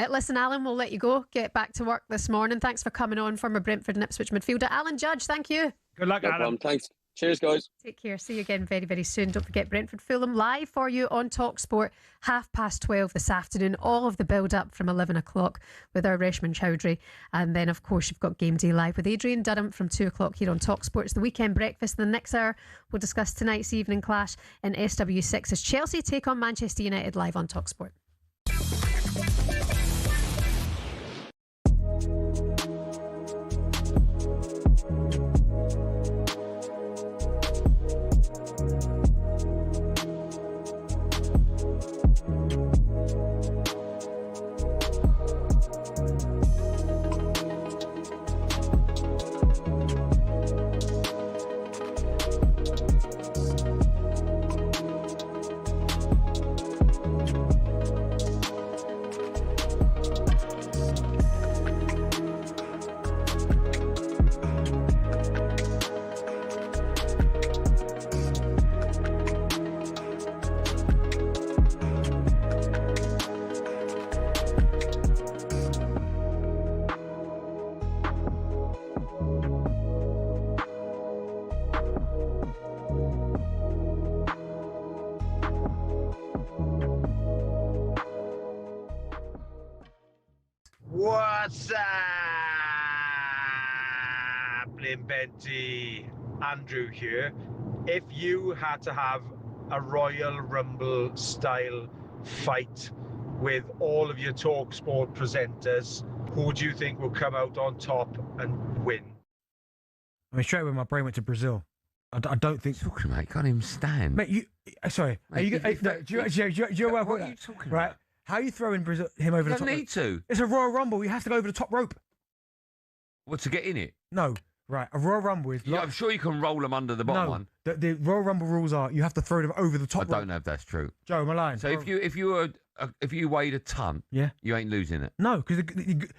Listen, Alan, we'll let you go. Get back to work this morning. Thanks for coming on, former Brentford and Ipswich midfielder Alan Judge. Thank you. Good luck, no Alan. Problem. Thanks. Cheers, guys. Take care. See you again very, very soon. Don't forget Brentford Fulham live for you on talkSPORT 12:30 this afternoon. All of the build-up from 11 o'clock with our Reshman Chowdhury. And then, of course, you've got GameDay live with Adrian Durham from 2 o'clock here on talkSPORT. It's the weekend breakfast. In the next hour, we'll discuss tonight's evening clash in SW6 as Chelsea take on Manchester United live on talkSPORT. What's up, Benty? Andrew here. If you had to have a Royal Rumble style fight with all of your talkSPORT presenters, who do you think will come out on top and win? I mean, straight away my brain went to Brazil. I don't think. Talking, mate, can't even stand. Mate, you. Sorry. Mate, are you? Do you what are you talking about? How are you throwing Brazil him over the top? You don't need to. It's a Royal Rumble. You have to go over the top rope. What, to get in it? No. Right. A Royal Rumble is. Yeah, I'm sure you can roll them under the bottom no, one. The Royal Rumble rules are you have to throw them over the top. I don't know if that's true. Joe, am I lying? So if you weighed a ton, yeah, you ain't losing it. No, because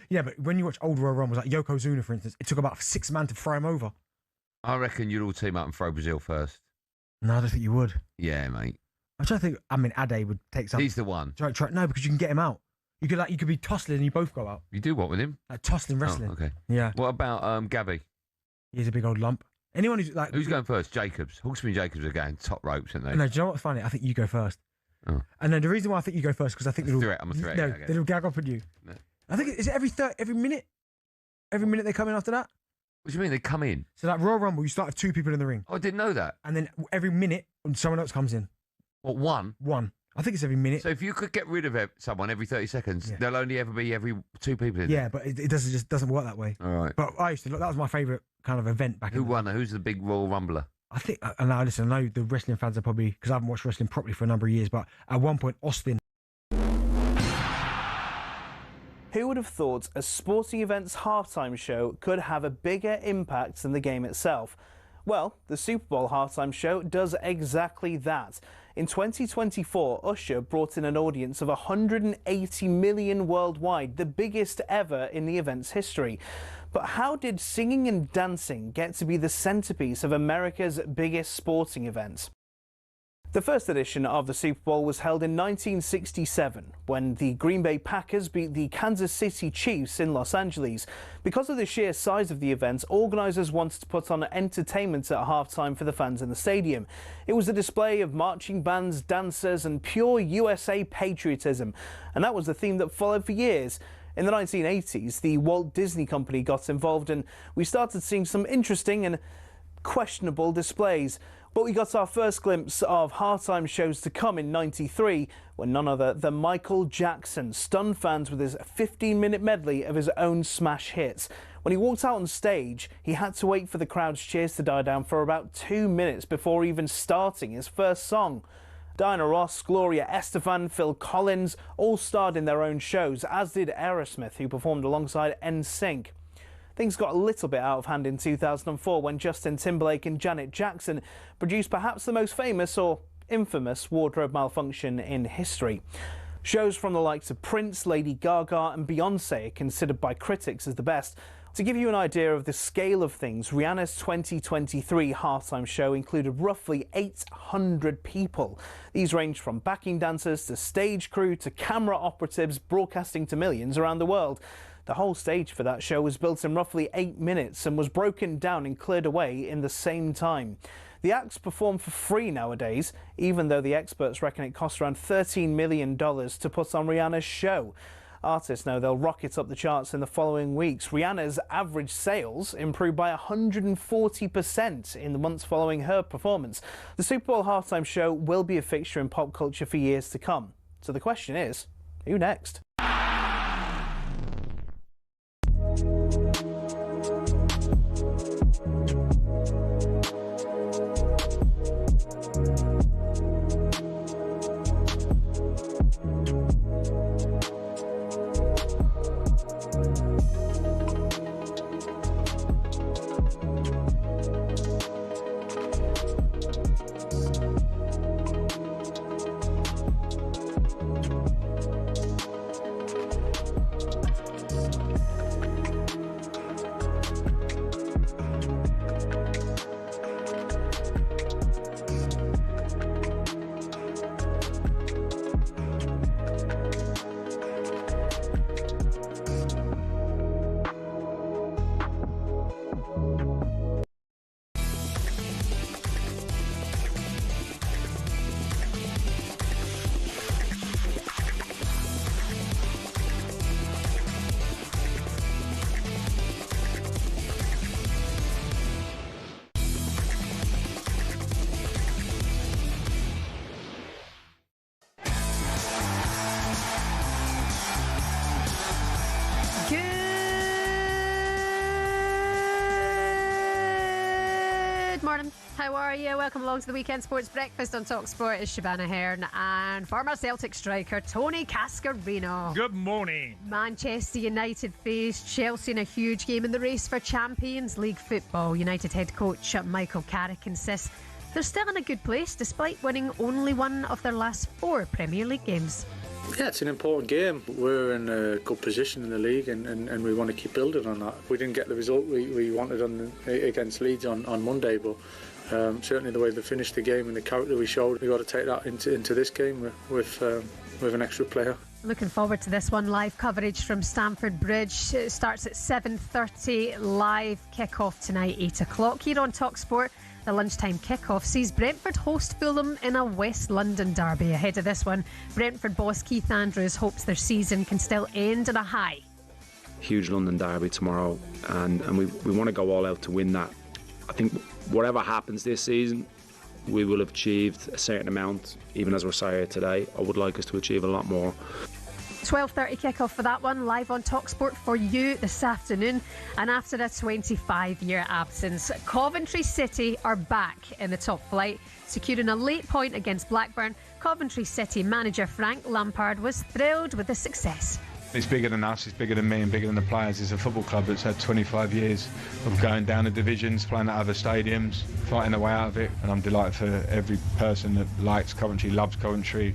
but when you watch old Royal Rumbles like Yokozuna, for instance, it took about 6 men to throw him over. I reckon you'd all team up and throw Brazil first. No, I don't think you would. Yeah, mate. I don't think. I mean, Ade would take some. He's the one. No, because you can get him out. You could be tussling and you both go out. You do what with him? Like tussling wrestling. Oh, okay. Yeah. What about Gabby? He's a big old lump. Anyone who's like. Who's going first? Jacobs. Hawksby and Jacobs are going top ropes, aren't they? No, do you know what's funny? I think you go first. Oh. And then the reason why I think you go first because I think I'm a threat. No, Yeah, they'll gag up on you. No. I think is it every minute? Every minute they come in after that. What do you mean they come in? So like Royal Rumble, you start with 2 people in the ring. Oh, I didn't know that. And then every minute, someone else comes in. What, one? One. I think it's every minute. So if you could get rid of someone every 30 seconds, there'll only ever be every 2 people in. Yeah, but it doesn't work that way. All right. But I used to look. That was my favourite kind of event back. Who won? Who's the big Royal Rumbler? I think. And now listen, I know the wrestling fans are probably because I haven't watched wrestling properly for a number of years. But at one point, Austin. Who would have thought a sporting event's halftime show could have a bigger impact than the game itself? Well, the Super Bowl halftime show does exactly that. In 2024, Usher brought in an audience of 180 million worldwide, the biggest ever in the event's history. But how did singing and dancing get to be the centerpiece of America's biggest sporting event? The first edition of the Super Bowl was held in 1967 when the Green Bay Packers beat the Kansas City Chiefs in Los Angeles. Because of the sheer size of the event, organisers wanted to put on entertainment at halftime for the fans in the stadium. It was a display of marching bands, dancers and pure USA patriotism, and that was the theme that followed for years. In the 1980s, the Walt Disney Company got involved and we started seeing some interesting and questionable displays. But we got our first glimpse of halftime shows to come in '93 when none other than Michael Jackson stunned fans with his 15-minute medley of his own smash hits. When he walked out on stage, he had to wait for the crowd's cheers to die down for about 2 minutes before even starting his first song. Diana Ross, Gloria Estefan, Phil Collins all starred in their own shows, as did Aerosmith, who performed alongside NSYNC. Things got a little bit out of hand in 2004 when Justin Timberlake and Janet Jackson produced perhaps the most famous or infamous wardrobe malfunction in history. Shows from the likes of Prince, Lady Gaga and Beyoncé are considered by critics as the best. To give you an idea of the scale of things, Rihanna's 2023 halftime show included roughly 800 people. These ranged from backing dancers to stage crew to camera operatives broadcasting to millions around the world. The whole stage for that show was built in roughly 8 minutes and was broken down and cleared away in the same time. The acts perform for free nowadays, even though the experts reckon it costs around $13 million to put on Rihanna's show. Artists know they'll rocket up the charts in the following weeks. Rihanna's average sales improved by 140% in the months following her performance. The Super Bowl halftime show will be a fixture in pop culture for years to come. So the question is, who next? Good morning. How are you? Welcome along to the Weekend Sports Breakfast on talkSPORT. Is Shebahn Aherne and former Celtic striker Tony Cascarino. Good morning. Manchester United faced Chelsea in a huge game in the race for Champions League football. United head coach Michael Carrick insists they're still in a good place despite winning only one of their last 4 Premier League games. Yeah, it's an important game. We're in a good position in the league and we want to keep building on that. We didn't get the result we wanted against Leeds on Monday, but certainly the way they finished the game and the character we showed, we've got to take that into this game with an extra player. Looking forward to this one. Live coverage from Stamford Bridge. It starts at 7:30. Live kick-off tonight, 8 o'clock here on talkSPORT. The lunchtime kick-off sees Brentford host Fulham in a West London derby. Ahead of this one, Brentford boss Keith Andrews hopes their season can still end on a high. Huge London derby tomorrow, and we want to go all out to win that. I think whatever happens this season, we will have achieved a certain amount. Even as we're sat here today, I would like us to achieve a lot more. 12:30 kick-off for that one, live on talkSPORT for you this afternoon. And after a 25-year absence, Coventry City are back in the top flight, securing a late point against Blackburn. Coventry City manager Frank Lampard was thrilled with the success. It's bigger than us, it's bigger than me and bigger than the players. It's a football club that's had 25 years of going down the divisions, playing at other stadiums, fighting their way out of it. And I'm delighted for every person that likes Coventry, loves Coventry,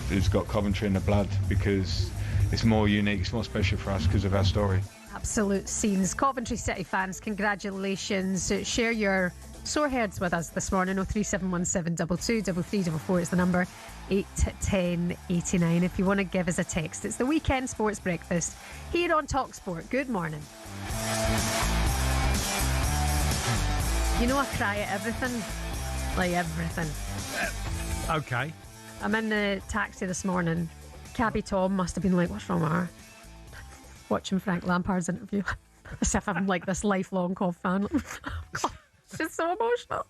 who's got Coventry in the blood, because it's more unique, it's more special for us because of our story. Absolute scenes. Coventry City fans, congratulations. Share your sore heads with us this morning. 03717 22 3344 is the number. 81089 if you want to give us a text. It's the Weekend Sports Breakfast here on talkSPORT. Good morning. You know I cry at everything. Like everything. Okay. I'm in the taxi this morning. Cabby Tom must have been like, what's wrong with her? Watching Frank Lampard's interview. As if I'm like this lifelong Cov fan. God, it's just so emotional.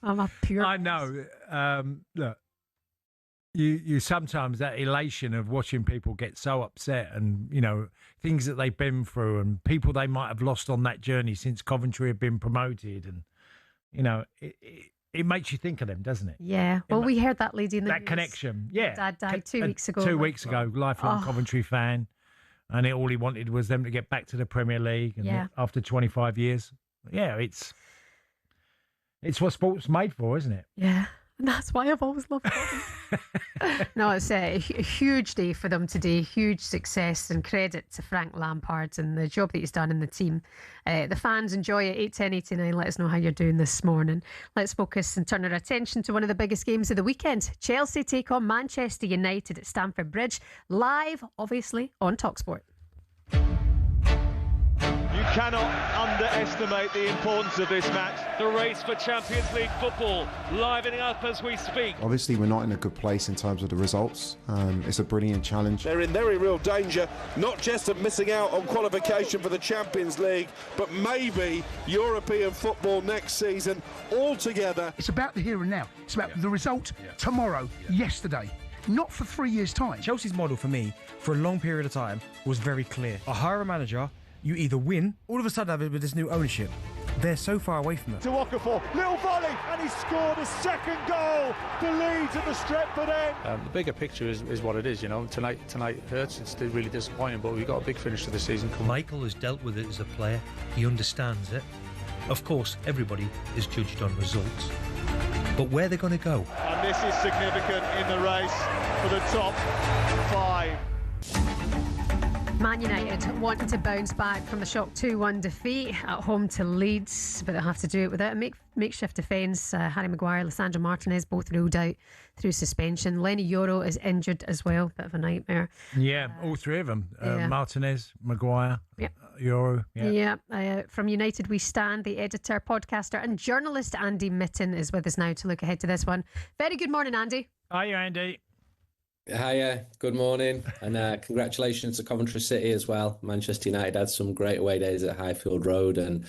I'm a pure. I know. Look, you sometimes that elation of watching people get so upset, and you know things that they've been through, and people they might have lost on that journey since Coventry have been promoted, and you know it makes you think of them, doesn't it? Yeah. Well, we heard that lady in the that news. connection. Yeah. Dad died 2 weeks ago. 2 weeks ago, lifelong Coventry fan, and all he wanted was them to get back to the Premier League. And after 25 years, it's what sport's made for, isn't it? Yeah, and that's why I've always loved them. No, it's a huge day for them today. Huge success, and credit to Frank Lampard and the job that he's done in the team. The fans enjoy it. 81089. Let us know how you're doing this morning. Let's focus and turn our attention to one of the biggest games of the weekend. Chelsea take on Manchester United at Stamford Bridge. Live, obviously, on talkSPORT. You cannot underestimate the importance of this match. The race for Champions League football livening up as we speak. Obviously, we're not in a good place in terms of the results. It's a brilliant challenge. They're in very real danger, not just of missing out on qualification for the Champions League, but maybe European football next season altogether. It's about the here and now. It's about the result tomorrow, yesterday. Not for 3 years' time. Chelsea's model for me, for a long period of time, was very clear. I hire a manager, you either win, all of a sudden with this new ownership, they're so far away from it. To Okafor, little volley, and he scored a second goal for Leeds at the Stretford end. The bigger picture is what it is, you know. Tonight hurts. It's really disappointing, but we've got a big finish to the season coming. Michael has dealt with it as a player. He understands it. Of course, everybody is judged on results. But where they're going to go? And this is significant in the race for the top 5. Man United wanting to bounce back from the shock 2-1 defeat at home to Leeds, but they'll have to do it without a makeshift defence. Harry Maguire, Lisandro Martinez both ruled out through suspension. Lenny Yoro is injured as well, bit of a nightmare. Yeah, all three of them. Martinez, Maguire, Yoro. From United We Stand, the editor, podcaster and journalist Andy Mitten is with us now to look ahead to this one. Very good morning, Andy. Hiya, Andy. Hiya, good morning, and congratulations to Coventry City as well. Manchester United had some great away days at Highfield Road, and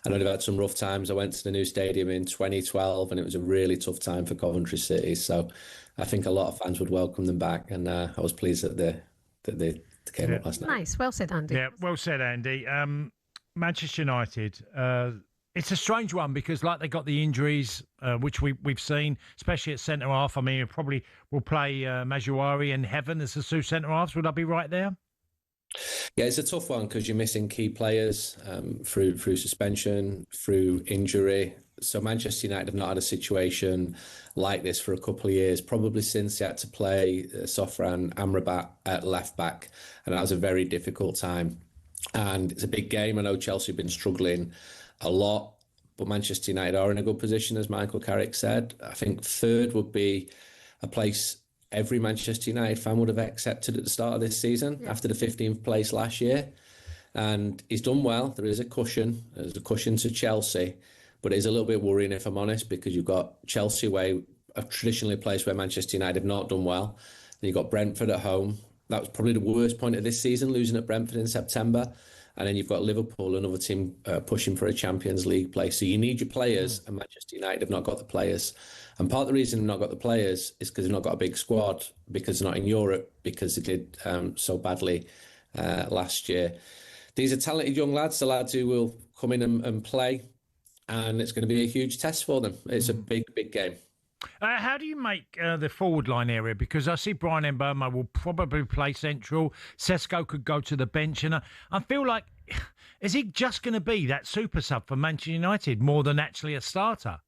I know they've had some rough times. I went to the new stadium in 2012 and it was a really tough time for Coventry City, so I think a lot of fans would welcome them back, and I was pleased that they came up last night. Nice, well said, Andy. Yeah, well said, Andy. Manchester United, It's a strange one because, like, they got the injuries, which we've seen, especially at centre half. I mean, it probably will play Maguire and Heaven as the two centre halves. Would I be right there? Yeah, it's a tough one because you're missing key players through suspension, through injury. So Manchester United have not had a situation like this for a couple of years, probably since they had to play Sofran Amrabat at left back, and that was a very difficult time. And it's a big game. I know Chelsea have been struggling a lot, but Manchester United are in a good position, as Michael Carrick said. I think third would be a place every Manchester United fan would have accepted at the start of this season after the 15th place last year. And he's done well. There is a cushion. There's a cushion to Chelsea, but it is a little bit worrying, if I'm honest, because you've got Chelsea away, traditionally a place where Manchester United have not done well. Then you've got Brentford at home. That was probably the worst point of this season, losing at Brentford in September. And then you've got Liverpool, another team pushing for a Champions League place. So you need your players, and Manchester United have not got the players. And part of the reason they've not got the players is because they've not got a big squad, because they're not in Europe, because they did so badly last year. These are talented young lads, the lads who will come in and play, and it's going to be a huge test for them. It's a big, big game. How do you make the forward line area? Because I see Brian Mbeumo will probably play central. Sesko could go to the bench. And I feel like, is he just going to be that super sub for Manchester United more than actually a starter?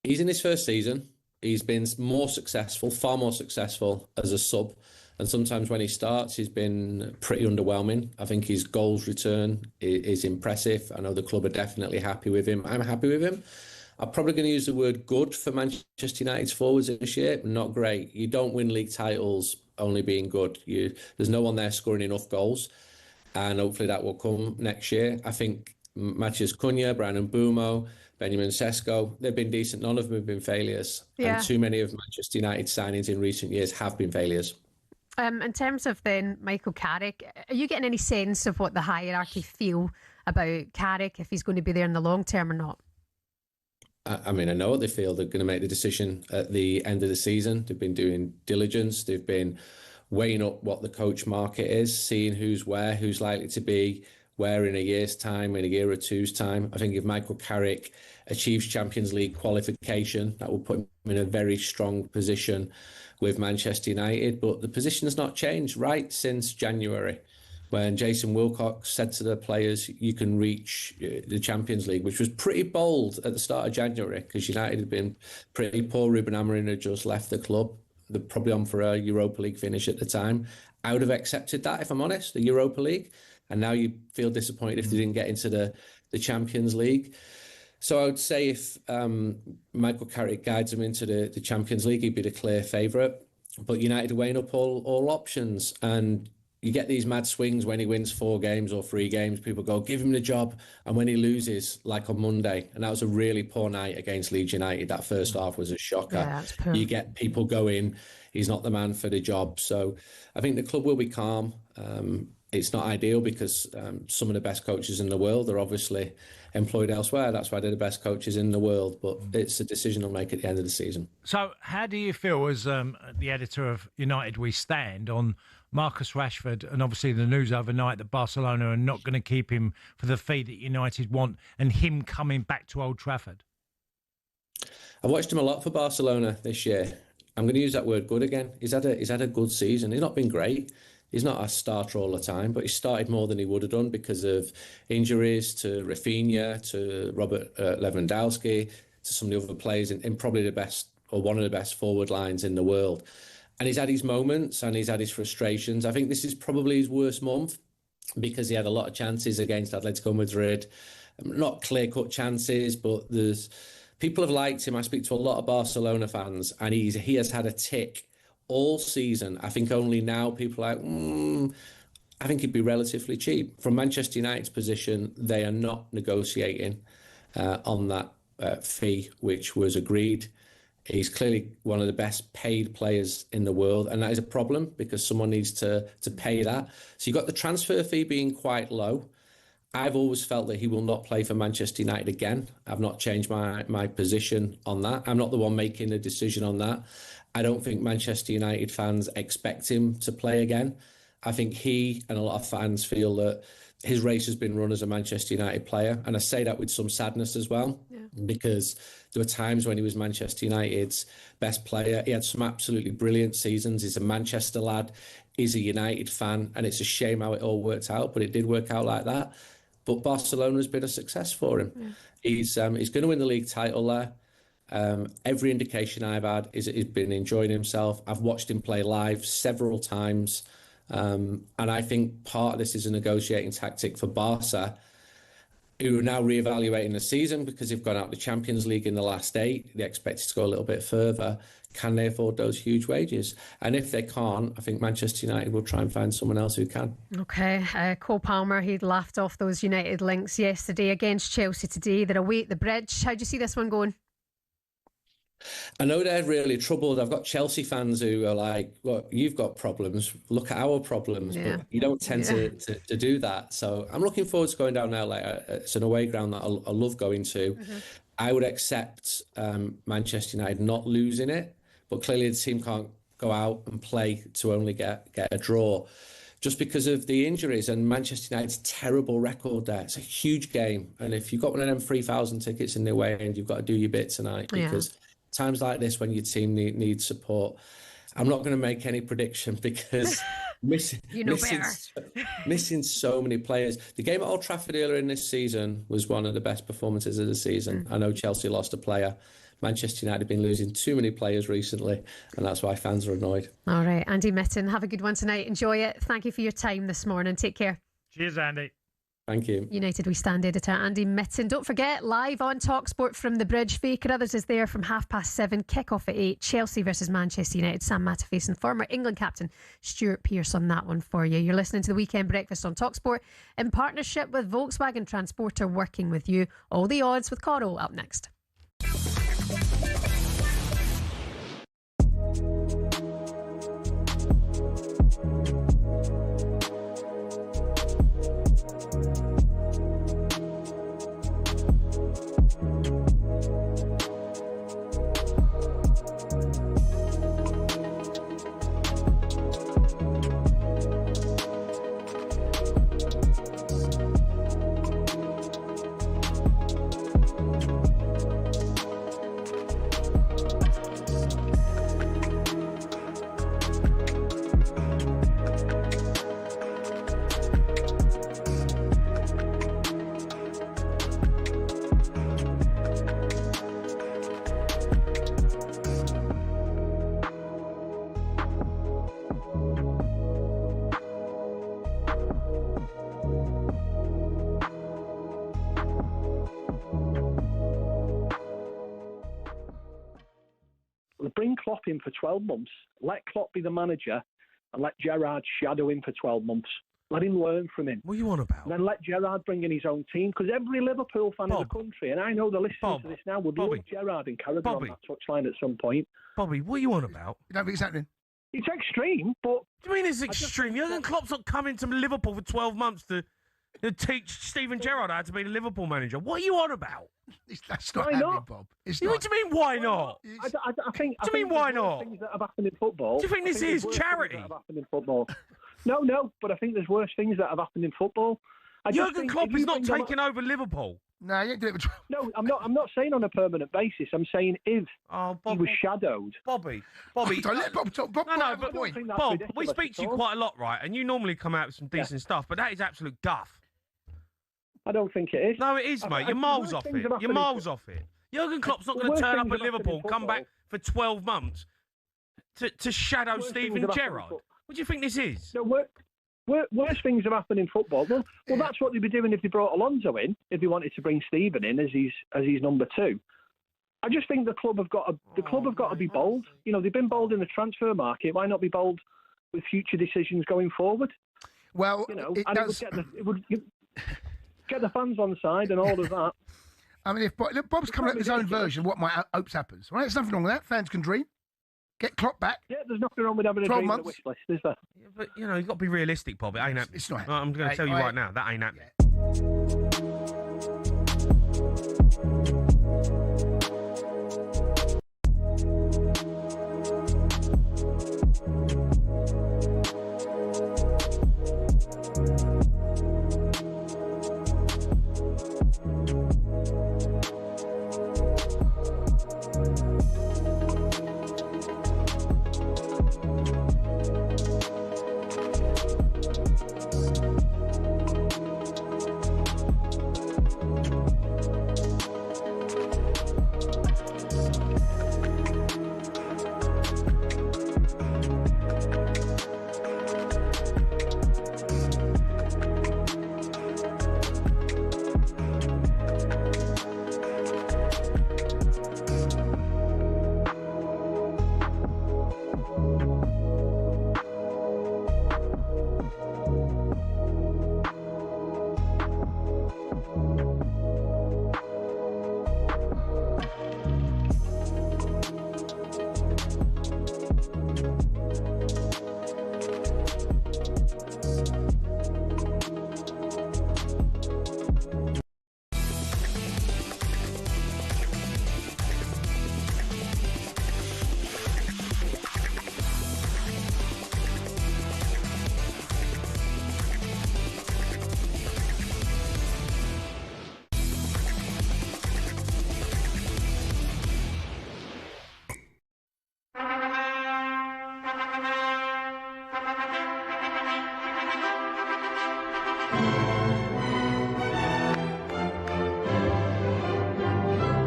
He's in his first season. He's been more successful, far more successful as a sub. And sometimes when he starts, he's been pretty underwhelming. I think his goals return is impressive. I know the club are definitely happy with him. I'm happy with him. I'm probably going to use the word good for Manchester United's forwards this year. Not great. You don't win league titles only being good. There's no one there scoring enough goals. And hopefully that will come next year. I think Matheus Cunha, Bryan Mbeumo, Benjamin Sesko, they've been decent. None of them have been failures. Yeah. And too many of Manchester United's signings in recent years have been failures. In terms of then Michael Carrick, are you getting any sense of what the hierarchy feel about Carrick, if he's going to be there in the long term or not? I mean, I know what they feel. They're going to make the decision at the end of the season. They've been doing diligence. They've been weighing up what the coach market is, seeing who's where, who's likely to be where in a year's time, in a year or two's time. I think if Michael Carrick achieves Champions League qualification, that will put him in a very strong position with Manchester United. But the position has not changed right since January, when Jason Wilcox said to the players, you can reach the Champions League, which was pretty bold at the start of January because United had been pretty poor. Ruben Amorim had just left the club. They're probably on for a Europa League finish at the time. I would have accepted that, if I'm honest, the Europa League. And now you feel disappointed if they didn't get into the Champions League. So I would say if Michael Carrick guides them into the Champions League, he'd be the clear favourite. But United are weighing up all options. And you get these mad swings when he wins 4 games or 3 games. People go, give him the job. And when he loses, like on Monday, and that was a really poor night against Leeds United, that first half was a shocker. Yeah, that's poor. You get people going, he's not the man for the job. So I think the club will be calm. It's not ideal because some of the best coaches in the world are obviously employed elsewhere. That's why they're the best coaches in the world. But it's a decision they'll make at the end of the season. So how do you feel as the editor of United We Stand on Marcus Rashford, and obviously the news overnight that Barcelona are not going to keep him for the fee that United want, and him coming back to Old Trafford? I've watched him a lot for Barcelona this year. I'm going to use that word good again. He's had a good season. He's not been great. He's not a starter all the time, but he started more than he would have done because of injuries to Rafinha, to Robert Lewandowski, to some of the other players in probably the best or one of the best forward lines in the world. And he's had his moments and he's had his frustrations. I think this is probably his worst month because he had a lot of chances against Atletico Madrid. Not clear-cut chances, but people have liked him. I speak to a lot of Barcelona fans, and he has had a tick all season. I think only now people are like, I think he'd be relatively cheap. From Manchester United's position, they are not negotiating on that fee, which was agreed. He's clearly one of the best paid players in the world, and that is a problem because someone needs to pay that. So you've got the transfer fee being quite low. I've always felt that he will not play for Manchester United again. I've not changed my position on that. I'm not the one making the decision on that. I don't think Manchester United fans expect him to play again. I think he and a lot of fans feel that his race has been run as a Manchester United player. And I say that with some sadness as well, because there were times when he was Manchester United's best player. He had some absolutely brilliant seasons. He's a Manchester lad. He's a United fan. And it's a shame how it all worked out, but it did work out like that. But Barcelona has been a success for him. He's going to win the league title there. Every indication I've had is he's been enjoying himself. I've watched him play live several times. And I think part of this is a negotiating tactic for Barca, who are now reevaluating the season because they've gone out the Champions League in the last 8. They expected to go a little bit further. Can they afford those huge wages? And if they can't, I think Manchester United will try and find someone else who can. Okay, Cole Palmer, he'd laughed off those United links yesterday against Chelsea today. They're away at the Bridge. How do you see this one going? I know they're really troubled. I've got Chelsea fans who are like, well, you've got problems. Look at our problems. Yeah. But you don't tend to do that. So I'm looking forward to going down there. It's an away ground that I love going to. I would accept Manchester United not losing it. But clearly the team can't go out and play to only get a draw just because of the injuries and Manchester United's terrible record there. It's a huge game. And if you've got one of them 3,000 tickets in the away end, you've got to do your bit tonight because times like this when your team needs support. I'm not going to make any prediction because missing so many players. The game at Old Trafford earlier in this season was one of the best performances of the season. I know Chelsea lost a player. Manchester United have been losing too many players recently, and that's why fans are annoyed. All right, Andy Mitten, have a good one tonight. Enjoy it. Thank you for your time this morning. Take care. Cheers, Andy. Thank you. United We Stand editor Andy Mitten. Don't forget, live on talkSPORT from the Bridge. Faker Others is there from 7:30. Kick-off at 8. Chelsea versus Manchester United. Sam Matterface and former England captain Stuart Pearce on that one for you. You're listening to the Weekend Breakfast on talkSPORT in partnership with Volkswagen Transporter, working with you. All the odds with Coro up next. Bring Klopp in for 12 months, let Klopp be the manager, and let Gerrard shadow him for 12 months. Let him learn from him. What are you on about? And then let Gerrard bring in his own team, because every Liverpool fan in the country, and I know they're listening to this now, would love Gerrard and Carragher on that touchline at some point. Bobby, what are you on about? You don't think it's happening? It's extreme, but... What do you mean it's extreme? Jurgen Klopp's not coming to Liverpool for 12 months to teach Steven Gerrard how to be the Liverpool manager. What are you on about? That's not happening, Bob. It's What do you mean, why not? I think... What do you mean, why not? Things that have happened in football. Do you think this is charity? Have happened in football. No, but I think there's worse things that have happened in football. Jurgen Klopp is not taking over Liverpool. No, you ain't doing it. No, I'm not saying on a permanent basis. I'm saying if he was shadowed. Bobby. Don't let Bob talk. Bob, No, but Bob, we speak to you quite a lot, right? And you normally come out with some decent stuff, but that is absolute guff. I don't think it is. No, it is, mate. You're miles off it. You're miles off it. Jurgen Klopp's not going to turn up at Liverpool, come back for 12 months to shadow Steven Gerrard. What do you think this is? No, worse things have happened in football. Well, that's what they'd be doing if they brought Alonso in, if they wanted to bring Steven in as his number 2. I just think the club have got to be bold. You know, they've been bold in the transfer market. Why not be bold with future decisions going forward? Well, you know, it would get the fans on side and all of that. I mean, if Bob's coming up with his own version of what my hopes happens, right? There's nothing wrong with that. Fans can dream. Get Klopp back. Yeah, there's nothing wrong with having a dream on a wish list, is there? Yeah, but, you know, you've got to be realistic, Bob. It ain't happening. It's not happening. I'm going to tell you right now, that ain't happening.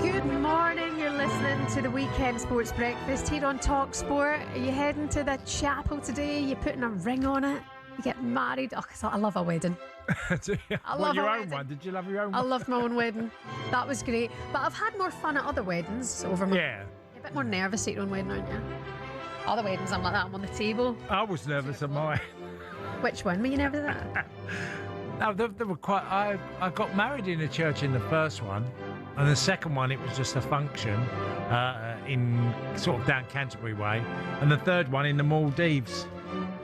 Good morning, you're listening to the Weekend Sports Breakfast here on talkSPORT. Are you heading to the chapel today? You putting a ring on it? You get married? Oh, I love a wedding. I love your a own wedding. one? Did you love your own I one? loved my own wedding. That was great. But I've had more fun at other weddings over my... Yeah. You're a bit more nervous at your own wedding, aren't you? Other weddings, I'm like that. I'm on the table. I was nervous at mine. Which one were you nervous at? No, they were quite... I got married in a church in the first one, and the second one, it was just a function in sort of down Canterbury way, and the third one in the Maldives.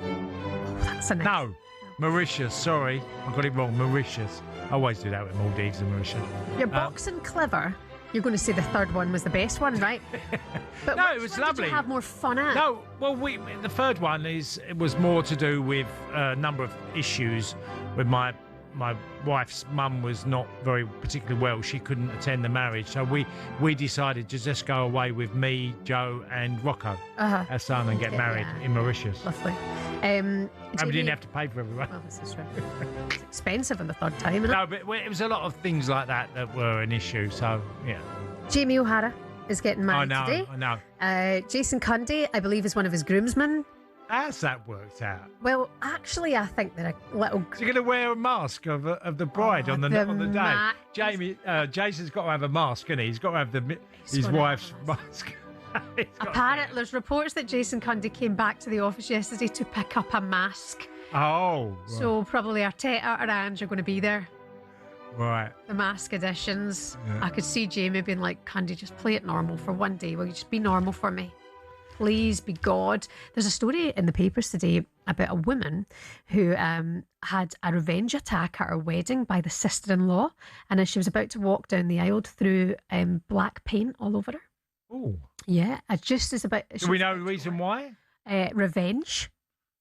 Oh, that's a nice... No, Mauritius, sorry. I got it wrong, Mauritius. I always do that with Maldives and Mauritius. You're boxing clever. You're going to say the third one was the best one, right? But No, which it was one lovely. Did you have more fun at? No, well, the third one it was more to do with a number of issues with my wife's mum was not very particularly well. She couldn't attend the marriage, so we decided to just go away with me, Joe, and Rocco, our son, and get married in Mauritius. Lovely. And we didn't have to pay for everyone. Well, this is right. It's expensive in the third time, isn't it? No, but it was a lot of things like that were an issue. So yeah. Jamie O'Hara is getting married today. I know. Jason Cundy, I believe, is one of his groomsmen. How's that worked out? Well, actually, I think they're a little... Is he going to wear a mask of the bride on the day? Jason's got to have a mask, hasn't he? He's got to have his wife's mask. Apparently, there's reports that Jason Cundy came back to the office yesterday to pick up a mask. Oh. Right. So probably Arteta or Ange are going to be there. Right. The mask editions. Yeah. I could see Jamie being like, Cundy, just play it normal for one day. Will you just be normal for me? Please be God. There's a story in the papers today about a woman who had a revenge attack at her wedding by the sister-in-law, and as she was about to walk down the aisle, threw black paint all over her. Oh. Yeah, just as about... Do we know the reason why? Revenge.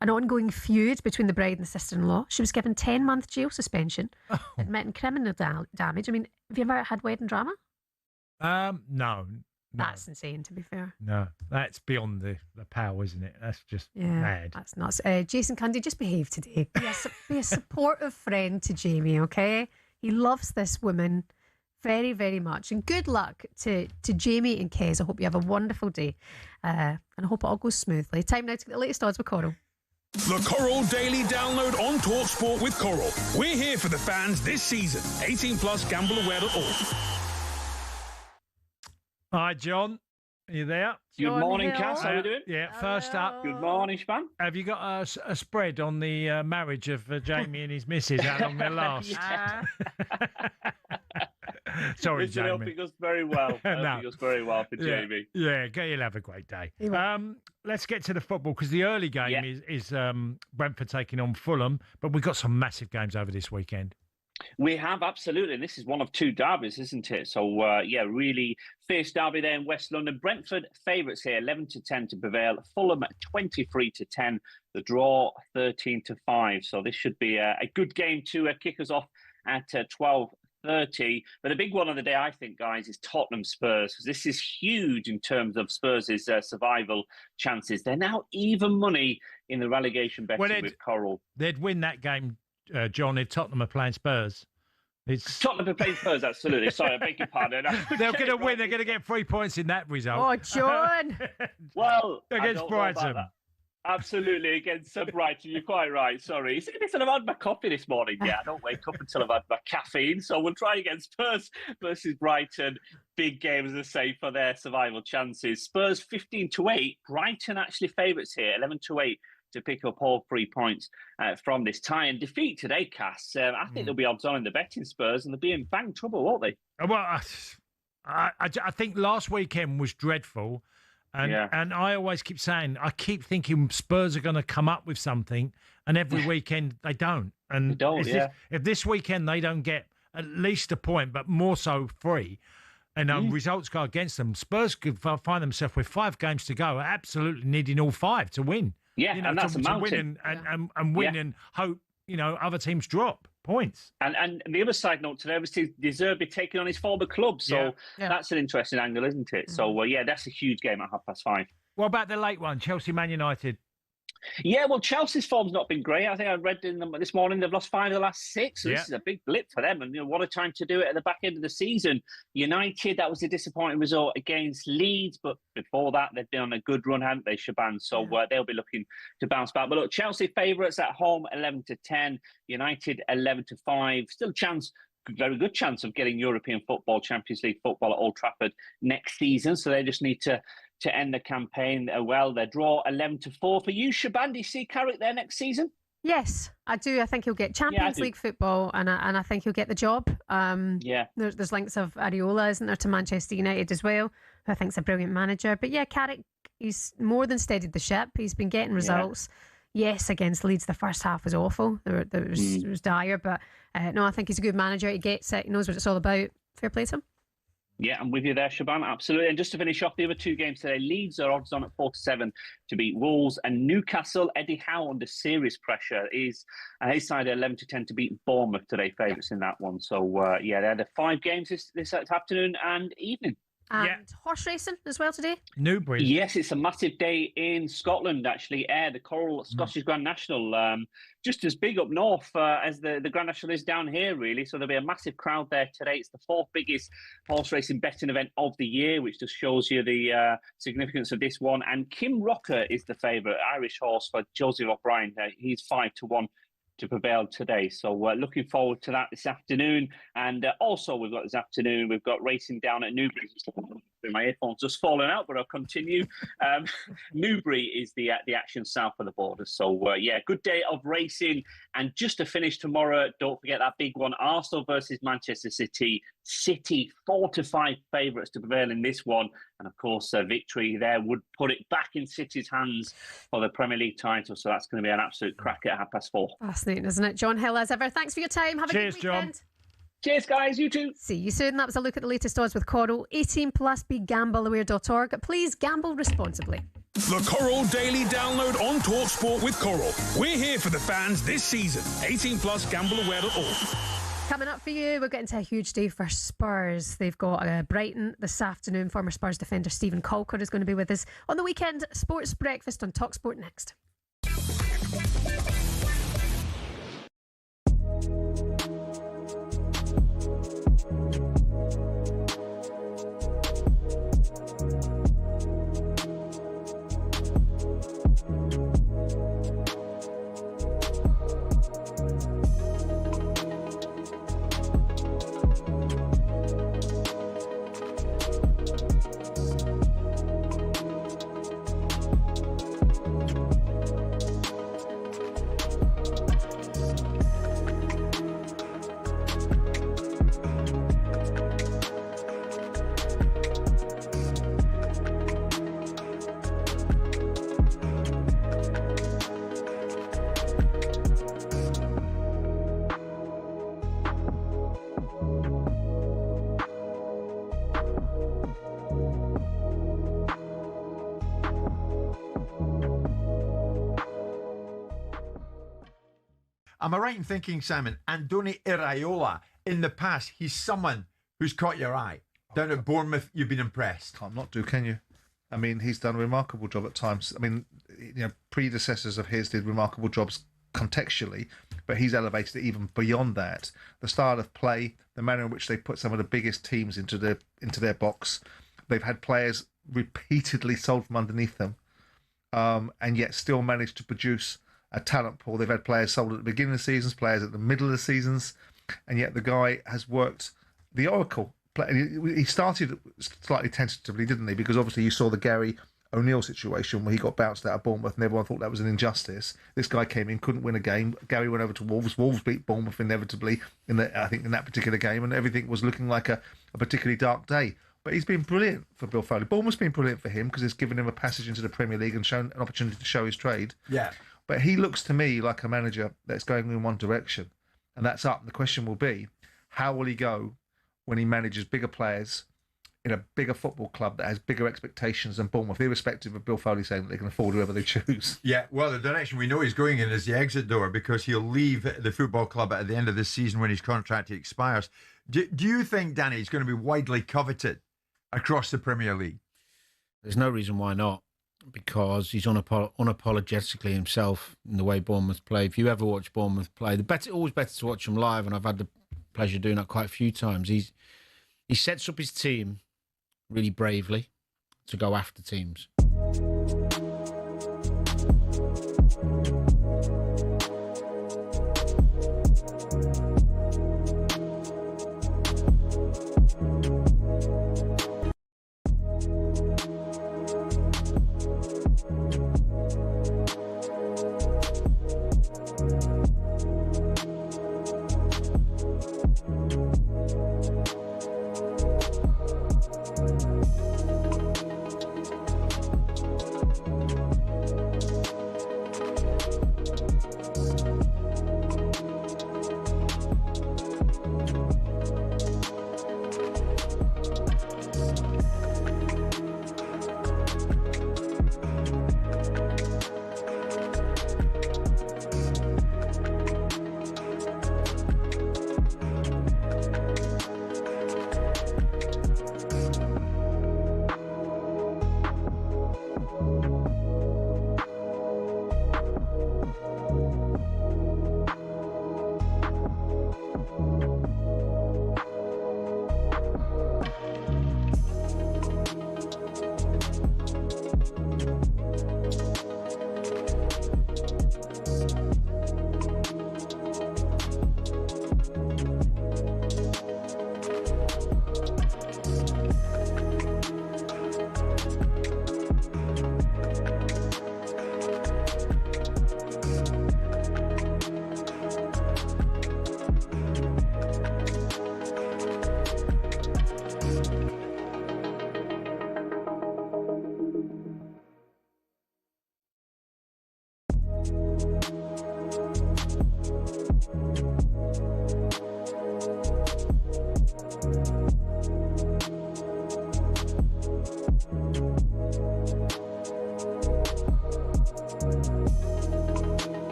An ongoing feud between the bride and the sister-in-law. She was given 10-month jail suspension, admitting criminal damage. I mean, have you ever had wedding drama? No. That's insane, to be fair. No, that's beyond the power, isn't it? That's just mad. That's nuts. Jason Cundy, just behave today. Be a supportive friend to Jamie, okay? He loves this woman very, very much. And good luck to Jamie and Kez. I hope you have a wonderful day. And I hope it all goes smoothly. Time now to get the latest odds with Coral. The Coral Daily Download on talkSPORT with Coral. We're here for the fans this season. 18 plus, gambleaware.org. Hi, John. Are you there? Good morning, Cass. How are you doing? Yeah, first up. Good morning, Shebahn. Have you got a spread on the marriage of Jamie and his missus? How long they'll last? Sorry, Jamie. I hope it goes very well. I hope it goes very well for Jamie. Yeah, you'll have a great day. Let's get to the football because the early game is Brentford taking on Fulham, but we've got some massive games over this weekend. We have, absolutely. This is one of two derbies, isn't it? So, really fierce derby there in West London. Brentford favourites here, 11-10 to prevail. Fulham 23-10. The draw 13-5. So this should be a good game to kick us off at 12:30. But the big one of the day, I think, guys, is Tottenham Spurs, because this is huge in terms of Spurs' survival chances. They're now even money in the relegation betting with Coral. They'd win that game, John, if Tottenham are playing Spurs. Tottenham are playing Spurs, absolutely. Sorry, I beg your pardon. They're going to win. They're going to get 3 points in that result. Oh, John! Well, against Brighton. Absolutely, against Brighton. You're quite right. Sorry. It's because I've had my coffee this morning. Yeah, I don't wake up until I've had my caffeine. So we'll try against Spurs versus Brighton. Big game, as I say, for their survival chances. Spurs 15-8. Brighton actually favourites here, 11-8. To pick up all 3 points from this tie and defeat today, Cass. I think they'll be odds on in the betting, Spurs, and they'll be in bang trouble, won't they? Well, I think last weekend was dreadful, and I always keep saying, I keep thinking Spurs are going to come up with something, and every weekend they don't. And they don't, if this weekend they don't get at least a point, but more so 3, and results go against them, Spurs could find themselves with 5 games to go, absolutely needing all 5 to win. Yeah, and that's a mountain. And win and hope, other teams drop points. And the other side note today was De Zerbi taking on his former club. So that's an interesting angle, isn't it? So, that's a huge game at 5:30. What about the late one, Chelsea Man United? Yeah, well, Chelsea's form's not been great. I think I read in them this morning they've lost 5 of the last 6. So this is a big blip for them. And what a time to do it at the back end of the season. United, that was a disappointing result against Leeds. But before that, they've been on a good run, haven't they, Shebahn? So they'll be looking to bounce back. But look, Chelsea favourites at home, 11-10. United, 11-5. Still a chance. Very good chance of getting European football, Champions League football at Old Trafford next season. So they just need to end the campaign well. Their draw 11-4 for you, Shebahn. Do you see Carrick there next season? Yes, I do. I think he'll get Champions League football, and I think he'll get the job. There's links of Areola, isn't there, to Manchester United as well, who I think's a brilliant manager. But yeah, Carrick, he's more than steadied the ship. He's been getting results. Yes, against Leeds, the first half was awful. It was dire, but no, I think he's a good manager. He gets it. He knows what it's all about. Fair play to him. Yeah, I'm with you there, Shebahn. Absolutely. And just to finish off the other 2 games today, Leeds are odds on at 4-7 to beat Wolves, and Newcastle, Eddie Howe under serious pressure is his side at 11-10 to beat Bournemouth today, favourites in that one. So they're the 5 games this afternoon and evening. And horse racing as well today. Newbury. Yes, it's a massive day in Scotland, actually. The Coral Scottish Grand National, just as big up north as the Grand National is down here, really. So there'll be a massive crowd there today. It's the 4th biggest horse racing betting event of the year, which just shows you the significance of this one. And Kim Rocker is the favourite, Irish horse for Joseph O'Brien. He's 5-1 to prevail today. So looking forward to that this afternoon. And also we've got racing down at Newbury. My earphones just fallen out, but I'll continue. Newbury is the action south of the border. So good day of racing. And just to finish tomorrow, don't forget that big one, Arsenal versus Manchester City. City 4-5 favourites to prevail in this one. And of course, a victory there would put it back in City's hands for the Premier League title. So that's going to be an absolute cracker at 4:30. Fascinating, isn't it? John Hill, as ever, thanks for your time. Have a good weekend. John. Cheers, guys. You too. See you soon. That was a look at the latest odds with Coral. 18+, begambleaware.org. Please gamble responsibly. The Coral Daily Download on talkSPORT with Coral. We're here for the fans this season. 18+, gambleaware.org. Coming up for you, we're getting to a huge day for Spurs. They've got Brighton this afternoon. Former Spurs defender Stephen Colker is going to be with us on the weekend sports breakfast on talkSPORT next. Am I right in thinking, Simon, Andoni Iraola, in the past, he's someone who's caught your eye? Down at Bournemouth, you've been impressed. Can't not do, can you? I mean, he's done a remarkable job at times. I mean, predecessors of his did remarkable jobs contextually, but he's elevated it even beyond that. The style of play, the manner in which they put some of the biggest teams into their box. They've had players repeatedly sold from underneath them, and yet still managed to produce a talent pool. They've had players sold at the beginning of the seasons, players at the middle of the seasons, and yet the guy has worked the oracle. He started slightly tentatively, didn't he? Because obviously you saw the Gary O'Neill situation where he got bounced out of Bournemouth and everyone thought that was an injustice. This guy came in, couldn't win a game. Gary went over to Wolves. Wolves beat Bournemouth inevitably in that particular game, and everything was looking like a particularly dark day. But he's been brilliant for Bill Foley. Bournemouth's been brilliant for him because it's given him a passage into the Premier League and shown an opportunity to show his trade. Yeah. But he looks to me like a manager that's going in one direction, and that's up. The question will be, how will he go when he manages bigger players in a bigger football club that has bigger expectations than Bournemouth, irrespective of Bill Foley saying that they can afford whoever they choose? Yeah, well, the direction we know he's going in is the exit door, because he'll leave the football club at the end of this season when his contract expires. Do you think, Danny, he's going to be widely coveted across the Premier League? There's no reason why not. because he's unapologetically himself in the way Bournemouth play. If you ever watch Bournemouth play, always better to watch them live, and I've had the pleasure of doing that quite a few times. He sets up his team really bravely to go after teams.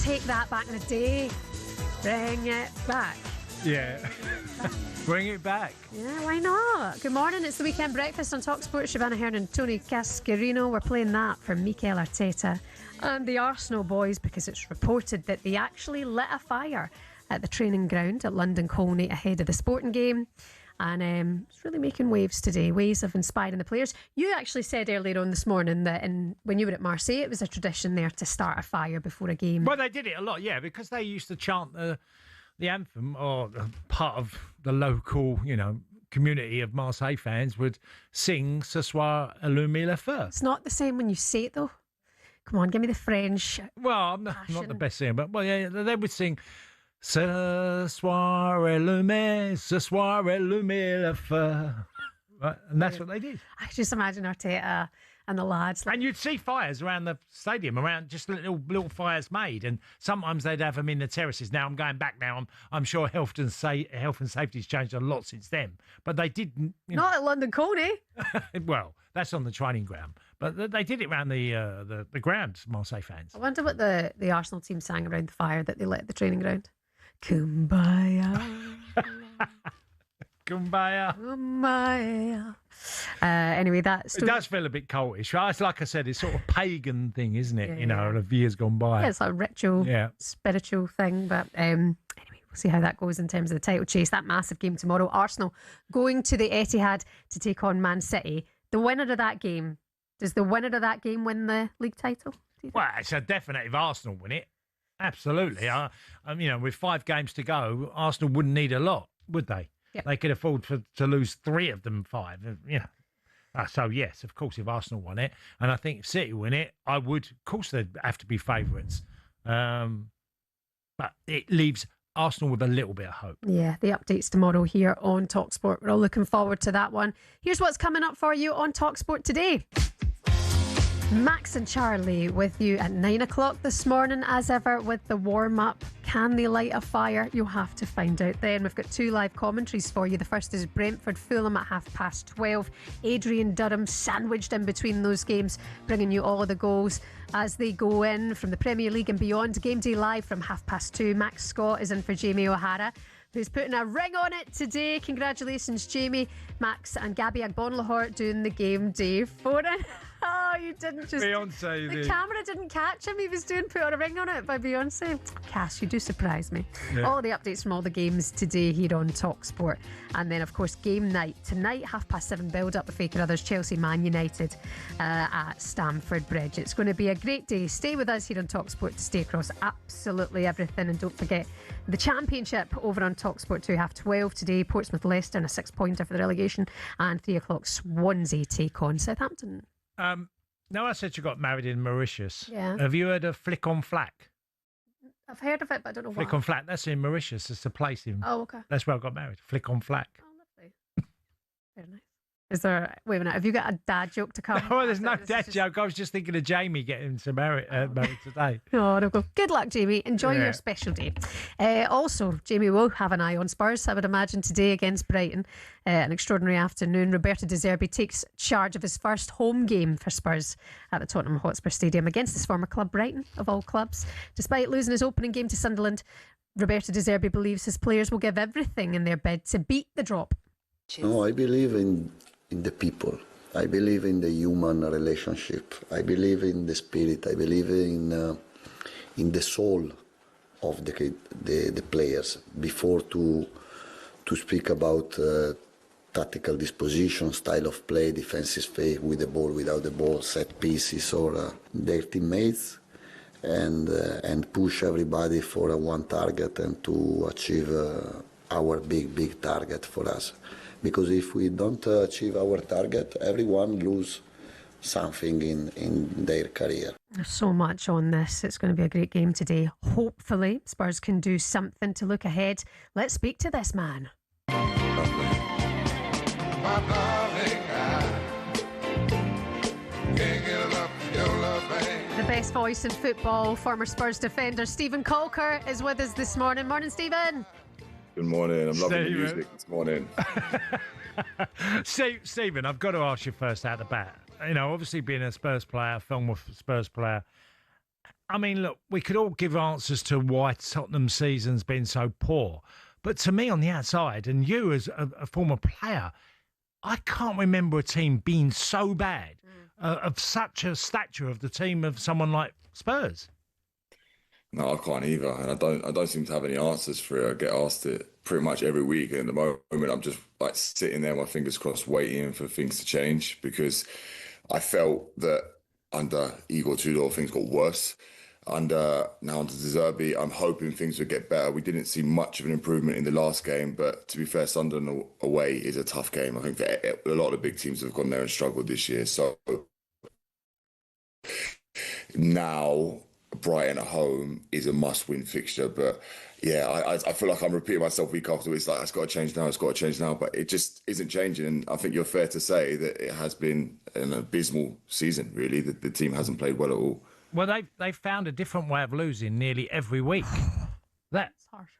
Take that back in the day. Bring it back. Yeah. Bring it back. Yeah, why not? Good morning. It's the Weekend Breakfast on talkSPORT. Shebahn Aherne Tony Cascarino. We're playing that from Mikel Arteta and the Arsenal boys because it's reported that they actually lit a fire at the training ground at London Colney ahead of the Sporting game. And it's really making waves today, waves of inspiring the players. You actually said earlier on this morning that when you were at Marseille, it was a tradition there to start a fire before a game. Well, they did it a lot, yeah, because they used to chant the anthem, or part of the local, community of Marseille fans would sing "Ce soir allume le feu." It's not the same when you say it, though. Come on, give me the French. Well, I'm not the best singer, but they would sing "Ce soir allume le feu," right? And that's what they did. I just imagine Arteta and the lads. And you'd see fires around the stadium, around just little fires made, and sometimes they'd have them in the terraces. Now I'm going back now. I'm sure health and safety's changed a lot since then, but they didn't. Not at London Colney. Well, that's on the training ground, but they did it around the ground. Marseille fans. I wonder what the Arsenal team sang around the fire that they lit at the training ground. Kumbaya. Kumbaya. Kumbaya. Anyway, it does feel a bit cultish. Right? Like I said, it's sort of pagan thing, isn't it? Yeah. Of years gone by. Yeah, it's like a ritual, spiritual thing. But anyway, we'll see how that goes in terms of the title chase. That massive game tomorrow. Arsenal going to the Etihad to take on Man City. The winner of that game, does the winner of that game win the league title? Well, it's a definite if Arsenal win it. Absolutely. With 5 games to go, Arsenal wouldn't need a lot, would they? Yep. They could afford to lose 3 of them 5. So, yes, of course, if Arsenal won it, and I think if City win it, of course, they'd have to be favourites. But it leaves Arsenal with a little bit of hope. Yeah, the updates tomorrow here on talkSPORT. We're all looking forward to that one. Here's what's coming up for you on talkSPORT today. Max and Charlie with you at 9 o'clock this morning, as ever, with the warm-up. Can they light a fire? You'll have to find out then. We've got 2 live commentaries for you. The first is Brentford Fulham at 12:30. Adrian Durham sandwiched in between those games, bringing you all of the goals as they go in from the Premier League and beyond. Game Day Live from 2:30. Max Scott is in for Jamie O'Hara, who's putting a ring on it today. Congratulations, Jamie. Max and Gabby Agbonlahor doing the Game Day phone in. Oh, you didn't just... Beyonce. The camera didn't catch him. He was doing Put on a Ring on It by Beyonce. Cass, you do surprise me. Yeah. All the updates from all the games today here on talkSPORT. And then, of course, game night. Tonight, 7:30, build-up with Faker Others, Chelsea Man United at Stamford Bridge. It's going to be a great day. Stay with us here on talkSPORT to stay across absolutely everything. And don't forget the Championship over on talkSPORT 2, 12:30 today. Portsmouth Leicester and a 6-pointer for the relegation. And 3 o'clock, Swansea take on Southampton. Now I said you got married in Mauritius. Yeah. Have you heard of Flick on Flack? I've heard of it, but I don't know Flick why. on Flack, that's in Mauritius. It's a place in. Oh, okay. That's where I got married. Flick on Flack. Oh, lovely. Very nice. Is there... Wait a minute. Have you got a dad joke to come? Oh, there's no dad joke. I was just thinking of Jamie getting to married today. Oh, no, go. Good luck, Jamie. Enjoy your special day. Also, Jamie will have an eye on Spurs, I would imagine, today against Brighton. An extraordinary afternoon. Roberto De Zerbi takes charge of his first home game for Spurs at the Tottenham Hotspur Stadium against his former club, Brighton, of all clubs. Despite losing his opening game to Sunderland, Roberto De Zerbi believes his players will give everything in their bid to beat the drop. No, I believe in the people. I believe in the human relationship. I believe in the spirit. I believe in the soul of the players. Before to speak about tactical disposition, style of play, defensive phase, with the ball, without the ball, set pieces, or their teammates, and push everybody for one target and to achieve our big target for us. Because if we don't achieve our target, everyone lose something in their career. There's so much on this. It's going to be a great game today. Hopefully, Spurs can do something to look ahead. Let's speak to this man. The best voice in football, former Spurs defender Stephen Colker is with us this morning. Morning, Stephen. Good morning. I'm loving the music this morning. Stephen, I've got to ask you first out the bat. You know, obviously being a Spurs player, former Spurs player, I mean, look, we could all give answers to why Tottenham's season's been so poor. But to me on the outside, and you as a former player, I can't remember a team being so bad, of such a stature of the team of someone like Spurs. No, I can't either, and I don't seem to have any answers for it. I get asked it pretty much every week, and at the moment I'm just like sitting there, my fingers crossed, waiting for things to change, because I felt that under Igor Tudor things got worse. Now under De Zerbi, I'm hoping things would get better. We didn't see much of an improvement in the last game, but to be fair, Sunderland away is a tough game. I think that a lot of the big teams have gone there and struggled this year. So now Brighton at home is a must-win fixture, but yeah, I feel like I'm repeating myself week after week. It's like, it's got to change now, but it just isn't changing. And I think you're fair to say that it has been an abysmal season, really. The team hasn't played well at all. Well, they've found a different way of losing nearly every week. That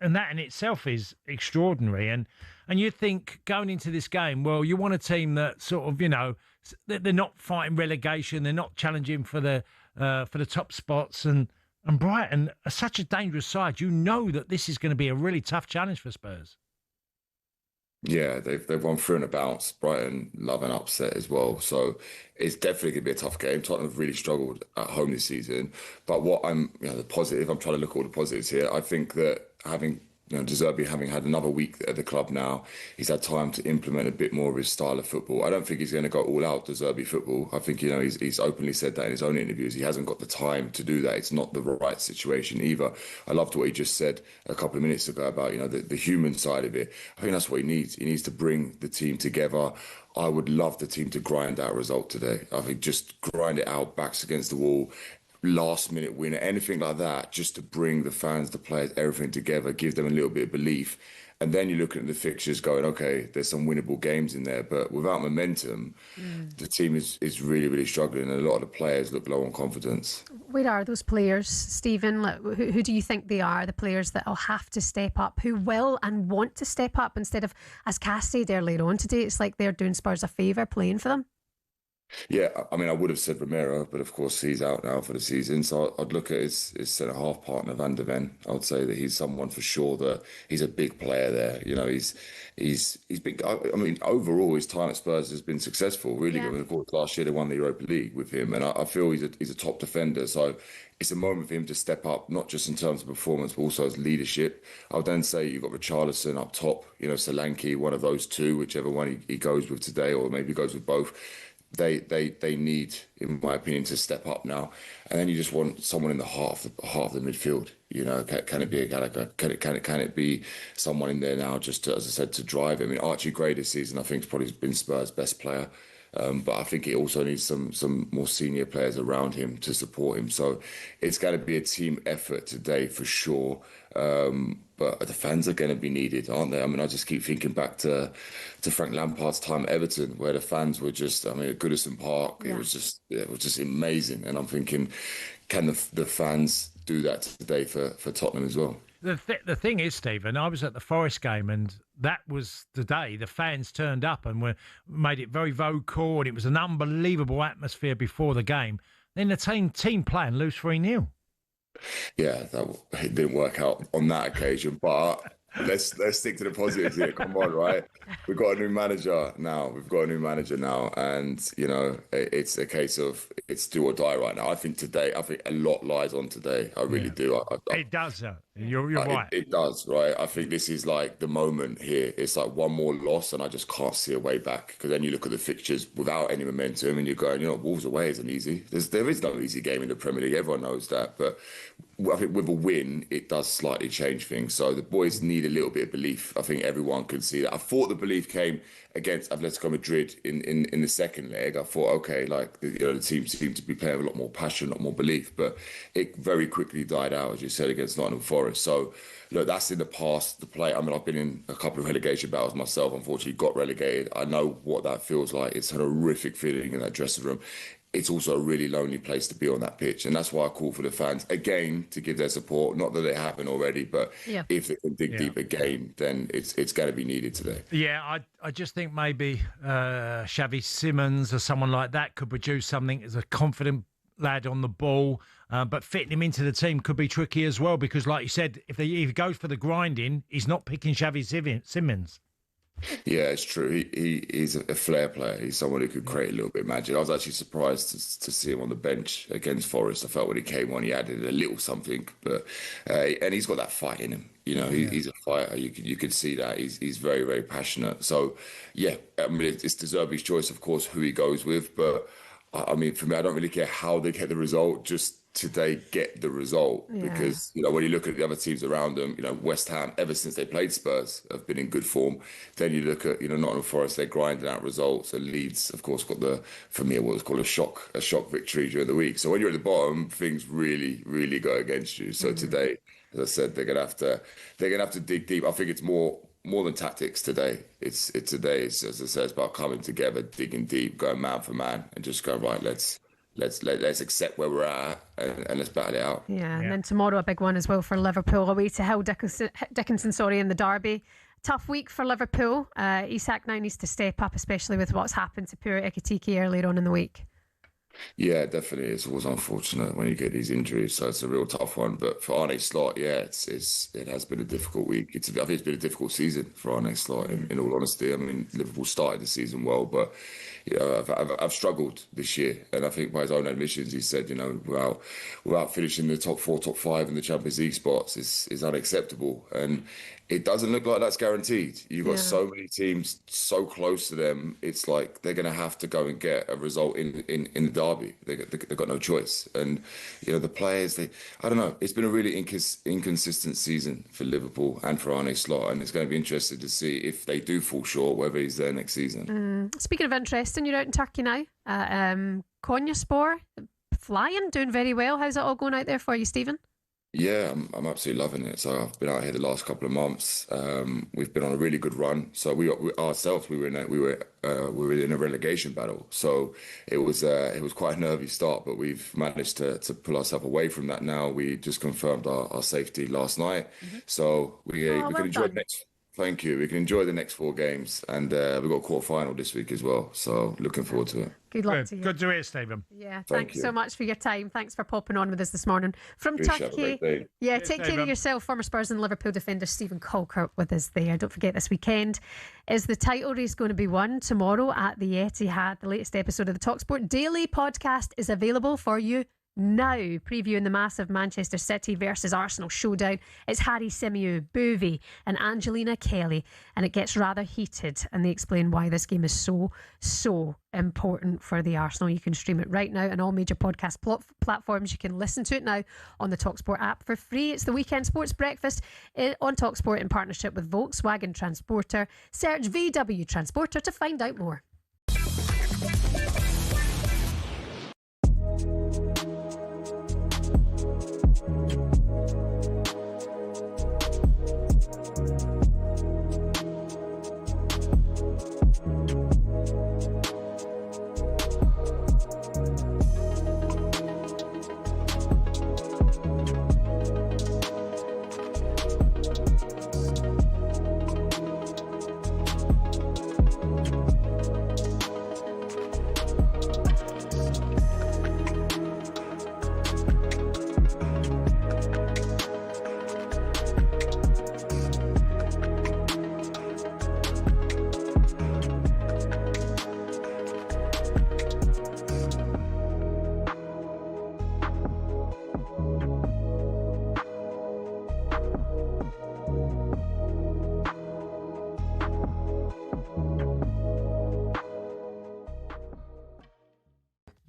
in itself is extraordinary. And you think going into this game, well, you want a team that sort of, you know, they're not fighting relegation, they're not challenging for the top spots, and Brighton are such a dangerous side. You know that this is going to be a really tough challenge for Spurs. Yeah, they've won through and a bounce. Brighton love an upset as well, so it's definitely going to be a tough game. Tottenham have really struggled at home this season, but what the positive, I'm trying to look at all the positives here. I think that having De Zerbi, having had another week at the club now, he's had time to implement a bit more of his style of football. I don't think he's going to go all out De Zerbi football. I think, he's openly said that in his own interviews. He hasn't got the time to do that. It's not the right situation either. I loved what he just said a couple of minutes ago about, the human side of it. I think that's what he needs. He needs to bring the team together. I would love the team to grind out a result today. I think just grind it out, backs against the wall, last minute winner, anything like that, just to bring the fans, the players, everything together, give them a little bit of belief. And then you're looking at the fixtures going, okay, there's some winnable games in there. But without momentum, the team is really, really struggling. And a lot of the players look low on confidence. Where are those players, Stephen? Who do you think they are, the players that will have to step up, who will and want to step up instead of, as Cass said earlier on today, it's like they're doing Spurs a favour playing for them? Yeah, I mean, I would have said Romero, but of course he's out now for the season. So I'd look at his centre-half partner, Van der Ven. I would say that he's someone for sure that he's a big player there. He's been, I mean, overall, his time at Spurs has been successful, really. Yeah. I mean, of course, last year they won the Europa League with him, and I feel he's a top defender. So it's a moment for him to step up, not just in terms of performance, but also as leadership. I would then say you've got Richarlison up top, Solanke, one of those two, whichever one he goes with today, or maybe goes with both. They need, in my opinion, to step up now. And then you just want someone in the heart of the midfield. Can it be a Gallagher? Can it be someone in there now just to, as I said, to drive? I mean, Archie Gray this season, I think, has probably been Spurs' best player. But I think he also needs some more senior players around him to support him. So it's going to be a team effort today for sure. But the fans are going to be needed, aren't they? I mean, I just keep thinking back to Frank Lampard's time at Everton, where the fans were just, at Goodison Park, it was just amazing. And I'm thinking, can the fans do that today for Tottenham as well? The thing is, Stephen, I was at the Forest game, and that was the day the fans turned up and made it very vocal, and it was an unbelievable atmosphere before the game. Then the team playing lose 3-0. Yeah, it didn't work out on that occasion, but let's stick to the positives here. Come on, right? We've got a new manager now. And it's a case of it's do or die right now. I think a lot lies on today. I really do. It does. You're right. It does, right? I think this is like the moment here. It's like one more loss, and I just can't see a way back. Because then you look at the fixtures without any momentum, and you're going, Wolves away isn't easy. There is no easy game in the Premier League. Everyone knows that, but I think with a win, it does slightly change things. So the boys need a little bit of belief. I think everyone can see that. I thought the belief came against Atletico Madrid in the second leg. I thought, okay, the team seemed to be playing with a lot more passion, a lot more belief, but it very quickly died out, as you said, against Nottingham Forest. So, look, that's in the past. I've been in a couple of relegation battles myself. Unfortunately, got relegated. I know what that feels like. It's an horrific feeling in that dressing room. It's also a really lonely place to be on that pitch. And that's why I call for the fans, again, to give their support. Not that it happened already, but if they can dig deep again, then it's going to be needed today. Yeah, I just think maybe Xavi Simons or someone like that could produce something as a confident lad on the ball. But fitting him into the team could be tricky as well, because like you said, if he goes for the grinding, he's not picking Xavi Simons. Yeah, it's true. He's a flair player. He's someone who could create a little bit of magic. I was actually surprised to see him on the bench against Forest. I felt when he came on, he added a little something. But and he's got that fight in him. He's a fighter. You could see that. He's very, very passionate. So, yeah, I mean, it's De Zerbi's choice, of course, who he goes with. But, I mean, for me, I don't really care how they get the result. Just today get the result, because when you look at the other teams around them, West Ham, ever since they played Spurs, have been in good form. Then you look at Nottingham Forest, they're grinding out results, and Leeds, of course, got for me, what was called a shock victory during the week. So when you're at the bottom, things really, really go against you. So today, as I said, they're gonna have to dig deep. I think it's more than tactics today. It's today, as I said, it's about coming together, digging deep, going man for man, and just go, right, let's accept where we're at and let's battle it out. Yeah, and then tomorrow a big one as well for Liverpool, away to Hill Dickinson, in the derby. Tough week for Liverpool. Isak now needs to step up, especially with what's happened to Pierre Ekitike earlier on in the week. Yeah, definitely. It's always unfortunate when you get these injuries, so it's a real tough one. But for Arne Slot, it has been a difficult week. I think it's been a difficult season for Arne Slot, in all honesty. I mean, Liverpool started the season well, but I've struggled this year, and I think by his own admissions, he said, without finishing the top 4, top 5 in the Champions League spots is unacceptable, and it doesn't look like that's guaranteed. You've got so many teams so close to them. It's like they're going to have to go and get a result in the derby. They've got no choice. And, the players, I don't know. It's been a really inconsistent season for Liverpool and for Arne Slot. And it's going to be interesting to see if they do fall short, whether he's there next season. Speaking of interesting, you're out in Turkey now. Konyaspor, flying, doing very well. How's it all going out there for you, Stephen? Yeah, I'm absolutely loving it. So I've been out here the last couple of months. We've been on a really good run. So we were in a relegation battle. So it was quite a nervy start, but we've managed to pull ourselves away from that now. We just confirmed our safety last night. So we can enjoy the next. Thank you. We can enjoy the next 4 games, and we've got a quarter-final this week as well. So looking forward to it. Good luck to you. Good to hear, Stephen. Yeah, thanks so much for your time. Thanks for popping on with us this morning from Turkey. Take care of yourself. Former Spurs and Liverpool defender Stephen Colkert with us there. Don't forget, this weekend is the title race going to be won tomorrow at the Etihad. The latest episode of the talkSPORT Daily podcast is available for you now, previewing the massive Manchester City versus Arsenal showdown. It's Harry Symeou, Buvey and Angelina Kelly, and it gets rather heated, and they explain why this game is so important for the Arsenal. You can stream it right now on all major podcast platforms. You can listen to it now on the talkSPORT app for free. It's the Weekend Sports Breakfast on talkSPORT in partnership with Volkswagen Transporter. Search VW Transporter to find out more.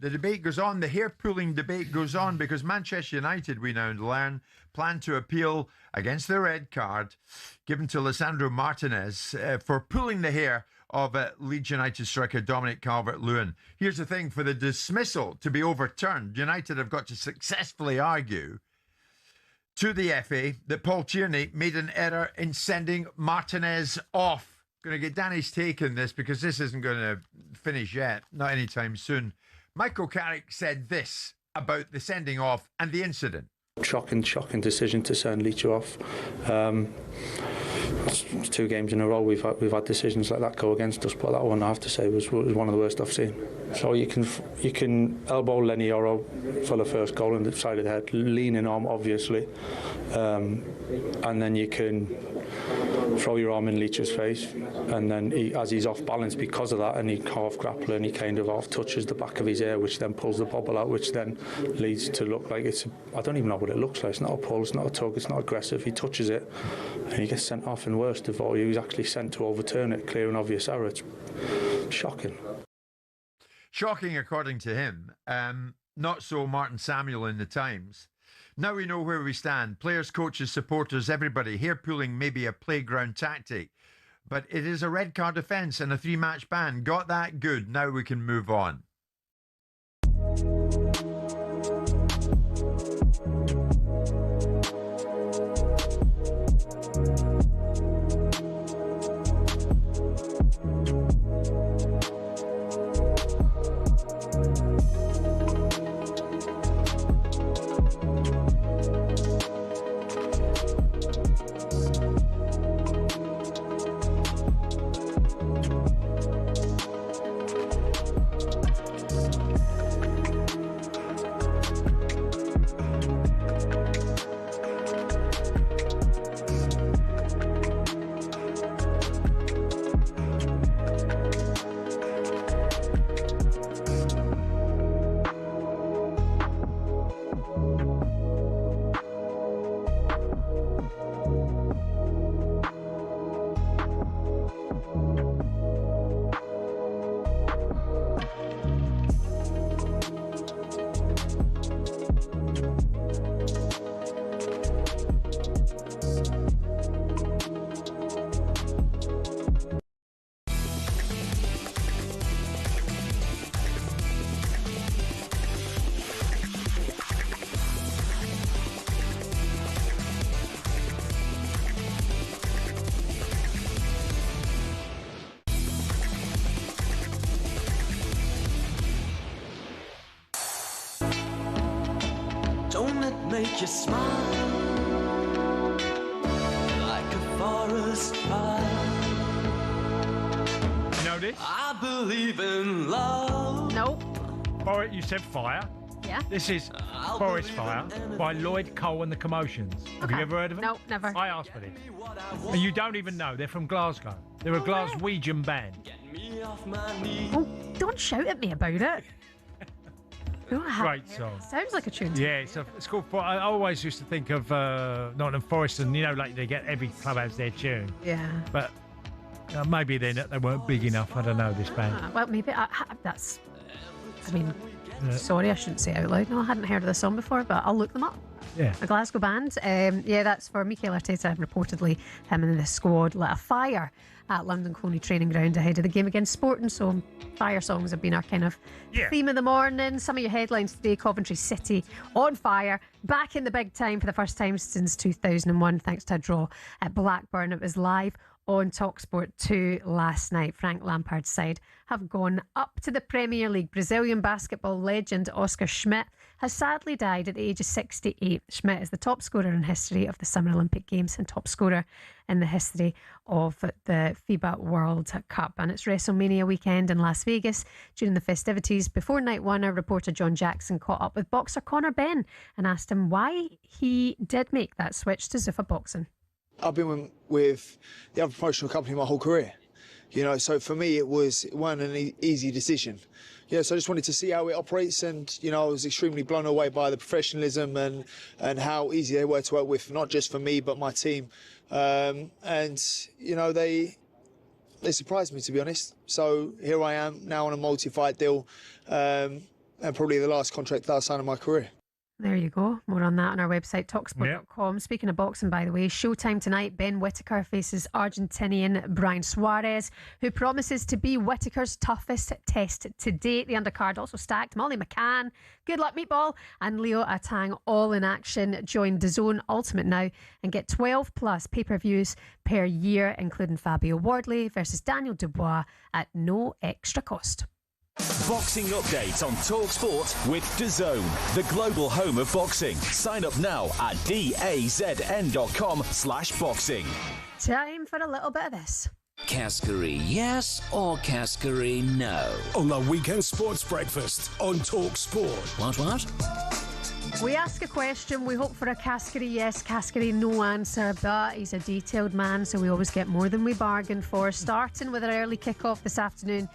The debate goes on, the hair-pulling debate goes on, because Manchester United, we now learn, plan to appeal against the red card given to Lisandro Martinez for pulling the hair of Leeds United striker Dominic Calvert-Lewin. Here's the thing, for the dismissal to be overturned, United have got to successfully argue to the FA that Paul Tierney made an error in sending Martinez off. Going to get Danny's take on this, because this isn't going to finish yet, not anytime soon. Michael Carrick said this about the sending off and the incident. Shocking decision to send Leach off. It's 2 games in a row we've had decisions like that go against us, but that one I have to say was one of the worst I've seen. So you can elbow Lenny Yoro for the first goal in the side of the head, leaning on obviously, and then you can throw your arm in Leach's face, and then as he's off balance because of that, and he half grappler and he kind of half touches the back of his ear, which then pulls the bobble out, which then leads to look like I don't even know what it looks like. It's not a pull, it's not a tug, it's not aggressive. He touches it and he gets sent off, and worst of all, he was actually sent to overturn it, clear and obvious error. It's shocking. Shocking according to him. Not so Martin Samuel in the Times. Now we know where we stand. Players, coaches, supporters, everybody. Hair pulling may be a playground tactic, but it is a red card offence and a 3-match ban. Got that? Good. Now we can move on. Make you smile like a forest fire. You know this? I believe in love. Nope. You said Fire. Yeah. This is Forest Fire by Lloyd Cole and the Commotions. Have you ever heard of them? No, never. I asked for this. And you don't even know. They're from Glasgow. They're a Glaswegian band. Oh, don't shout at me about it. Great song. Sounds like a tune. Yeah, it's called. I always used to think of Nottingham Forest, and like they get every club has their tune. Yeah. But maybe they weren't big enough. I don't know this band. Well, maybe that's. I mean, sorry, I shouldn't say it out loud. No, I hadn't heard of the song before, but I'll look them up. Yeah. A Glasgow band. That's for Mikel Arteta. Reportedly, him and the squad lit a fire at London Colney training ground ahead of the game against Sporting. So fire songs have been our kind of theme of the morning. Some of your headlines today: Coventry City on fire, back in the big time for the first time since 2001, thanks to a draw at Blackburn. It was live on talkSPORT 2 last night. Frank Lampard's side have gone up to the Premier League. Brazilian basketball legend Oscar Schmidt has sadly died at the age of 68. Schmidt is the top scorer in history of the Summer Olympic Games and top scorer in the history of the FIBA World Cup. And it's WrestleMania weekend in Las Vegas. During the festivities before night one, our reporter John Jackson caught up with boxer Conor Benn and asked him why he did make that switch to Zuffa boxing. I've been with the other promotional company my whole career, so for me it wasn't an easy decision. So I just wanted to see how it operates, and I was extremely blown away by the professionalism and how easy they were to work with, not just for me but my team. They surprised me, to be honest. So here I am now on a multi-fight deal, and probably the last contract that I signed in my career. There you go. More on that on our website, talksport.com. Yep. Speaking of boxing, by the way, showtime tonight. Ben Whittaker faces Argentinian Brian Suarez, who promises to be Whittaker's toughest test to date. The undercard also stacked. Molly McCann, Good Luck Meatball, and Leo Atang all in action. Join DAZN Ultimate now and get 12 plus pay-per-views per year, including Fabio Wardley versus Daniel Dubois at no extra cost. Boxing update on talkSPORT with DAZN, the global home of boxing. Sign up now at dazn.com/boxing. Time for a little bit of this. Cascarino yes or Cascarino no? On the weekend sports breakfast on talkSPORT. What? We ask a question, we hope for a Cascarino yes, Cascarino no answer, but he's a detailed man, so we always get more than we bargained for. Starting with our early kick-off this afternoon,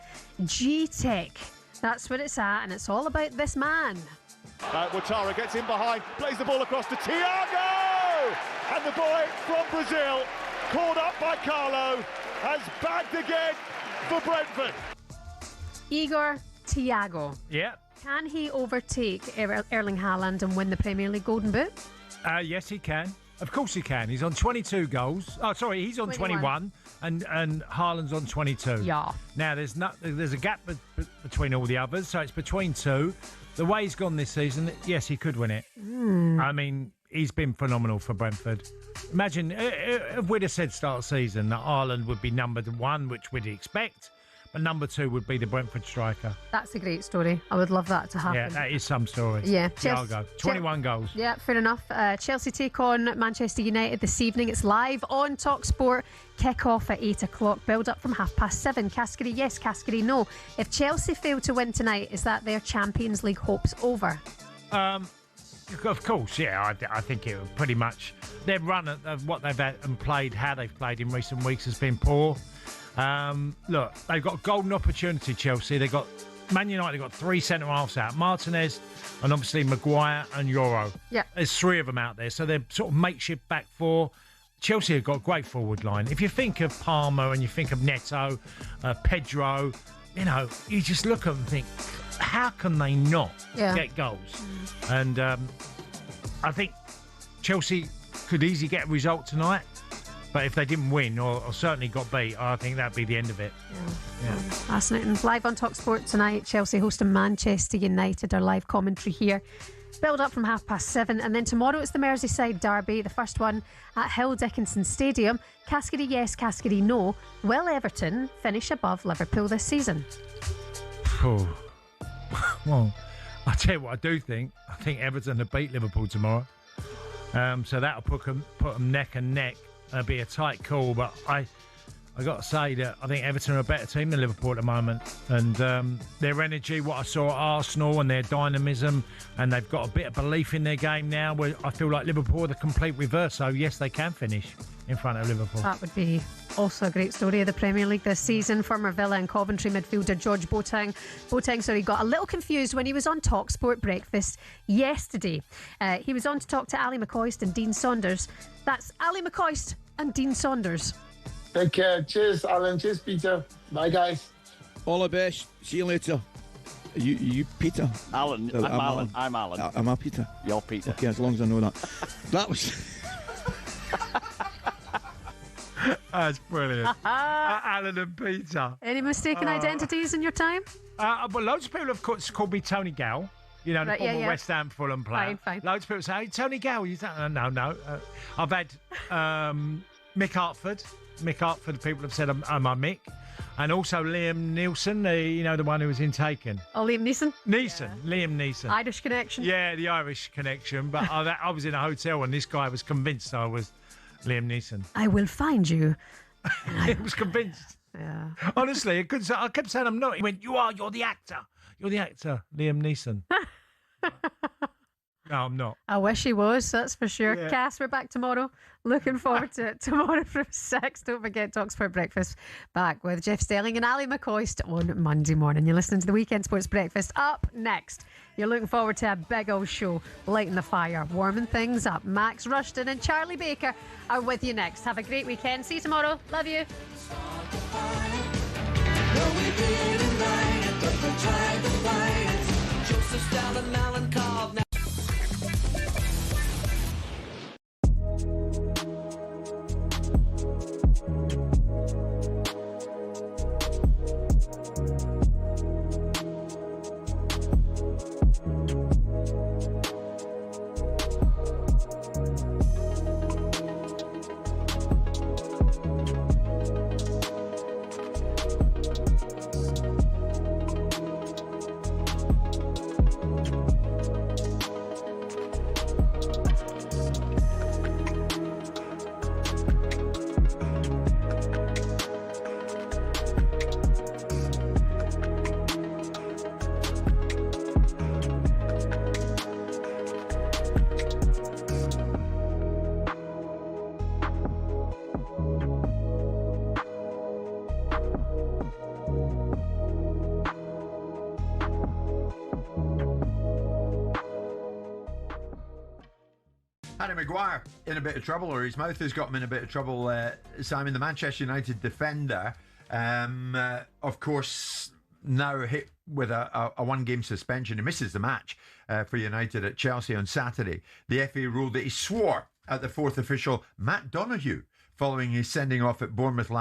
G-Tech. That's where it's at, and it's all about this man. Ouattara gets in behind, plays the ball across to Thiago! And the boy from Brazil, called up by Carlo, has bagged again for Brentford. Igor Thiago. Yeah. Can he overtake Erling Haaland and win the Premier League Golden Boot? Yes, he can. Of course he can. He's on 22 goals. Oh, sorry, he's on 21 and Haaland's on 22. Yeah. Now, there's a gap between all the others, so it's between two. The way he's gone this season, yes, he could win it. I mean, he's been phenomenal for Brentford. Imagine if we'd have said start of season that Haaland would be number one, which we'd expect. But number two would be the Brentford striker. That's a great story. I would love that to happen. Yeah, that is some story. Yeah. Thiago, 21 goals. Yeah, fair enough. Chelsea take on Manchester United this evening. It's live on talkSPORT. Kick off at 8 o'clock. Build up from 7:30. Cascarino yes, Cascarino no. If Chelsea fail to win tonight, is that their Champions League hopes over? Of course, yeah. I think it would pretty much. Their run of what they've had and played, how they've played in recent weeks has been poor. Look, they've got a golden opportunity, Chelsea. They've got Man United, they've got three centre-halves out. Martinez and obviously Maguire and Euro. Yeah. There's three of them out there. So they're sort of makeshift back four. Chelsea have got a great forward line. If you think of Palmer and you think of Neto, Pedro, you just look at them and think, how can they not get goals? And I think Chelsea could easily get a result tonight. But if they didn't win or certainly got beat, I think that'd be the end of it. Yeah. Fascinating. Live on talkSPORT tonight, Chelsea hosting Manchester United. Our live commentary here. Build up from 7:30. And then tomorrow it's the Merseyside derby, the first one at Hill Dickinson Stadium. Cascarino yes, Cascarino no. Will Everton finish above Liverpool this season? Oh. Well, I'll tell you what I do think. I think Everton will beat Liverpool tomorrow. So that'll put them neck and neck. It'll be a tight call, but I got to say that I think Everton are a better team than Liverpool at the moment. And their energy, what I saw at Arsenal and their dynamism, and they've got a bit of belief in their game now, where I feel like Liverpool are the complete reverse. So, yes, they can finish in front of Liverpool. That would be also a great story of the Premier League this season. Former Villa and Coventry midfielder George Boateng got a little confused when he was on talkSPORT Breakfast yesterday. He was on to talk to Ali McCoist and Dean Saunders. That's Ali McCoist and Dean Saunders. Take care. Cheers, Alan. Cheers, Peter. Bye, guys. All the best. See you later. You Peter? Alan. I'm Alan. I'm Alan. Am I Peter? You're Peter. Okay, as long as I know that. That was... That's brilliant. Alan and Peter. Any mistaken identities in your time? Well, loads of people have called me Tony Gow. You know, the former West Ham Fulham player. Fine. Loads of people say, hey, Tony Gow. You don't, no. I've had Mick Hartford. Mick Hartford, people have said I'm Mick. And also Liam Neeson, the one who was in Taken. Oh, Liam Neeson? Liam Neeson. Irish connection? Yeah, the Irish connection. But I was in a hotel and this guy was convinced I was Liam Neeson. I will find you. He was convinced. Yeah. Honestly, I kept saying I'm not. He went, you're the actor. You're the actor, Liam Neeson. No, I'm not. I wish he was, that's for sure. Yeah. Cass, we're back tomorrow. Looking forward to it. Tomorrow from 6. Don't forget talkSPORT Breakfast. Back with Jeff Stelling and Ali McCoist on Monday morning. You're listening to the Weekend Sports Breakfast. Up next, you're looking forward to a big old show, lighting the fire, warming things up. Max Rushton and Charlie Baker are with you next. Have a great weekend. See you tomorrow. Love you. Harry Maguire in a bit of trouble, or his mouth has got him in a bit of trouble, Simon, the Manchester United defender. Of course, now hit with a one-game suspension. He misses the match for United at Chelsea on Saturday. The FA ruled that he swore at the fourth official, Matt Donoghue, following his sending off at Bournemouth last